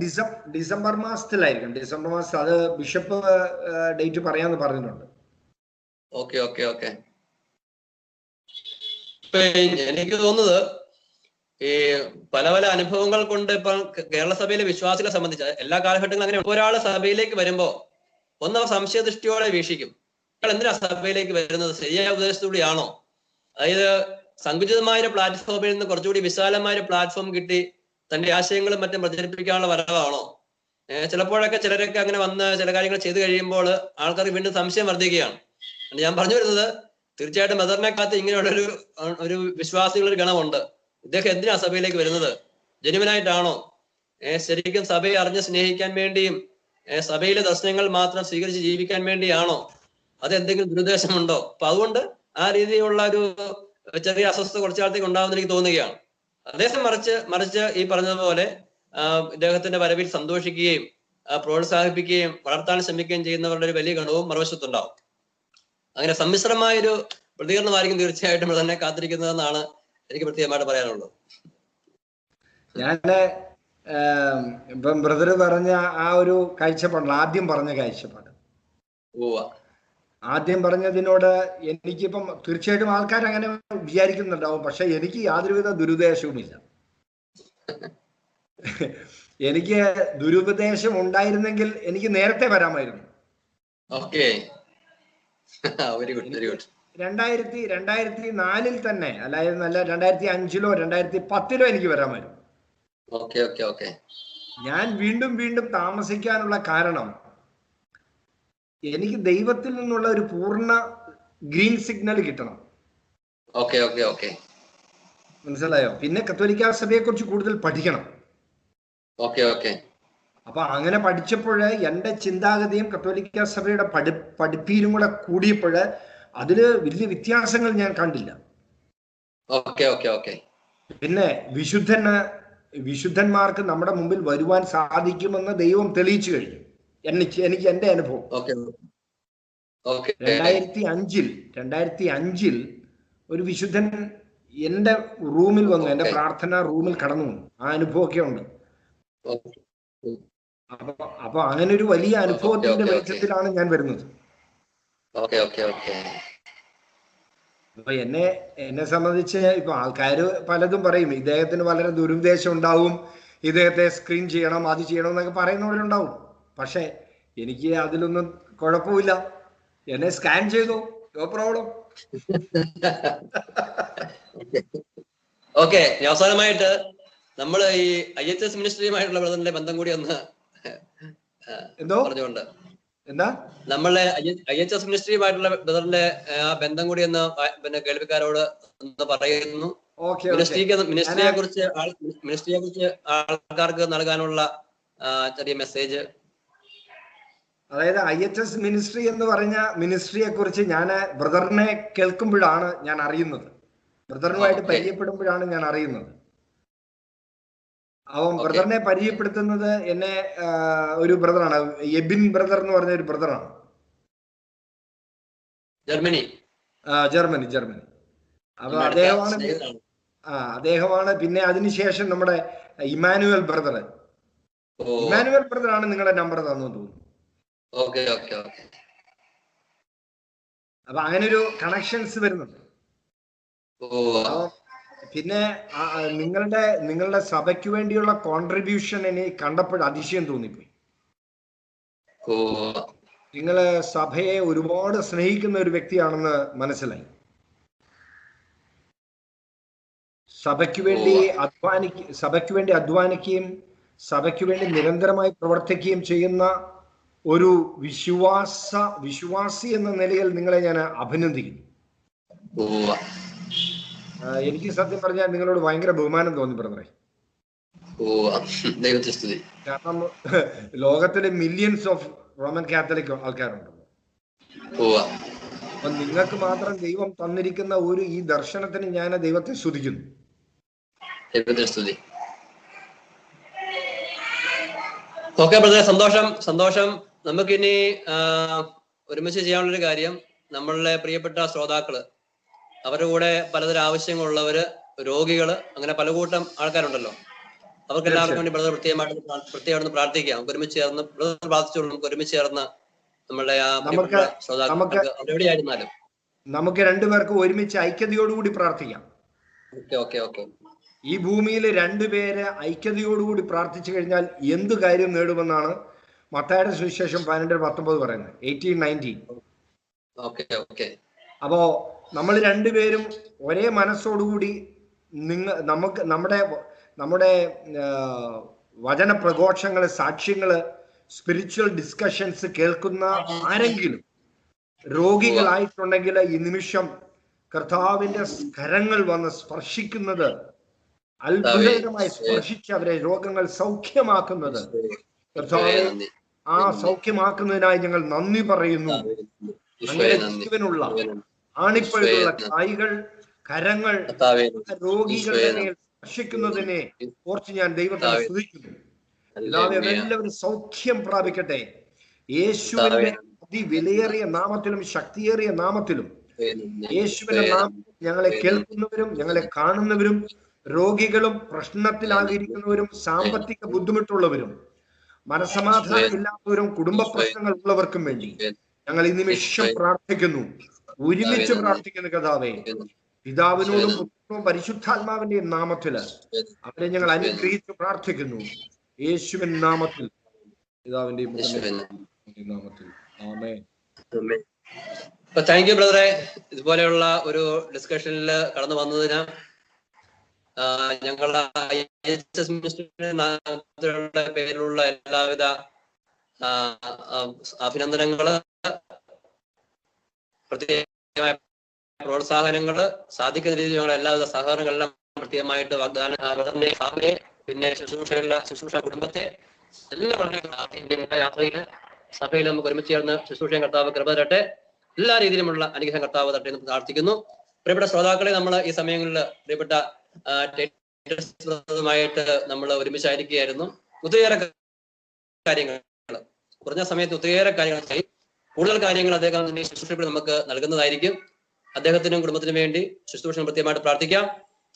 ഡിസംബർ മാസത്തിലായിരിക്കും. ഡിസംബർ മാസം അത് ബിഷപ്പ് ഡേറ്റ് പറയാന്ന് പറഞ്ഞിട്ടുണ്ട്. Okay okay okay. ഇപ്പൊ എനിക്ക് തോന്നുന്നത് ഈ പല പല അനുഭവങ്ങൾ കൊണ്ട് ഇപ്പൊ കേരള സഭയിലെ വിശ്വാസികളെ സംബന്ധിച്ച് എല്ലാ കാലഘട്ടങ്ങളും അങ്ങനെ ഒരാൾ സഭയിലേക്ക് വരുമ്പോ ഒന്ന് സംശയദൃഷ്ടിയോടെ വീക്ഷിക്കും. അയാൾ എന്തിനാ സഭയിലേക്ക് വരുന്നത്? ശരിയായ ഉപദേശത്തോടെയാണോ? അതായത് സങ്കുചിതമായ ഒരു പ്ലാറ്റ്ഫോമിൽ നിന്ന് കുറച്ചുകൂടി വിശാലമായ ഒരു പ്ലാറ്റ്ഫോം കിട്ടി തന്റെ ആശയങ്ങളും മറ്റും പ്രചരിപ്പിക്കാനുള്ള വരവാണോ? ചിലപ്പോഴൊക്കെ ചിലരൊക്കെ അങ്ങനെ വന്ന് ചില കാര്യങ്ങൾ ചെയ്തു കഴിയുമ്പോൾ ആൾക്കാർക്ക് വീണ്ടും സംശയം വർദ്ധിക്കുകയാണ്. ഞാൻ പറഞ്ഞു വരുന്നത്, തീർച്ചയായിട്ടും മെദറിനെ കാത്ത് ഇങ്ങനെയുള്ള ഒരു വിശ്വാസികളൊരു ഗണമുണ്ട്. ഇദ്ദേഹം എന്തിനാ സഭയിലേക്ക് വരുന്നത്? ജനുവനായിട്ടാണോ? ശരിക്കും സഭയെ അറിഞ്ഞ് സ്നേഹിക്കാൻ വേണ്ടിയും സഭയിലെ ദർശനങ്ങൾ മാത്രം സ്വീകരിച്ച് ജീവിക്കാൻ വേണ്ടിയാണോ? അതെന്തെങ്കിലും ദുരുദ്ദേശമുണ്ടോ? അപ്പൊ അതുകൊണ്ട് ആ രീതിയിലുള്ള ഒരു ചെറിയ അസ്വസ്ഥത കുറച്ചു കാലത്തേക്ക് ഉണ്ടാവുന്ന എനിക്ക് തോന്നുകയാണ്. അദ്ദേഹം മറിച്ച് ഈ പറഞ്ഞതുപോലെ ഇദ്ദേഹത്തിന്റെ വരവിൽ സന്തോഷിക്കുകയും പ്രോത്സാഹിപ്പിക്കുകയും വളർത്താൻ ശ്രമിക്കുകയും ചെയ്യുന്നവരുടെ ഒരു വലിയ ഗണവും മറുവശത്തുണ്ടാവും. അങ്ങനെ സമ്മിശ്രമായൊരു പ്രതികരണമായിരിക്കും തീർച്ചയായിട്ടും തന്നെ കാത്തിരിക്കുന്നതെന്നാണ് എനിക്ക് പ്രത്യേകമായിട്ട് പറയാനുള്ളത്. ഞാന് ഇപ്പം ബ്രദർ പറഞ്ഞ ആ ഒരു കാഴ്ചപ്പാടില്ല, ആദ്യം പറഞ്ഞ കാഴ്ചപ്പാട്, ആദ്യം പറഞ്ഞതിനോട് എനിക്കിപ്പം തീർച്ചയായിട്ടും ആൾക്കാർ അങ്ങനെ വിചാരിക്കുന്നുണ്ടാവും. പക്ഷെ എനിക്ക് യാതൊരുവിധ ദുരുദ്ദേശവുമില്ല. എനിക്ക് ദുരുപദേശം ഉണ്ടായിരുന്നെങ്കിൽ എനിക്ക് നേരത്തെ വരാമായിരുന്നു. 2004 തന്നെ അല്ലായിരുന്നു, അല്ല 2005 2010 എനിക്ക് വരാമായിരുന്നു. ഞാൻ വീണ്ടും വീണ്ടും താമസിക്കാനുള്ള കാരണം എനിക്ക് ദൈവത്തിൽ നിന്നുള്ള ഒരു പൂർണ്ണ ഗ്രീൻ സിഗ്നൽ കിട്ടണം. മനസ്സിലായോ? പിന്നെ കത്തോലിക്ക സഭയെ കുറിച്ച് കൂടുതൽ പഠിക്കണം. അപ്പൊ അങ്ങനെ പഠിച്ചപ്പോൾ എൻ്റെ ചിന്താഗതിയും കത്തോലിക്ക സഭയുടെ പഠിപ്പിലും കൂടെ കൂടിയപ്പോൾ അതില് വലിയ വ്യത്യാസങ്ങൾ ഞാൻ കണ്ടില്ല. പിന്നെ വിശുദ്ധന്മാർക്ക് നമ്മുടെ മുമ്പിൽ വരുവാൻ സാധിക്കുമെന്ന് ദൈവം തെളിയിച്ചു കഴിഞ്ഞു. എനിക്ക് എൻ്റെ അനുഭവം 2005 ഒരു വിശുദ്ധൻ എൻ്റെ റൂമിൽ വന്നു, എൻ്റെ പ്രാർത്ഥന റൂമിൽ കടന്നു വന്നു. ആ അനുഭവമൊക്കെ ഉണ്ട്. അപ്പൊ അങ്ങനെ ഒരു വലിയ അനുഭവത്തിന്റെ വെളിച്ചത്തിലാണ് ഞാൻ വരുന്നത്. അപ്പൊ എന്നെ സംബന്ധിച്ച് ഇപ്പൊ ആൾക്കാര് പലതും പറയും, ഇദ്ദേഹത്തിന് വളരെ ദുരുദ്ദേശം ഉണ്ടാവും, ഇദ്ദേഹത്തെ സ്ക്രീൻ ചെയ്യണം, അത് ചെയ്യണം എന്നൊക്കെ പറയുന്നവരുണ്ടാവും. പക്ഷെ എനിക്ക് അതിലൊന്നും കുഴപ്പമില്ല. എന്നെ സ്കാൻ ചെയ്തു, നോ പ്രോബ്ലം. ഓക്കെ, അവസാനമായിട്ട് നമ്മൾ ഈ IHS മിനിസ്ട്രിയുമായിട്ടുള്ള ബ്രദറിന്റെ ബന്ധം കൂടി ഒന്ന് എന്തോ പറഞ്ഞുകൊണ്ട്, എന്താ നമ്മളെ IHS മിനിസ്ട്രിയുമായിട്ടുള്ള ബ്രദറിന്റെ ബന്ധം കൂടി ഒന്ന് പിന്നെ കേൾവിക്കാരോട് ഒന്ന് പറയുന്നു. മിനിസ്ട്രിയെ കുറിച്ച് ആൾക്കാർക്ക് നൽകാനുള്ള ചെറിയ മെസ്സേജ്. അതായത് IHS മിനിസ്ട്രി എന്ന് പറഞ്ഞ മിനിസ്ട്രിയെ കുറിച്ച് ഞാൻ ബ്രദറിനെ കേൾക്കുമ്പോഴാണ് ഞാൻ അറിയുന്നത്, ബ്രദറിനുമായിട്ട് പരിചയപ്പെടുമ്പോഴാണ് ഞാൻ അറിയുന്നത്. അവൻ ബ്രദറിനെ പരിചയപ്പെടുത്തുന്നത് എന്നെ ഒരു ബ്രദറാണ്, എബിൻ ബ്രദർ എന്ന് പറഞ്ഞ ഒരു ബ്രദറാണ്, ജർമ്മനി. അപ്പൊ അദ്ദേഹമാണ്. പിന്നെ അതിനുശേഷം നമ്മുടെ ഇമാനുവൽ ബ്രദറാണ് നിങ്ങളുടെ നമ്പർ തന്നു തോന്നുന്നു. അപ്പൊ അങ്ങനെ ഒരു കണക്ഷൻസ് വരുന്നുണ്ട്. പിന്നെ നിങ്ങളുടെ സഭയ്ക്ക് വേണ്ടിയുള്ള കോൺട്രിബ്യൂഷൻ എനിക്ക് കണ്ടപ്പോൾ അതിശയം തോന്നിപ്പോയി. നിങ്ങള് സഭയെ ഒരുപാട് സ്നേഹിക്കുന്ന ഒരു വ്യക്തിയാണെന്ന് മനസ്സിലായി. സഭയ്ക്ക് വേണ്ടി അധ്വാനിക്കുകയും സഭയ്ക്ക് വേണ്ടി നിരന്തരമായി പ്രവർത്തിക്കുകയും ചെയ്യുന്ന ഒരു വിശ്വാസി എന്ന നിലയിൽ നിങ്ങളെ ഞാൻ അഭിനന്ദിക്കുന്നു. എനിക്ക് സത്യം പറഞ്ഞാൽ നിങ്ങളോട് ഭയങ്കര ബഹുമാനം തോന്നി ബ്രദറെ. കാരണം ലോകത്തിലെ മില്യൺസ് ഓഫ് റോമൻ കാത്തലിക് ആൾക്കാരുണ്ടല്ലോ. അപ്പൊ നിങ്ങൾക്ക് മാത്രം ദൈവം തന്നിരിക്കുന്ന ഈ ദർശനത്തിന് ഞാൻ ദൈവത്തെ സ്തുതിക്കുന്നു. ഓക്കെ ബ്രദറെ, സന്തോഷം. നമുക്കിനി ഒരുമിച്ച് ചെയ്യാനുള്ളൊരു കാര്യം, നമ്മളുടെ പ്രിയപ്പെട്ട ശ്രോതാക്കള്, അവരുടെ കൂടെ പലതരം ആവശ്യങ്ങളുള്ളവര്, രോഗികള്, അങ്ങനെ പല കൂട്ടം ആൾക്കാരുണ്ടല്ലോ. അവർക്ക് എല്ലാവർക്കും വേണ്ടി ബ്രദർ പ്രത്യേകം പ്രാർത്ഥിക്കാം. നമുക്ക് ഒരുമിച്ച് ചേർന്ന് ബ്രദർ പ്രാർത്ഥിച്ചോളൂ. നമുക്ക് ഒരുമിച്ച് ചേർന്ന് നമ്മളുടെ ശ്രോതാക്കൾ എവിടെയായിരുന്നാലും നമുക്ക് രണ്ടുപേർക്ക് ഒരുമിച്ച് ഐക്യതയോടുകൂടി പ്രാർത്ഥിക്കാം. ഈ ഭൂമിയിൽ രണ്ടുപേര് ഐക്യതയോടുകൂടി പ്രാർത്ഥിച്ചു കഴിഞ്ഞാൽ എന്ത് കാര്യം നേടുമെന്നാണ് മത്തായിയുടെ സുവിശേഷം 12:19 പറയുന്നത്, 18:19. അപ്പോ നമ്മൾ രണ്ടുപേരും ഒരേ മനസ്സോടുകൂടി നമ്മുടെ വചന പ്രഘോഷങ്ങള്, സാക്ഷ്യങ്ങള്, സ്പിരിച്വൽ ഡിസ്കഷൻസ് കേൾക്കുന്ന ആരെങ്കിലും രോഗികളായിട്ടുണ്ടെങ്കിൽ ഈ നിമിഷം കർത്താവിന്റെ കരങ്ങൾ വന്ന് സ്പർശിക്കുന്നത്, അത്ഭുതകരമായി സ്പർശിച്ച് അവരെ രോഗങ്ങൾ സൗഖ്യമാക്കുന്നത്, കർത്താവ് ആ സൗഖ്യമാക്കുന്നതിനായി ഞങ്ങൾ നന്ദി പറയുന്നു. അങ്ങനെ ജീവനുള്ള ആണിപ്പഴുള്ള കൈകൾ, കരങ്ങൾ രോഗികളുടെ മേൽ സ്പർശിക്കുന്നതിനെ ഓർത്ത് ഞാൻ ദൈവത്തെ സ്തുതിക്കുന്നു. എല്ലാവരും സൗഖ്യം പ്രാപിക്കട്ടെ. യേശുവിന്റെ അതിവിലയേറിയ നാമത്തിലും ശക്തിയേറിയ നാമത്തിലും, യേശുവിന്റെ നാമത്തിൽ ഞങ്ങളെ കേൾക്കുന്നവരും ഞങ്ങളെ കാണുന്നവരും, രോഗികളും പ്രശ്നത്തിലാകിയിരിക്കുന്നവരും, സാമ്പത്തിക ബുദ്ധിമുട്ടുള്ളവരും, മനസമാധാനം ഇല്ലാത്തവരും, കുടുംബ പ്രശ്നങ്ങൾ ഉള്ളവർക്കും വേണ്ടി ഞങ്ങൾ ഈ നിമിഷം പ്രാർത്ഥിക്കുന്നു. ഒരുമിച്ച് പ്രാർത്ഥിക്കുന്നു കർത്താവേ. പിതാവിനോടും പുത്രനും പരിശുദ്ധാത്മാവിന്റെ നാമത്തില് അവരെ ഞങ്ങൾ അനുഗ്രഹിച്ച് പ്രാർത്ഥിക്കുന്നു. യേശുവിൻ നാമത്തിൽ, പിതാവിന്റെയും നാമത്തിൽ. ആമേൻ. താങ്ക് യു ബ്രദറെ, ഇതുപോലെയുള്ള ഒരു ഡിസ്കഷനിൽ കടന്നു വന്നതിന്. ഞങ്ങളുടെ IHS മിനിസ്ട്രിയുടെ പേരിലുള്ള എല്ലാവിധ അഭിനന്ദനങ്ങള്, പ്രത്യേകമായ പ്രോത്സാഹനങ്ങള്, സാധിക്കുന്ന രീതിയിൽ ഞങ്ങളുടെ എല്ലാവിധ സഹകരണങ്ങളെല്ലാം പ്രത്യേകമായിട്ട് ഫാമിലിയെ, പിന്നെ ശുശ്രൂഷ കുടുംബത്തെ എല്ലാം വളരെ യാത്രയില് സഭയിൽ നമുക്ക് ഒരുമിച്ച് ചേർന്ന് ശുശ്രൂഷയും കർത്താവ് കൃപ തരട്ടെ. എല്ലാ രീതിയിലുമുള്ള അനുഗ്രഹം കർത്താവ് തരട്ടെ എന്ന് പ്രാർത്ഥിക്കുന്നു. പ്രിയപ്പെട്ട ശ്രോതാക്കളെ, നമ്മൾ ഈ സമയങ്ങളിൽ പ്രിയപ്പെട്ട ായിട്ട് നമ്മൾ ഒരുമിച്ചായിരിക്കുകയായിരുന്നു. ഒത്തിരിയേറെ കാര്യങ്ങൾ, കുറഞ്ഞ സമയത്ത് ഒത്തിരിയേറെ കാര്യങ്ങൾ, കൂടുതൽ കാര്യങ്ങൾ അദ്ദേഹം ശുശ്രൂഷ നമുക്ക് നൽകുന്നതായിരിക്കും. അദ്ദേഹത്തിനും കുടുംബത്തിനും വേണ്ടി ശുശ്രൂഷ പ്രത്യേകമായിട്ട് പ്രാർത്ഥിക്കാം.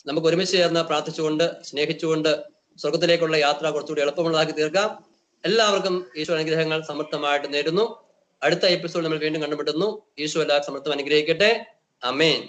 നമുക്ക് ഒരുമിച്ച് ചേർന്ന് പ്രാർത്ഥിച്ചുകൊണ്ട്, സ്നേഹിച്ചുകൊണ്ട് സ്വർഗത്തിലേക്കുള്ള യാത്ര കുറച്ചുകൂടി എളുപ്പമുള്ളതാക്കി തീർക്കാം. എല്ലാവർക്കും ഈശോ അനുഗ്രഹങ്ങൾ സമൃദ്ധമായിട്ട് നേരുന്നു. അടുത്ത എപ്പിസോഡ് നമ്മൾ വീണ്ടും കണ്ടുമുട്ടുന്നു. ഈശോ എല്ലാവർക്കും സമൃദ്ധം അനുഗ്രഹിക്കട്ടെ. ആമേൻ.